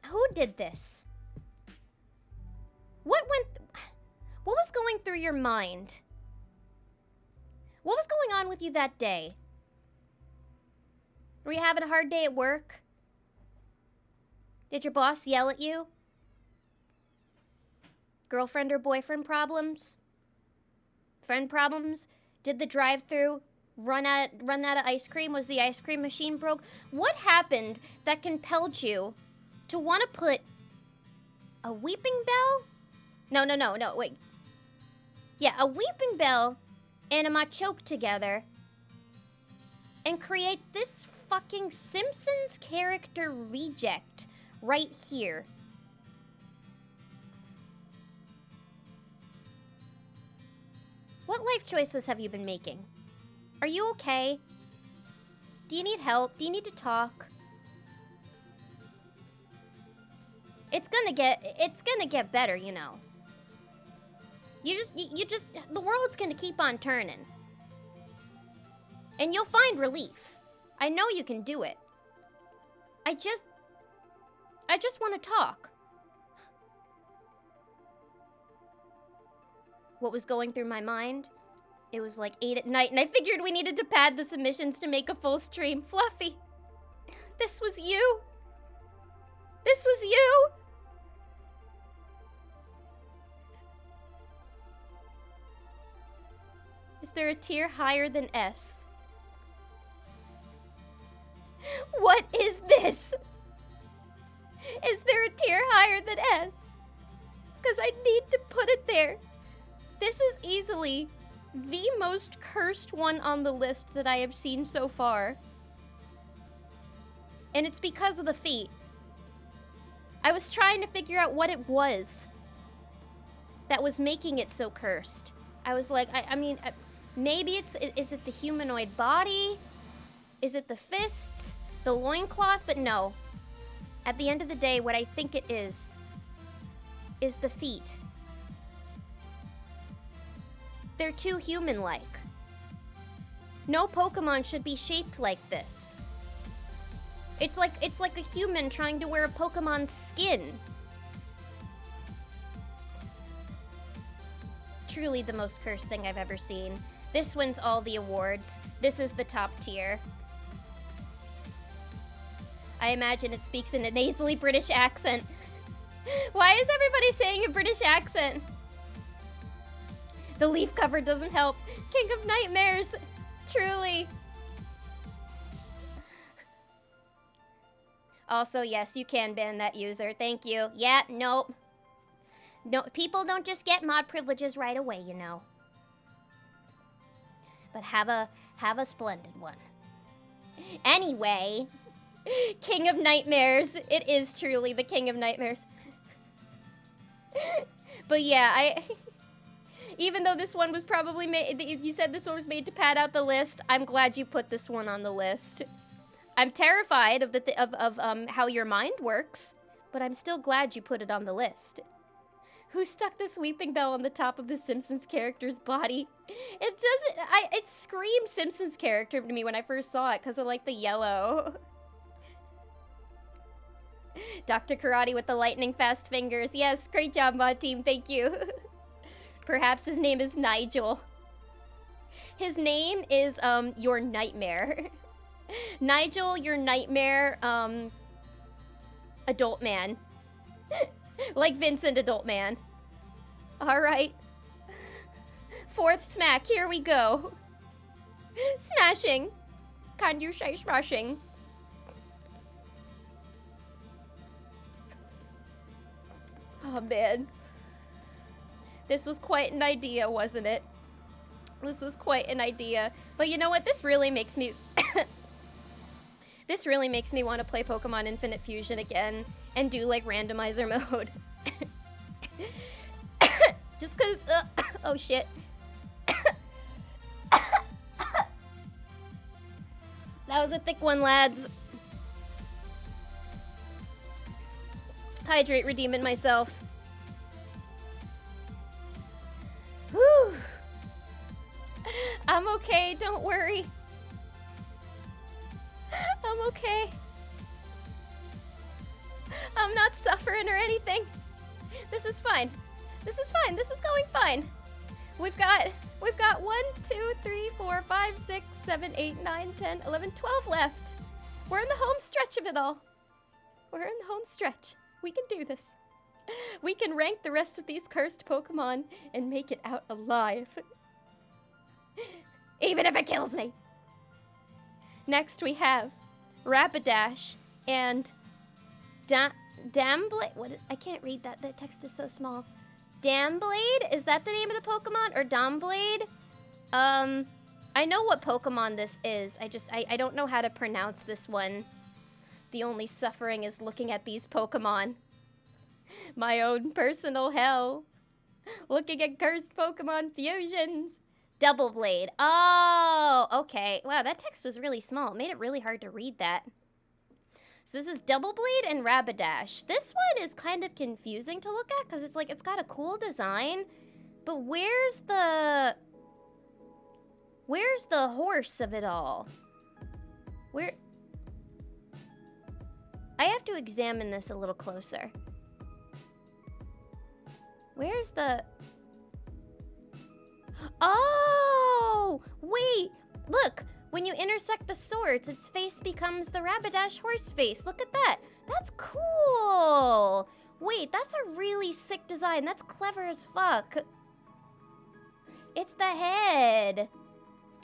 who did this? What was going through your mind? What was going on with you that day? Were you having a hard day at work? Did your boss yell at you? Girlfriend or boyfriend problems? Friend problems? Did the drive-thru run out of ice cream? Was the ice cream machine broke? What happened that compelled you to want to put a weeping bell? No, wait. Yeah, a weeping bell and a machoke together and create this fucking Simpsons character reject right here. What life choices have you been making? Are you okay? Do you need help? Do you need to talk? It's gonna get better, you know. The world's gonna keep on turning. And you'll find relief. I know you can do it. I just want to talk. What was going through my mind? It was like 8 at night, and I figured we needed to pad the submissions to make a full stream. Fluffy, this was you. This was you. Is there a tier higher than S? What is this? Is there a tier higher than S? Because I need to put it there. This is easily the most cursed one on the list that I have seen so far. And it's because of the feet. I was trying to figure out what it was that was making it so cursed. I was like, I mean, maybe is it the humanoid body? Is it the fists? The loincloth? But no. At the end of the day, what I think it is the feet. They're too human-like. No Pokemon should be shaped like this. It's like a human trying to wear a Pokemon's skin. Truly the most cursed thing I've ever seen. This wins all the awards. This is the top tier. I imagine it speaks in a nasally British accent. Why is everybody saying a British accent? The leaf cover doesn't help. King of Nightmares. Truly. Also, yes, you can ban that user. Thank you. Yeah, nope. No, people don't just get mod privileges right away, you know. But have a splendid one. Anyway, King of Nightmares. It is truly the King of Nightmares. But yeah, even though this one was probably made, you said this one was made to pad out the list, I'm glad you put this one on the list. I'm terrified of how your mind works, but I'm still glad you put it on the list. Who stuck this weeping bell on the top of the Simpsons character's body? It screamed Simpsons character to me when I first saw it because of like the yellow. Dr. Karate with the lightning fast fingers. Yes, great job, mod team. Thank you. Perhaps his name is Nigel. His name is, your nightmare. Nigel, your nightmare, adult man. Like Vincent, adult man. Alright. Fourth smack, here we go. Smashing. Can you say smashing? Oh man. This was quite an idea, wasn't it? This was quite an idea. But you know what? This really makes me... This really makes me want to play Pokemon Infinite Fusion again and do, like, randomizer mode. Just because... oh, shit. That was a thick one, lads. Hydrate, redeeming myself. Whew. I'm okay, don't worry. I'm okay. I'm not suffering or anything. This is fine. This is fine. This is going fine. We've got 1, 2, 3, 4, 5, 6, 7, 8, 9, 10, 11, 12 left. We're in the home stretch of it all. We're in the home stretch. We can do this. We can rank the rest of these cursed Pokemon and make it out alive. Even if it kills me. Next we have Rapidash and Damblade. What? I can't read that. The text is so small. Damblade? Is that the name of the Pokemon? Or Domblade? I know what Pokemon this is. I don't know how to pronounce this one. The only suffering is looking at these Pokemon. My own personal hell. Looking at cursed Pokemon fusions. Double Blade. Oh, okay. Wow, that text was really small. It made it really hard to read that. So this is Double Blade and Rapidash. This one is kind of confusing to look at because it's like, it's got a cool design. But where's the horse of it all? Where... I have to examine this a little closer. Where's the... Oh! Wait! Look! When you intersect the swords, its face becomes the Rapidash horse face. Look at that! That's cool! Wait, that's a really sick design. That's clever as fuck. It's the head.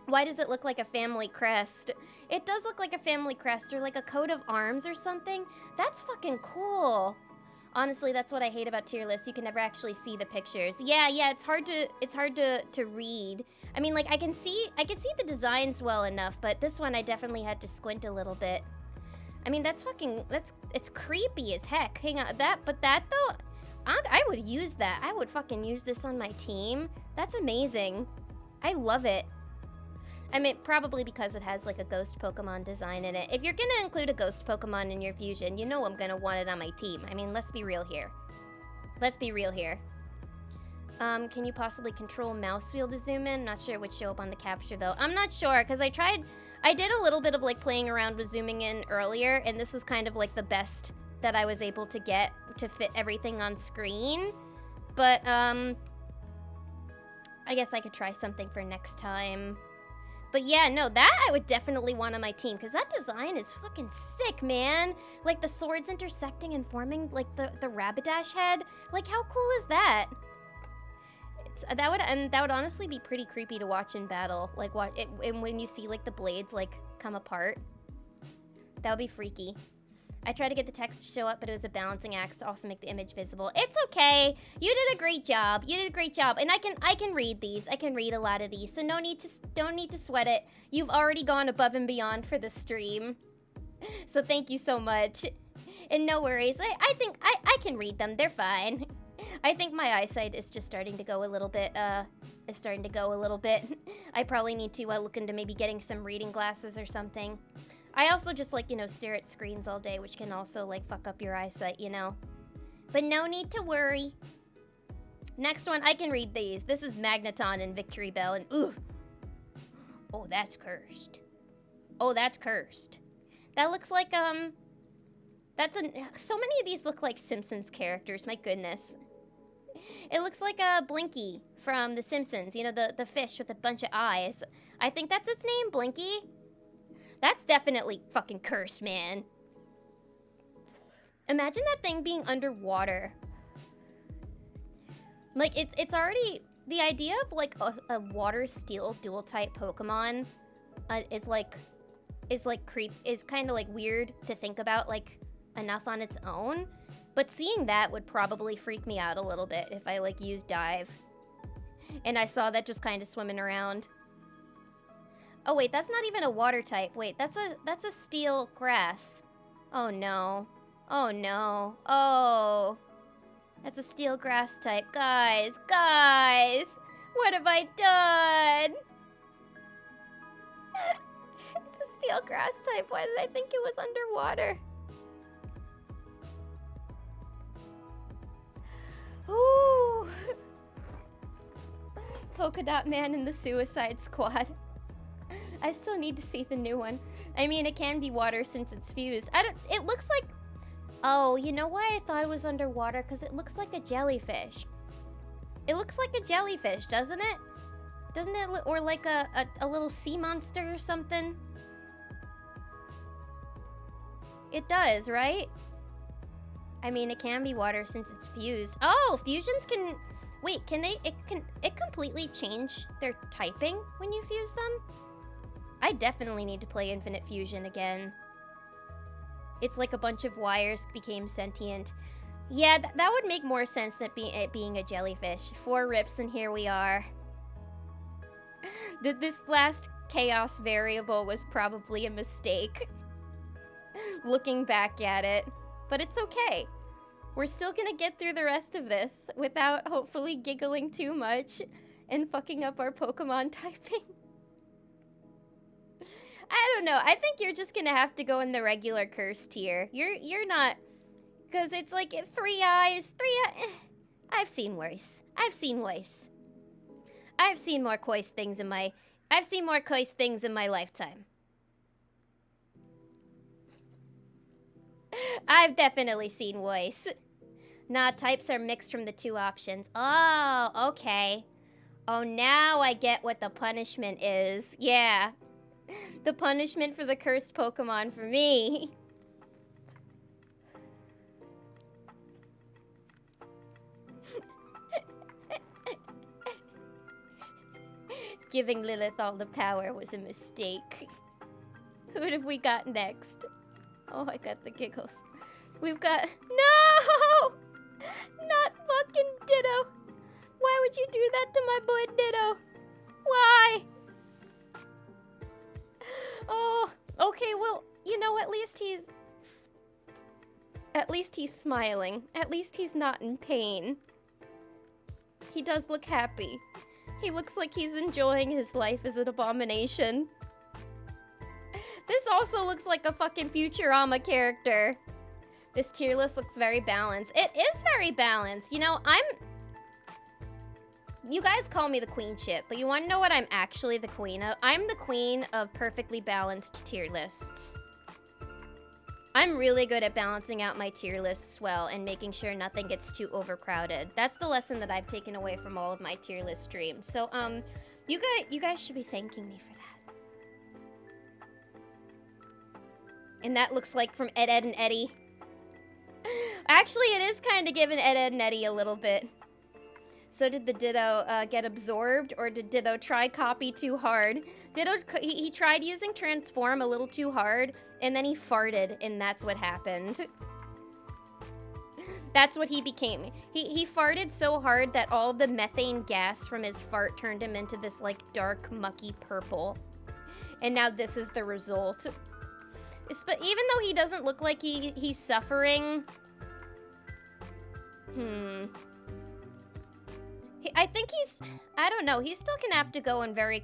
Why does it look like a family crest? It does look like a family crest or like a coat of arms or something. That's fucking cool. Honestly, that's what I hate about tier lists. You can never actually see the pictures. Yeah, it's hard to read. I mean, like I can see the designs well enough, but this one I definitely had to squint a little bit. I mean, it's creepy as heck. Hang on, that though, I would use that. I would fucking use this on my team. That's amazing. I love it. I mean, probably because it has like a ghost Pokemon design in it. If you're gonna include a ghost Pokemon in your fusion, you know I'm gonna want it on my team. I mean, let's be real here. Let's be real here. Can you possibly control mouse wheel to zoom in? Not sure it would show up on the capture though. I'm not sure, because I did a little bit of like playing around with zooming in earlier, and this was kind of like the best that I was able to get to fit everything on screen. But, I guess I could try something for next time. But yeah, no, that I would definitely want on my team, because that design is fucking sick, man. Like, the swords intersecting and forming, like, the Rapidash head. Like, how cool is that? That would honestly be pretty creepy to watch in battle. Like, and when you see, like, the blades, like, come apart. That would be freaky. I tried to get the text to show up, but it was a balancing act to also make the image visible. It's okay. You did a great job. You did a great job. And I can read these. I can read a lot of these. So don't need to sweat it. You've already gone above and beyond for the stream. So thank you so much. And no worries. I think I can read them. They're fine. I think my eyesight is just starting to go a little bit, I probably need to look into maybe getting some reading glasses or something. I also just, like, you know, stare at screens all day, which can also, like, fuck up your eyesight, you know? But no need to worry. Next one, I can read these. This is Magneton and Victory Bell, and ooh. Oh, that's cursed. Oh, that's cursed. That looks like, so many of these look like Simpsons characters, my goodness. It looks like a Blinky from The Simpsons. You know, the fish with a bunch of eyes. I think that's its name, Blinky. That's definitely fucking cursed, man. Imagine that thing being underwater. Like, it's already... The idea of, like, a water steel dual type Pokemon is kind of, like, weird to think about, like, enough on its own. But seeing that would probably freak me out a little bit if I, like, used Dive. And I saw that just kind of swimming around. Oh, wait, that's not even a water type. Wait, that's a steel grass. Oh, no. Oh, no. Oh. That's a steel grass type. Guys, what have I done? It's a steel grass type. Why did I think it was underwater? Ooh. Polka Dot Man and the Suicide Squad. I still need to see the new one. I mean, it can be water since it's fused. It looks like... Oh, you know why I thought it was underwater? Because it looks like a jellyfish. It looks like a jellyfish, doesn't it? Doesn't it? Or like a little sea monster or something? It does, right? I mean, it can be water since it's fused. Oh, fusions can... Wait, can they... It completely change their typing when you fuse them? I definitely need to play Infinite Fusion again. It's like a bunch of wires became sentient. Yeah, that would make more sense than it being a jellyfish. 4 rips and here we are. This last chaos variable was probably a mistake. Looking back at it. But it's okay. We're still gonna get through the rest of this without hopefully giggling too much and fucking up our Pokemon typing. I don't know. I think you're just gonna have to go in the regular curse tier. You're not, because it's like 3 eyes. I've seen worse. I've seen worse. I've seen more coist things in my. I've seen more coist things in my lifetime. I've definitely seen worse. Nah, types are mixed from the 2 options. Oh, okay. Oh, now I get what the punishment is. Yeah. The punishment for the cursed Pokemon for me. Giving Lilith all the power was a mistake. Who have we got next? Oh, I got the giggles. We've got... No! Not fucking Ditto. Why would you do that to my boy Ditto? Why? Oh, okay, well, you know, at least he's smiling. At least he's not in pain. He does look happy. He looks like he's enjoying his life as an abomination. This also looks like a fucking Futurama character. This tier list looks very balanced. It is very balanced. You know, you guys call me the queen ship, but you want to know what I'm actually the queen of? I'm the queen of perfectly balanced tier lists. I'm really good at balancing out my tier lists well and making sure nothing gets too overcrowded. That's the lesson that I've taken away from all of my tier list streams. So, you guys should be thanking me for that. And that looks like from Ed, Edd, and Eddy. Actually, it is kind of giving Ed, Edd, and Eddy a little bit. So did the Ditto get absorbed, or did Ditto try copy too hard? Ditto, he tried using transform a little too hard, and then he farted, and that's what happened. That's what he became. He farted so hard that all the methane gas from his fart turned him into this, like, dark, mucky purple. And now this is the result. But even though he doesn't look like he's suffering... I think he's... I don't know. He's still gonna have to go in very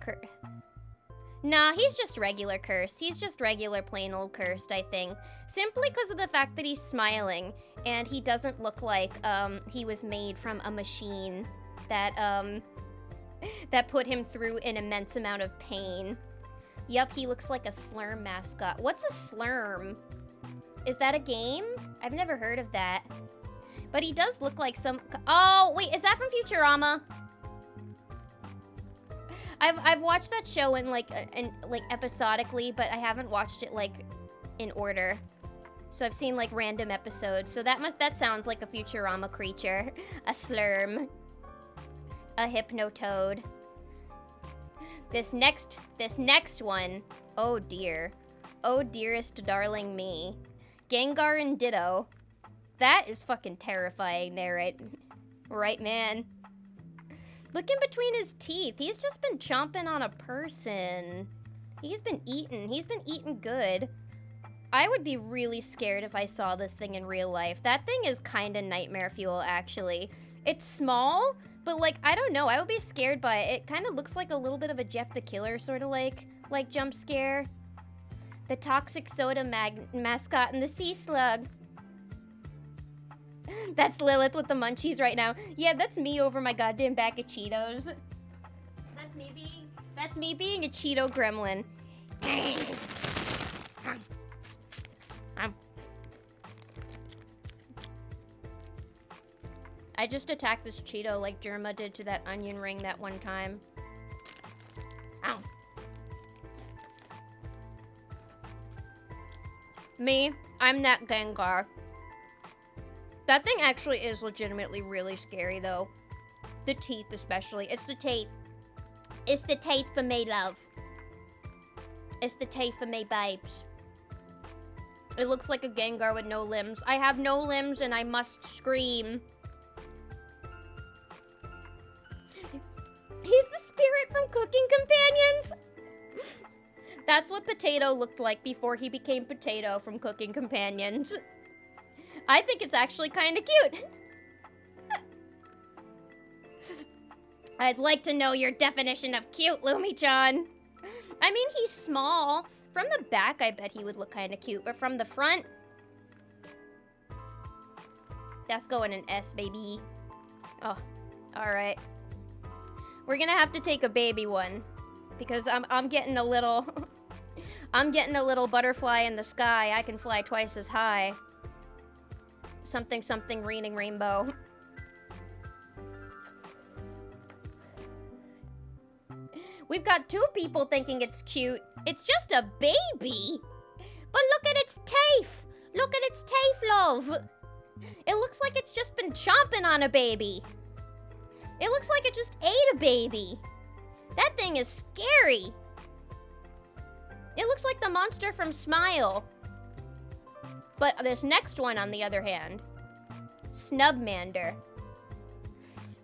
Nah, he's just regular cursed. He's just regular plain old cursed, I think. Simply because of the fact that he's smiling, and he doesn't look like he was made from a machine that that put him through an immense amount of pain. Yup, he looks like a Slurm mascot. What's a Slurm? Is that a game? I've never heard of that. But he does look like some... Oh, wait, is that from Futurama? I've watched that show in like episodically, but I haven't watched it like in order. So I've seen like random episodes. So that sounds like a Futurama creature. A slurm. A hypnotoad. This next one. Oh dear. Oh dearest darling me. Gengar and Ditto. That is fucking terrifying there, right, man? Look in between his teeth. He's just been chomping on a person. He's been eating good. I would be really scared if I saw this thing in real life. That thing is kind of nightmare fuel, actually. It's small, but like, I don't know. I would be scared by it. It kind of looks like a little bit of a Jeff the Killer sort of like jump scare. The toxic soda mascot and the sea slug. That's Lilith with the munchies right now. Yeah, that's me over my goddamn bag of Cheetos. That's me being a Cheeto gremlin. I just attacked this Cheeto like Jerma did to that onion ring that one time. Ow. Me, I'm that Gengar. That thing actually is legitimately really scary, though. The teeth, especially. It's the teeth. It's the teeth for me, love. It's the teeth for me, babes. It looks like a Gengar with no limbs. I have no limbs and I must scream. He's the spirit from Cooking Companions. That's what Potato looked like before he became Potato from Cooking Companions. I think it's actually kind of cute. I'd like to know your definition of cute, Lumi-chan. I mean, he's small. From the back, I bet he would look kind of cute, but from the front... That's going in S, baby. Oh, alright. We're gonna have to take a baby one. Because I'm getting a little... I'm getting a little butterfly in the sky. I can fly twice as high. Something, something, raining rainbow. We've got two people thinking it's cute. It's just a baby. But look at its teeth. Look at its teeth, love. It looks like it's just been chomping on a baby. It looks like it just ate a baby. That thing is scary. It looks like the monster from Smile. But this next one, on the other hand, Snubmander.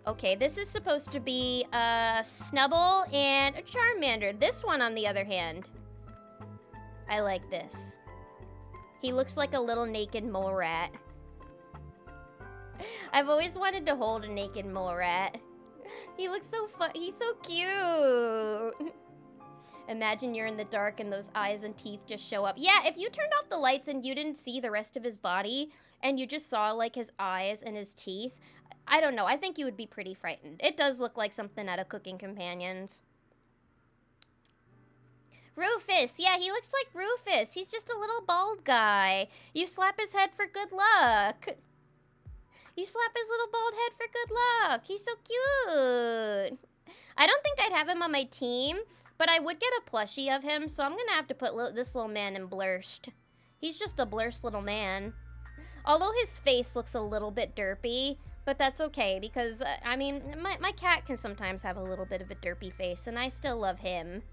Okay, this is supposed to be a Snubble and a Charmander. This one, on the other hand, I like this. He looks like a little naked mole rat. I've always wanted to hold a naked mole rat. He looks so fun. He's so cute. Imagine you're in the dark and those eyes and teeth just show up. Yeah, if you turned off the lights and you didn't see the rest of his body and you just saw like his eyes and his teeth, I don't know. I think you would be pretty frightened. It does look like something out of Cooking Companions. Rufus. Yeah, he looks like Rufus. He's just a little bald guy. You slap his head for good luck. You slap his little bald head for good luck. He's so cute. I don't think I'd have him on my team, but I would get a plushie of him, so I'm going to have to put this little man in Blurst. He's just a Blurst little man. Although his face looks a little bit derpy, but that's okay, because, I mean, my cat can sometimes have a little bit of a derpy face, and I still love him.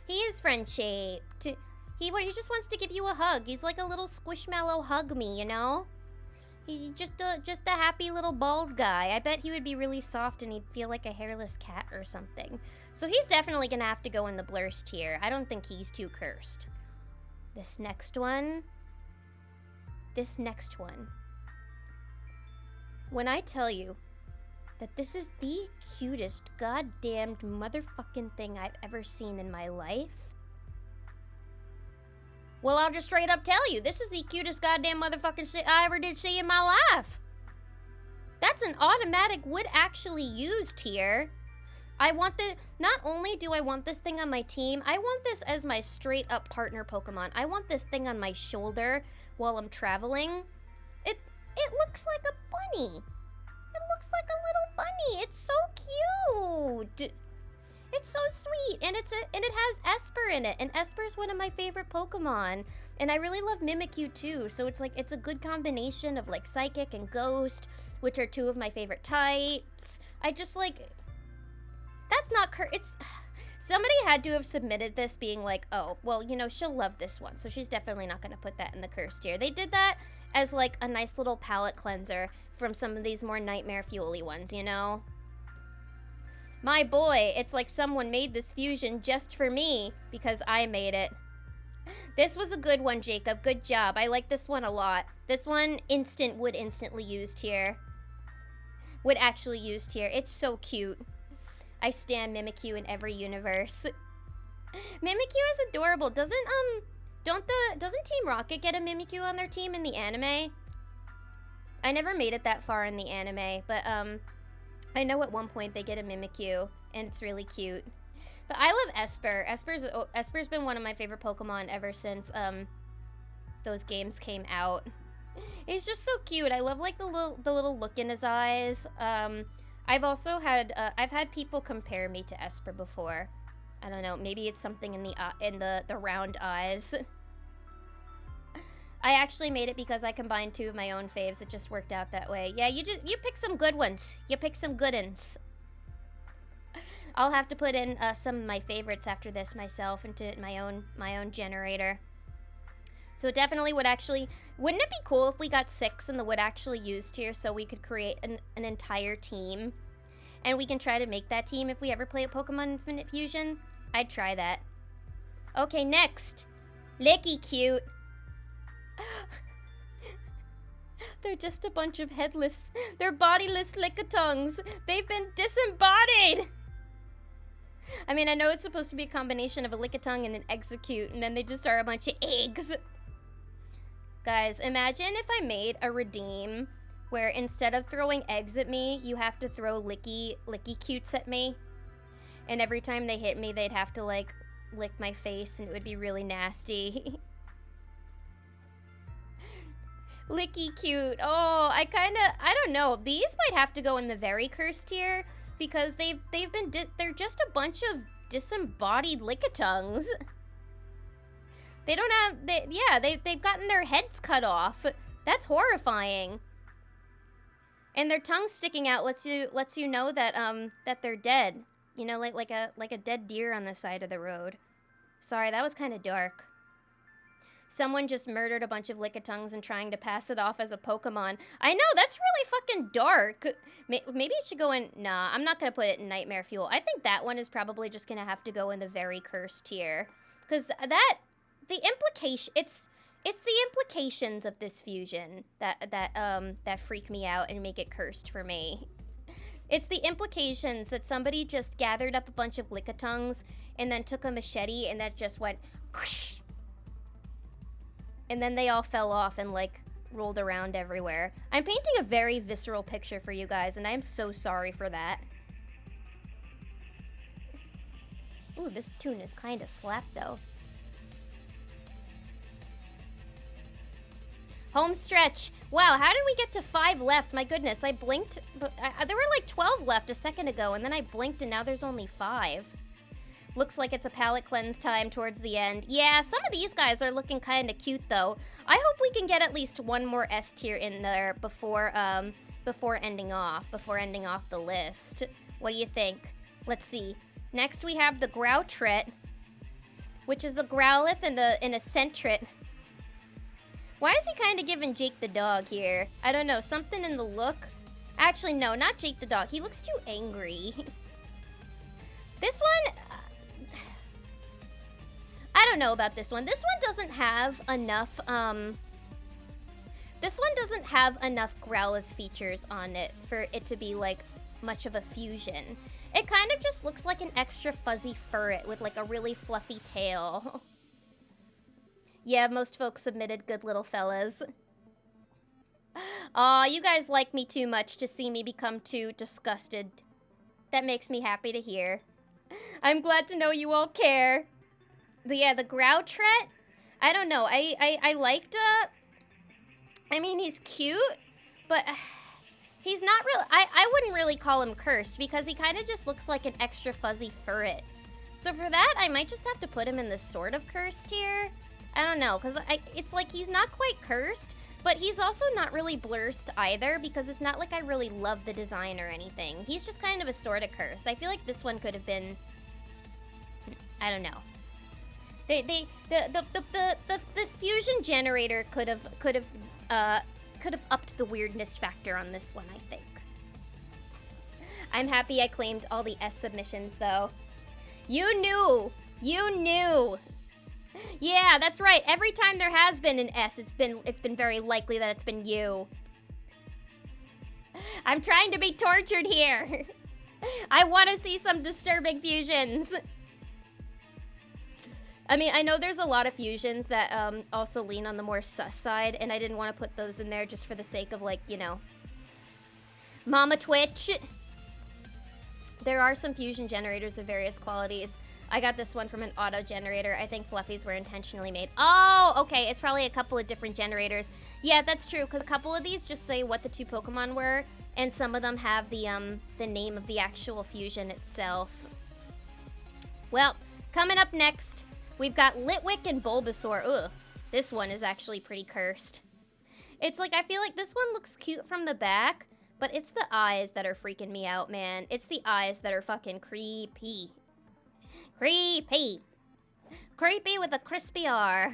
He is friend-shaped. He just wants to give you a hug. He's like a little squishmallow hug me, you know? He's just a happy little bald guy. I bet he would be really soft and he'd feel like a hairless cat or something. So he's definitely gonna have to go in the Blurst tier. I don't think he's too cursed. This next one. When I tell you that this is the cutest goddamned motherfucking thing I've ever seen in my life, well, I'll just straight up tell you, this is the cutest goddamn motherfucking shit I ever did see in my life. That's an automatic would actually use tier. Not only do I want this thing on my team, I want this as my straight up partner Pokemon. I want this thing on my shoulder while I'm traveling. It looks like a bunny. It looks like a little bunny. It's so cute. It's so sweet, and it has Esper in it, and Esper is one of my favorite Pokemon, and I really love Mimikyu too. So it's like it's a good combination of like Psychic and Ghost, which are two of my favorite types. I just like that's not it's. Somebody had to have submitted this being like, oh, well, you know, she'll love this one, so she's definitely not going to put that in the cursed tier. They did that as like a nice little palate cleanser from some of these more nightmare fuely ones, you know? My boy, it's like someone made this fusion just for me because I made it. This was a good one, Jacob. Good job. I like this one a lot. This one would instantly use tier. Would actually use tier. It's so cute. I stan Mimikyu in every universe. Mimikyu is adorable. Doesn't Team Rocket get a Mimikyu on their team in the anime? I never made it that far in the anime, but I know at one point they get a Mimikyu, and it's really cute. But I love Esper. Esper's been one of my favorite Pokemon ever since those games came out. He's just so cute. I love like the little look in his eyes. I've also had I've had people compare me to Esper before. I don't know, maybe it's something in the round eyes. I actually made it because I combined two of my own faves. It just worked out that way. Yeah, you pick some good ones. You pick some good ones. I'll have to put in some of my favorites after this myself into my own generator. So it definitely would actually... Wouldn't it be cool if we got 6 in the would actually use tier so we could create an entire team? And we can try to make that team if we ever play a Pokemon Infinite Fusion? I'd try that. Okay, next. Licky Cute. They're just a bunch of headless... They're bodiless Lickitungs. They've been disembodied! I mean, I know it's supposed to be a combination of a Lickitung and an Execute, and then they just are a bunch of eggs. Guys, imagine if I made a redeem where instead of throwing eggs at me, you have to throw licky cutes at me. And every time they hit me, they'd have to, like, lick my face, and it would be really nasty. Licky cute. Oh, I don't know. These might have to go in the very cursed tier because they're just a bunch of disembodied Lickitungs. They don't have, they've gotten their heads cut off. That's horrifying. And their tongues sticking out lets you know that that they're dead. You know, like a dead deer on the side of the road. Sorry, that was kind of dark. Someone just murdered a bunch of Lickitungs and trying to pass it off as a Pokemon. I know, that's really fucking dark. Maybe it should go in... Nah, I'm not going to put it in Nightmare Fuel. I think that one is probably just going to have to go in the very cursed tier. Because the implication... It's the implications of this fusion that freak me out and make it cursed for me. It's the implications that somebody just gathered up a bunch of Lickitungs and then took a machete and that just went... Whoosh, and then they all fell off and, like, rolled around everywhere. I'm painting a very visceral picture for you guys, and I'm so sorry for that. Ooh, this tune is kind of slapped, though. Home stretch. Wow, how did we get to 5 left? My goodness, I blinked. But there were, like, 12 left a second ago, and then I blinked, and now there's only 5. Looks like it's a palate cleanse time towards the end. Yeah, some of these guys are looking kind of cute, though. I hope we can get at least one more S tier in there before ending off the list. What do you think? Let's see. Next, we have the Groutret, which is a Growlithe and a Sentret. Why is he kind of giving Jake the dog here? I don't know. Something in the look. Actually, no, not Jake the dog. He looks too angry. This one... I don't know about this one. This one doesn't have enough, this one doesn't have enough Growlithe features on it for it to be, like, much of a fusion. It kind of just looks like an extra fuzzy furret with, like, a really fluffy tail. Yeah, most folks submitted good little fellas. Aw, you guys like me too much to see me become too disgusted. That makes me happy to hear. I'm glad to know you all care. But yeah, the Groutret, I don't know. I liked, I mean, he's cute, But he's not real. I wouldn't really call him cursed because he kind of just looks like an extra fuzzy furret. So for that, I might just have to put him in the sort of cursed tier. I don't know, because it's like he's not quite cursed, but he's also not really blurst either because it's not like I really love the design or anything. He's just kind of a sort of cursed. I feel like this one could have been, I don't know. The fusion generator could have upped the weirdness factor on this one, I think. I'm happy I claimed all the S submissions though. You knew. Yeah, that's right. Every time there has been an S, it's been very likely that it's been you. I'm trying to be tortured here. I want to see some disturbing fusions. I mean, I know there's a lot of fusions that also lean on the more sus side, and I didn't want to put those in there just for the sake of, like, you know, Mama Twitch. There are some fusion generators of various qualities. I got this one from an auto generator. I think Fluffies were intentionally made. Oh, okay, it's probably a couple of different generators. Yeah, that's true, because a couple of these just say what the two Pokemon were, and some of them have the name of the actual fusion itself. Well, coming up next, we've got Litwick and Bulbasaur. Ugh, this one is actually pretty cursed. It's like, I feel like this one looks cute from the back, but it's the eyes that are freaking me out, man. It's the eyes that are fucking creepy. Creepy. Creepy with a crispy R.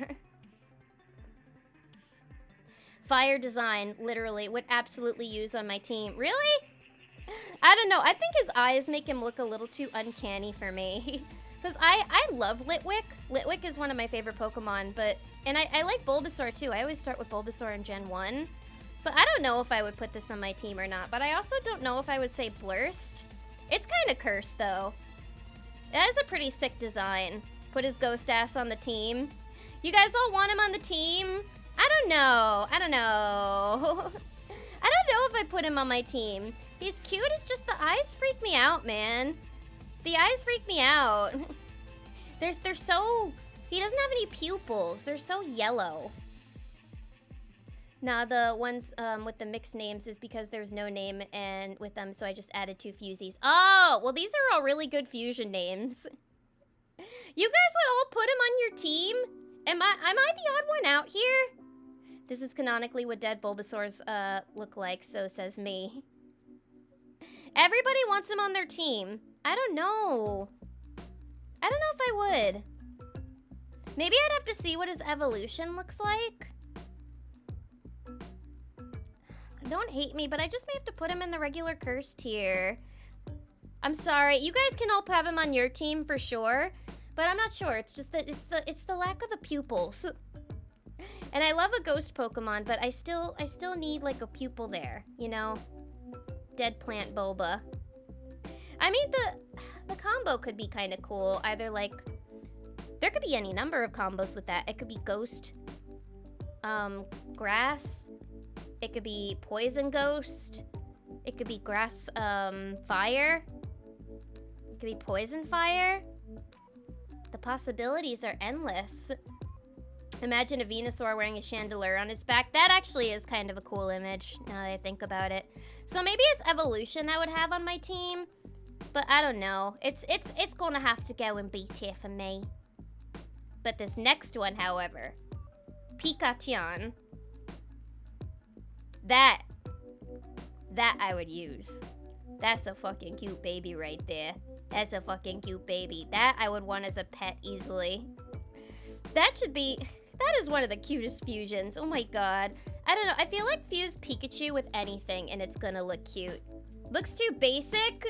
Fire design, literally, would absolutely use on my team. Really? I don't know. I think his eyes make him look a little too uncanny for me. Because I love Litwick. Litwick is one of my favorite Pokemon, but... And I like Bulbasaur, too. I always start with Bulbasaur in Gen 1. But I don't know if I would put this on my team or not. But I also don't know if I would say Blurst. It's kind of cursed, though. That is a pretty sick design. Put his ghost ass on the team. You guys all want him on the team? I don't know. I don't know. I don't know if I put him on my team. He's cute, it's just the eyes freak me out, man. The eyes freak me out. They're so... He doesn't have any pupils. They're so yellow. Nah, the ones with the mixed names is because there's no name and with them, so I just added 2 fusies. Oh, well, these are all really good fusion names. You guys would all put him on your team? Am I the odd one out here? This is canonically what dead Bulbasaurs look like, so says me. Everybody wants him on their team. I don't know. I don't know if I would. Maybe I'd have to see what his evolution looks like. Don't hate me, but I just may have to put him in the regular cursed tier. I'm sorry. You guys can all have him on your team for sure, but I'm not sure. It's just that it's the lack of the pupils. And I love a ghost Pokemon, but I still need like a pupil there, you know? Dead plant Bulba. I mean, the combo could be kind of cool. Either like, there could be any number of combos with that. It could be ghost, grass. It could be poison ghost. It could be grass, fire. It could be poison fire. The possibilities are endless. Imagine a Venusaur wearing a chandelier on its back. That actually is kind of a cool image, now that I think about it. So maybe it's evolution I would have on my team. But I don't know. It's gonna have to go in B tier for me. But this next one, however, Pikachu. That I would use. That's a fucking cute baby right there. That's a fucking cute baby. That I would want as a pet easily. That is one of the cutest fusions. Oh my god. I don't know. I feel like fuse Pikachu with anything and it's gonna look cute. Looks too basic?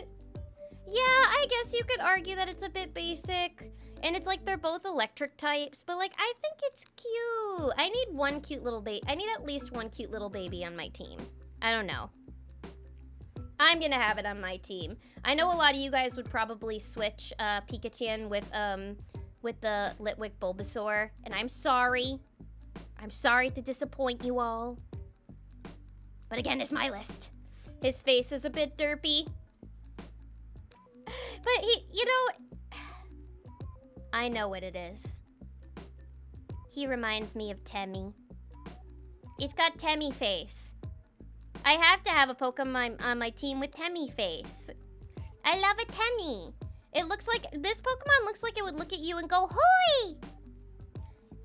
Yeah, I guess you could argue that it's a bit basic. And it's like they're both electric types, but like I think it's cute. I need one cute little baby. I need at least one cute little baby on my team. I don't know. I'm gonna have it on my team. I know a lot of you guys would probably switch Pikachu with the Litwick Bulbasaur, and I'm sorry. I'm sorry to disappoint you all. But again, it's my list. His face is a bit derpy. But he, you know, I know what it is. He reminds me of Temmie. It's got Temmie face. I have to have a Pokemon on my team with Temmie face. I love a Temmie. It looks like, this Pokemon looks like it would look at you and go, "Hoi!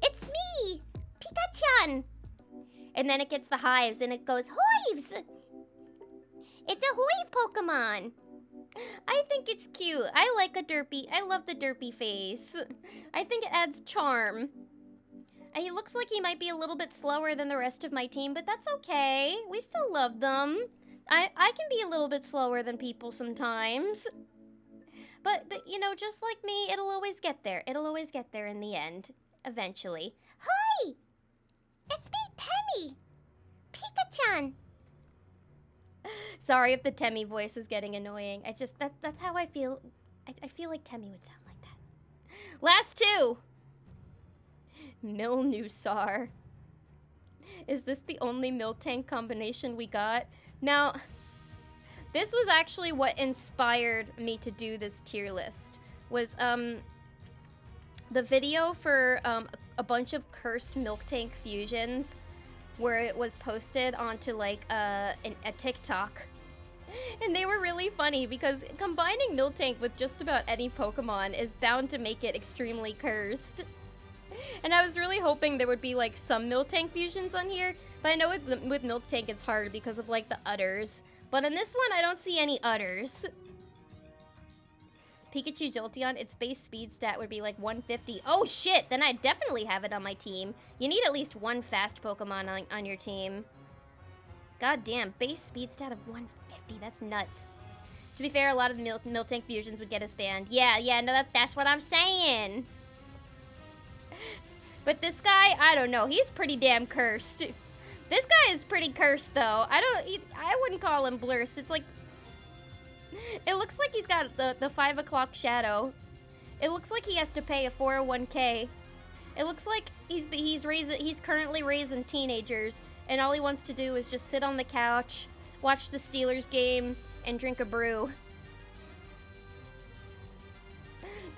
It's me, Pikachu!" And then it gets the hives and it goes, "Hives! It's a Hive Pokemon." I think it's cute. I like a derpy. I love the derpy face. I think it adds charm. He looks like he might be a little bit slower than the rest of my team, but that's okay. We still love them. I can be a little bit slower than people sometimes. But you know, just like me, it'll always get there. It'll always get there in the end. Eventually. Hi! It's me, Temmie! Pikachu! Sorry if the Temmie voice is getting annoying. That's how I feel. I feel like Temmie would sound like that. Last two! Milnusar. Is this the only Miltank combination we got? Now, this was actually what inspired me to do this tier list. Was, the video for, a bunch of cursed Miltank fusions where it was posted onto, like, a TikTok. And they were really funny because combining Miltank with just about any Pokemon is bound to make it extremely cursed. And I was really hoping there would be, like, some Miltank fusions on here. But I know with Miltank it's hard because of, like, the udders. But in this one, I don't see any udders. Pikachu Jolteon, its base speed stat would be, like, 150. Oh, shit! Then I'd definitely have it on my team. You need at least one fast Pokemon on your team. God damn, base speed stat of 150. That's nuts. To be fair, a lot of Miltank fusions would get us banned. Yeah, no, that's what I'm saying. But this guy, I don't know. He's pretty damn cursed. This guy is pretty cursed, though. I wouldn't call him blurst. It's like... It looks like he's got the 5 o'clock shadow. It looks like he has to pay a 401k. It looks like he's currently raising teenagers, and all he wants to do is just sit on the couch, watch the Steelers game, and drink a brew.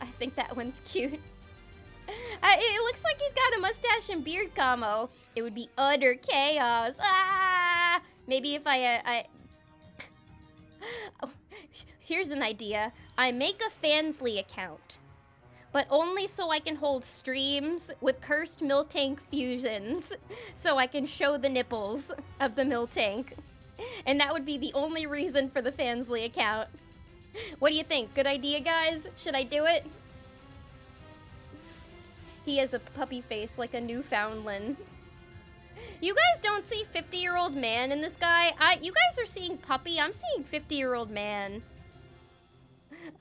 I think that one's cute. It looks like he's got a mustache and beard combo. It would be utter chaos. Ah! Maybe if I oh, here's an idea. I make a Fansly account, but only so I can hold streams with cursed Miltank fusions, so I can show the nipples of the Miltank. And that would be the only reason for the Fansly account. What do you think? Good idea, guys? Should I do it? He has a puppy face like a Newfoundland. You guys don't see 50-year-old man in this guy? You guys are seeing puppy. I'm seeing 50-year-old man.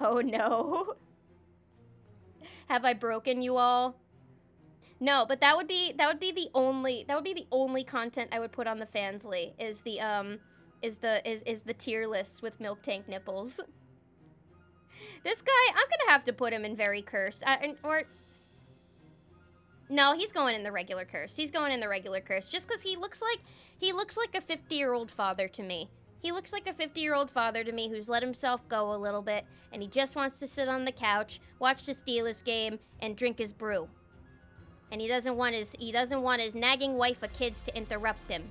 Oh no. Have I broken you all? No, but that would be the only content I would put on the Fansly is the tier list with Miltank nipples. This guy, I'm gonna have to put him in very cursed. No, he's going in the regular curse. He's going in the regular curse just because he looks like a 50-year-old father to me. He looks like a 50-year-old father to me who's let himself go a little bit, and he just wants to sit on the couch, watch the Steelers game, and drink his brew. And he doesn't want his nagging wife or kids to interrupt him.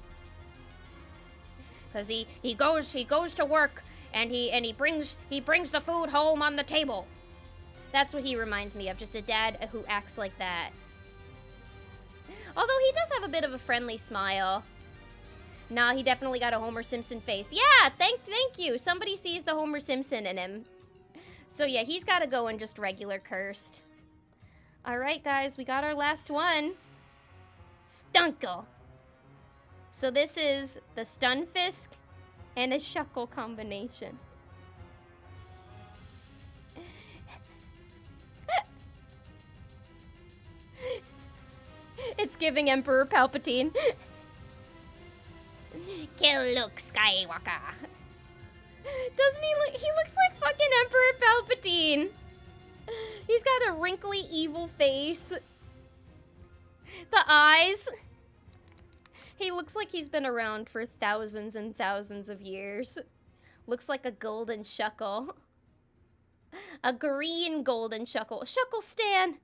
Cause he goes to work and he brings the food home on the table. That's what he reminds me of, just a dad who acts like that. Although he does have a bit of a friendly smile. Nah, he definitely got a Homer Simpson face. Yeah, thank you. Somebody sees the Homer Simpson in him. So yeah, he's got to go in just regular cursed. All right, guys, we got our last one. Stunkel. So this is the Stunfisk and a Shuckle combination. It's giving Emperor Palpatine. Kill Luke Skywalker. Doesn't he look? He looks like fucking Emperor Palpatine. He's got a wrinkly, evil face. The eyes. He looks like he's been around for thousands and thousands of years. Looks like a golden Shuckle. A green golden Shuckle. Shuckle Stan.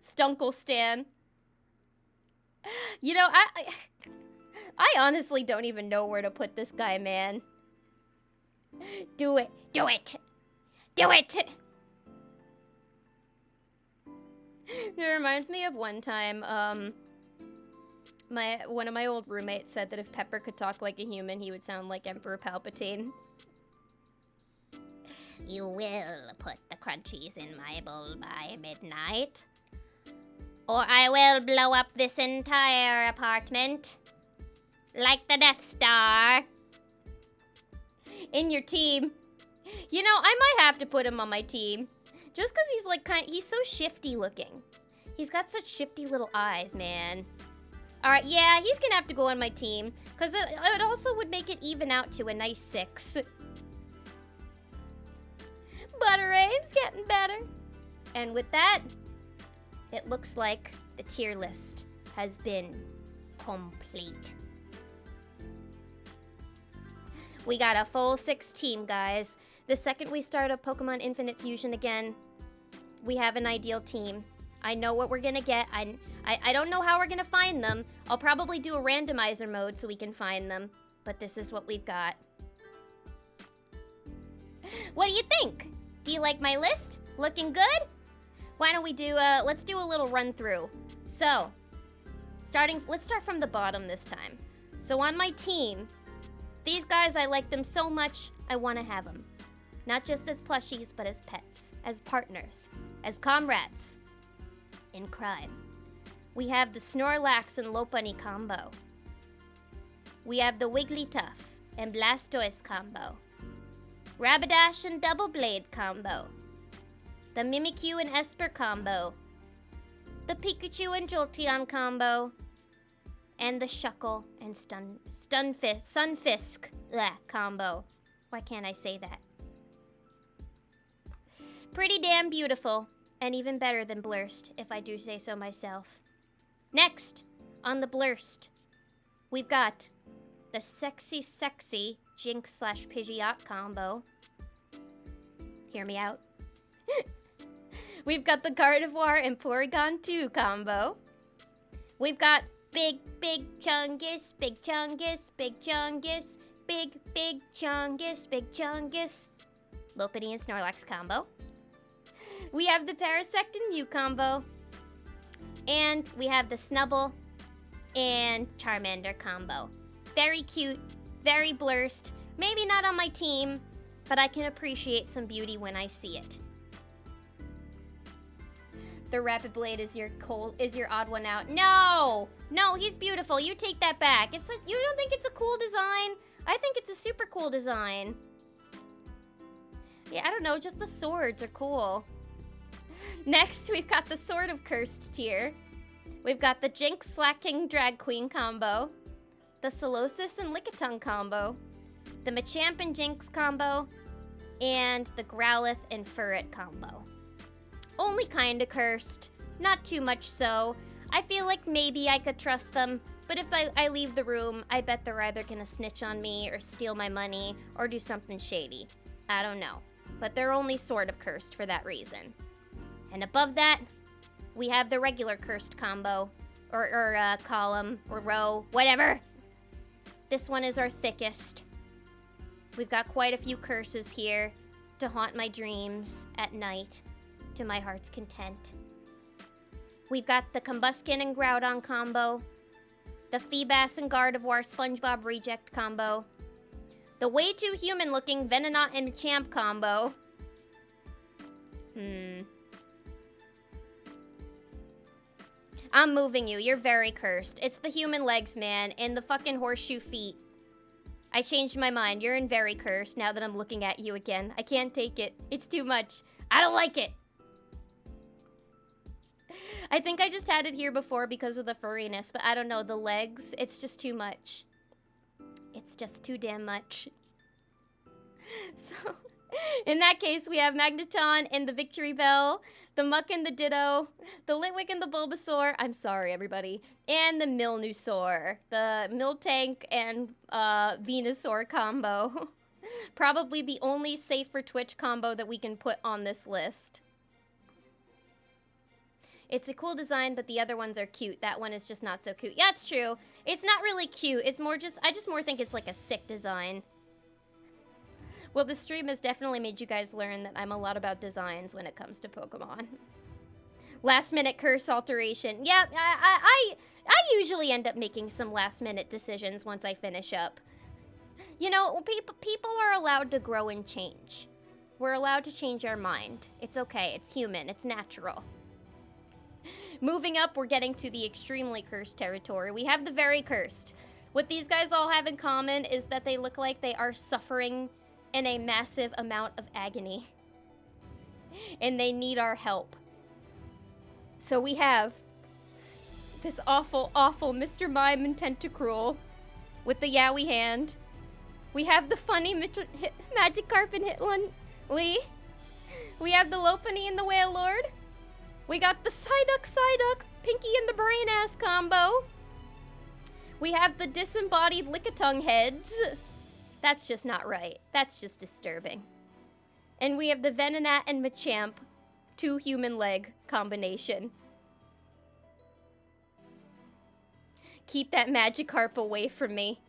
Stunkle Stan. You know, I honestly don't even know where to put this guy, man. Do it. Do it. Do it. It reminds me of one time, one of my old roommates said that if Pepper could talk like a human, he would sound like Emperor Palpatine. You will put the crunchies in my bowl by midnight, or I will blow up this entire apartment like the Death Star. In your team. You know, I might have to put him on my team. Just because he's like he's so shifty looking. He's got such shifty little eyes, man. Alright, yeah, he's gonna have to go on my team. Because it also would make it even out to a nice 6. Butter Abe's getting better. And with that, it looks like the tier list has been complete. We got a full 6 team, guys. The second we start up Pokemon Infinite Fusion again, we have an ideal team. I know what we're gonna get. I don't know how we're gonna find them. I'll probably do a randomizer mode so we can find them. But this is what we've got. What do you think? Do you like my list? Looking good? Why don't we do let's do a little run through. So, let's start from the bottom this time. So on my team, these guys, I like them so much, I want to have them. Not just as plushies, but as pets, as partners, as comrades in crime. We have the Snorlax and Lopunny combo. We have the Wigglytuff and Blastoise combo. Rapidash and Double Blade combo. The Mimikyu and Esper combo. The Pikachu and Jolteon combo. And the Shuckle and Sunfisk combo. Why can't I say that? Pretty damn beautiful, and even better than Blurst, if I do say so myself. Next, on the Blurst, we've got the sexy Jinx/Pidgeot combo. Hear me out. We've got the Gardevoir and Porygon 2 combo. We've got Big Chungus, Big Chungus, Big Chungus, Big Chungus, Big Chungus. Lopunny and Snorlax combo. We have the Parasect and Mew combo. And we have the Snubbull and Charmander combo. Very cute, very Blurst. Maybe not on my team, but I can appreciate some beauty when I see it. The Rapid Blade is your odd one out. No, he's beautiful. You take that back. You don't think it's a cool design? I think it's a super cool design. Yeah, I don't know. Just the swords are cool. Next, we've got the Sword of Cursed tier. We've got the Jinx Slacking Drag Queen combo, the Solosis and Lickitung combo, the Machamp and Jinx combo, and the Growlithe and Furret combo. Only kinda cursed, not too much so. I feel like maybe I could trust them, but if I leave the room, I bet they're either gonna snitch on me or steal my money or do something shady. I don't know, but they're only sort of cursed for that reason. And above that, we have the regular cursed combo, or column, or row, whatever. This one is our thickest. We've got quite a few curses here to haunt my dreams at night, to my heart's content. We've got the Combuskin and Groudon combo, the Feebas and Gardevoir SpongeBob Reject combo, the way too human looking Venonat and Machamp combo. I'm moving you. You're very cursed. It's the human legs, man, and the fucking horseshoe feet. I changed my mind. You're in very cursed now that I'm looking at you again. I can't take it. It's too much. I don't like it. I think I just had it here before because of the furriness, but I don't know. The legs, it's just too much. It's just too damn much. So, in that case, we have Magneton and the Victory Bell, the Muck and the Ditto, the Litwick and the Bulbasaur, I'm sorry, everybody, and the Milnusaur, the Miltank and Venusaur combo. Probably the only safe for Twitch combo that we can put on this list. It's a cool design, but the other ones are cute. That one is just not so cute. Yeah, it's true. It's not really cute. It's more just, I just more think it's like a sick design. Well, the stream has definitely made you guys learn that I'm a lot about designs when it comes to Pokemon. Last minute curse alteration. Yeah, I usually end up making some last minute decisions once I finish up. You know, people are allowed to grow and change. We're allowed to change our mind. It's okay. It's human. It's natural. Moving up, we're getting to the extremely cursed territory. We have the very cursed. What these guys all have in common is that they look like they are suffering in a massive amount of agony. And they need our help. So we have this awful, awful Mr. Mime and Tentacruel with the Yowie hand. We have the funny Magikarp and Hitmonlee. We have the Lopunny and the Wailord. We got the Psyduck, Pinky and the Brain Ass combo. We have the disembodied Lickitung heads. That's just not right. That's just disturbing. And we have the Venonat and Machamp 2 human leg combination. Keep that Magikarp away from me.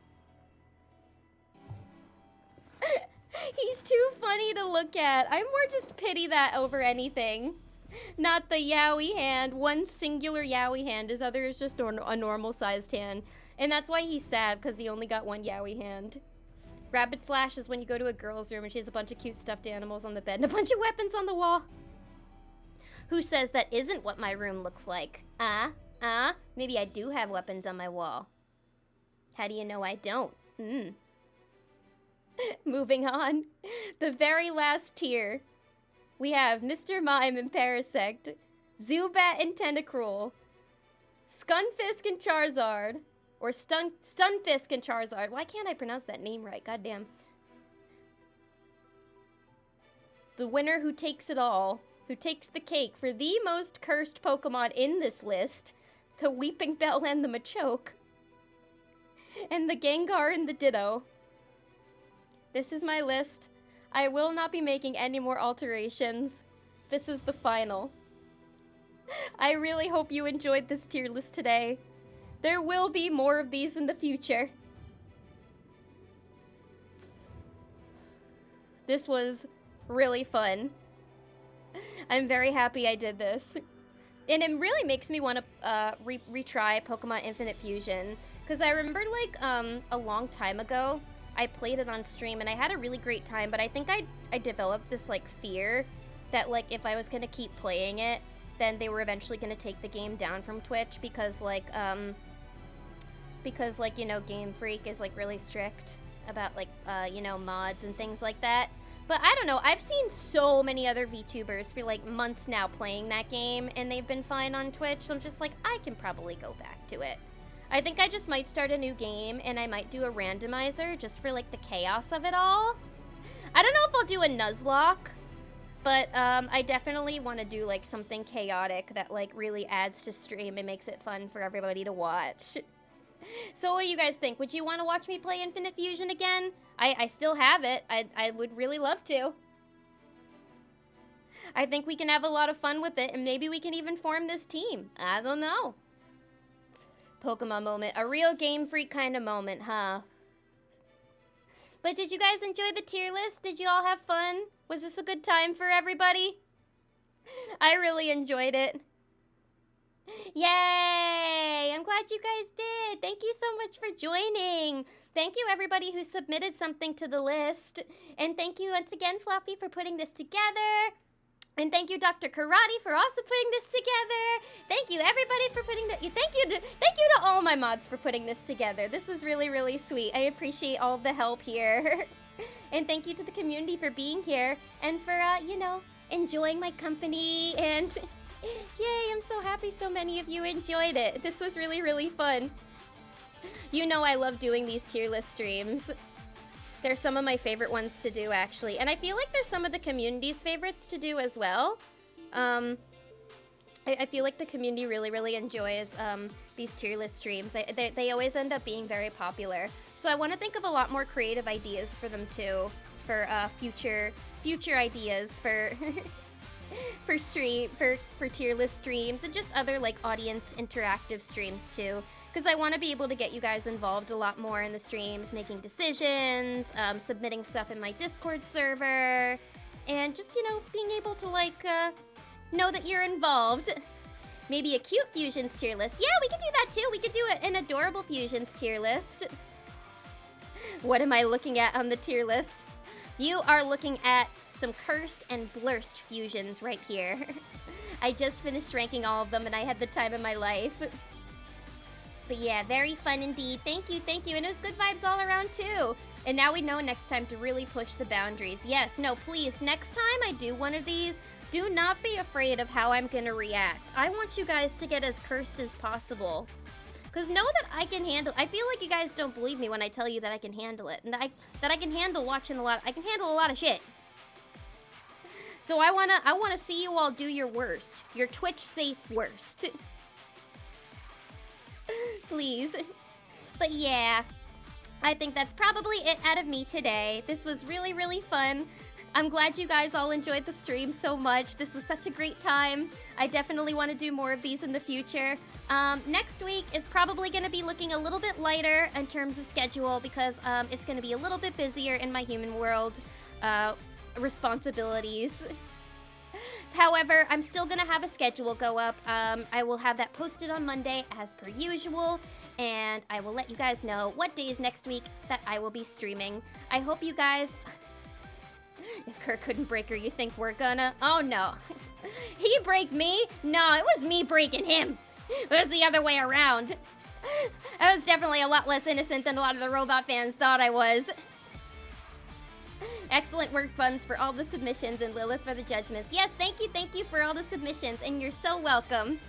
He's too funny to look at. I more just pity that over anything. Not the Yowie hand. One singular Yowie hand. His other is just a normal sized hand. And that's why he's sad, because he only got one Yowie hand. Rabbit Slash is when you go to a girl's room and she has a bunch of cute stuffed animals on the bed and a bunch of weapons on the wall. Who says that isn't what my room looks like? Maybe I do have weapons on my wall. How do you know I don't? Moving on. The very last tier. We have Mr. Mime and Parasect, Zubat and Tentacruel, Stunfisk and Charizard, or Stunfisk and Charizard. Why can't I pronounce that name right? Goddamn. The winner who takes it all, who takes the cake for the most cursed Pokemon in this list, the Weeping Bell and the Machoke, and the Gengar and the Ditto. This is my list. I will not be making any more alterations. This is the final. I really hope you enjoyed this tier list today. There will be more of these in the future. This was really fun. I'm very happy I did this. And it really makes me want to retry Pokemon Infinite Fusion. Because I remember, like, a long time ago, I played it on stream and I had a really great time, but I think I developed this, like, fear that, like, if I was going to keep playing it, then they were eventually going to take the game down from Twitch because, like, you know, Game Freak is, like, really strict about, like, you know, mods and things like that. But I don't know, I've seen so many other VTubers for, like, months now playing that game, and they've been fine on Twitch, so I'm just like, I can probably go back to it. I think I just might start a new game, and I might do a randomizer just for, like, the chaos of it all. I don't know if I'll do a Nuzlocke, but I definitely want to do, like, something chaotic that, like, really adds to stream and makes it fun for everybody to watch. So what do you guys think? Would you want to watch me play Infinite Fusion again? I still have it. I would really love to. I think we can have a lot of fun with it, and maybe we can even form this team. I don't know. Pokemon moment. A real Game Freak kind of moment, huh? But did you guys enjoy the tier list? Did you all have fun? Was this a good time for everybody? I really enjoyed it. Yay! I'm glad you guys did. Thank you so much for joining. Thank you everybody who submitted something to the list. And thank you once again, Fluffy, for putting this together. And thank you, Dr. Karate, for also putting this together. Thank you, everybody, for putting that. Thank you to all my mods for putting this together. This was really, really sweet. I appreciate all the help here. And thank you to the community for being here and for, you know, enjoying my company. And yay, I'm so happy so many of you enjoyed it. This was really, really fun. You know I love doing these tier list streams. They're some of my favorite ones to do, actually. And I feel like they're some of the community's favorites to do as well. I feel like the community really, really enjoys these tier list streams. They always end up being very popular. So I want to think of a lot more creative ideas for them, too. For future ideas for for tier list streams and just other like audience interactive streams too. Because I want to be able to get you guys involved a lot more in the streams, making decisions, submitting stuff in my Discord server, and just, you know, being able to, like, know that you're involved. Maybe a cute Fusions tier list. Yeah, we could do that too. We could do an adorable Fusions tier list. What am I looking at on the tier list? You are looking at some cursed and blurst fusions right here. I just finished ranking all of them and I had the time of my life. But yeah, very fun indeed. Thank you, thank you. And it was good vibes all around too. And now we know next time to really push the boundaries. Yes, no, please, next time I do one of these, do not be afraid of how I'm gonna react. I want you guys to get as cursed as possible. Because know that I can handle, I feel like you guys don't believe me when I tell you that I can handle it. And that I can handle watching I can handle a lot of shit. So I wanna see you all do your worst. Your Twitch safe worst. Please. But yeah, I think that's probably it out of me today. This was really, really fun. I'm glad you guys all enjoyed the stream so much. This was such a great time. I definitely want to do more of these in the future. Next week is probably going to be looking a little bit lighter in terms of schedule because it's going to be a little bit busier in my human world responsibilities. However, I'm still going to have a schedule go up. I will have that posted on Monday as per usual, and I will let you guys know what days next week that I will be streaming. I hope you guys... If Kirk couldn't break her, you think we're gonna? Oh no. He break me? No, it was me breaking him. It was the other way around. I was definitely a lot less innocent than a lot of the robot fans thought I was. Excellent work, Buns, for all the submissions, and Lilith for the judgments. Yes, thank you for all the submissions, and you're so welcome.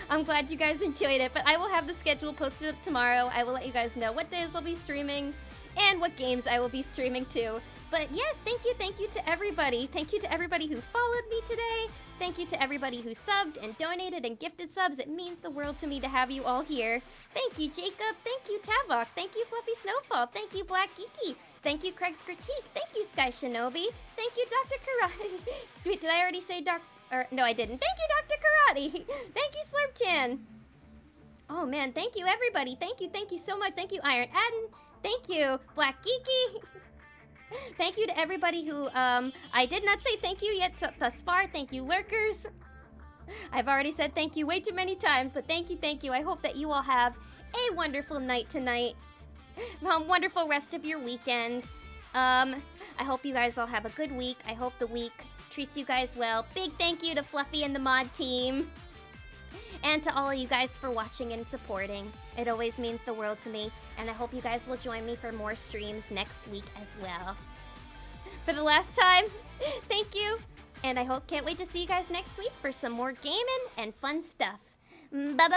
I'm glad you guys enjoyed it, but I will have the schedule posted up tomorrow. I will let you guys know what days I'll be streaming and what games I will be streaming too. But yes, thank you to everybody. Thank you to everybody who followed me today. Thank you to everybody who subbed and donated and gifted subs. It means the world to me to have you all here. Thank you, Jacob. Thank you, Tavok. Thank you, Fluffy Snowfall. Thank you, Black Geeky. Thank you, Craig's Critique. Thank you, Sky Shinobi. Thank you, Dr. Karate. Wait, did I already say no, I didn't. Thank you, Dr. Karate. Thank you, Slurpchan. Oh, man. Thank you, everybody. Thank you so much. Thank you, Iron Adden. Thank you, Black Geeky. Thank you to everybody who, I did not say thank you yet thus far. Thank you, Lurkers. I've already said thank you way too many times, but thank you. I hope that you all have a wonderful night tonight. Wonderful rest of your weekend. I hope you guys all have a good week. I hope the week treats you guys well. Big thank you to Fluffy and the mod team. And to all of you guys for watching and supporting. It always means the world to me. And I hope you guys will join me for more streams next week as well. For the last time, thank you. And I can't wait to see you guys next week for some more gaming and fun stuff. Bye.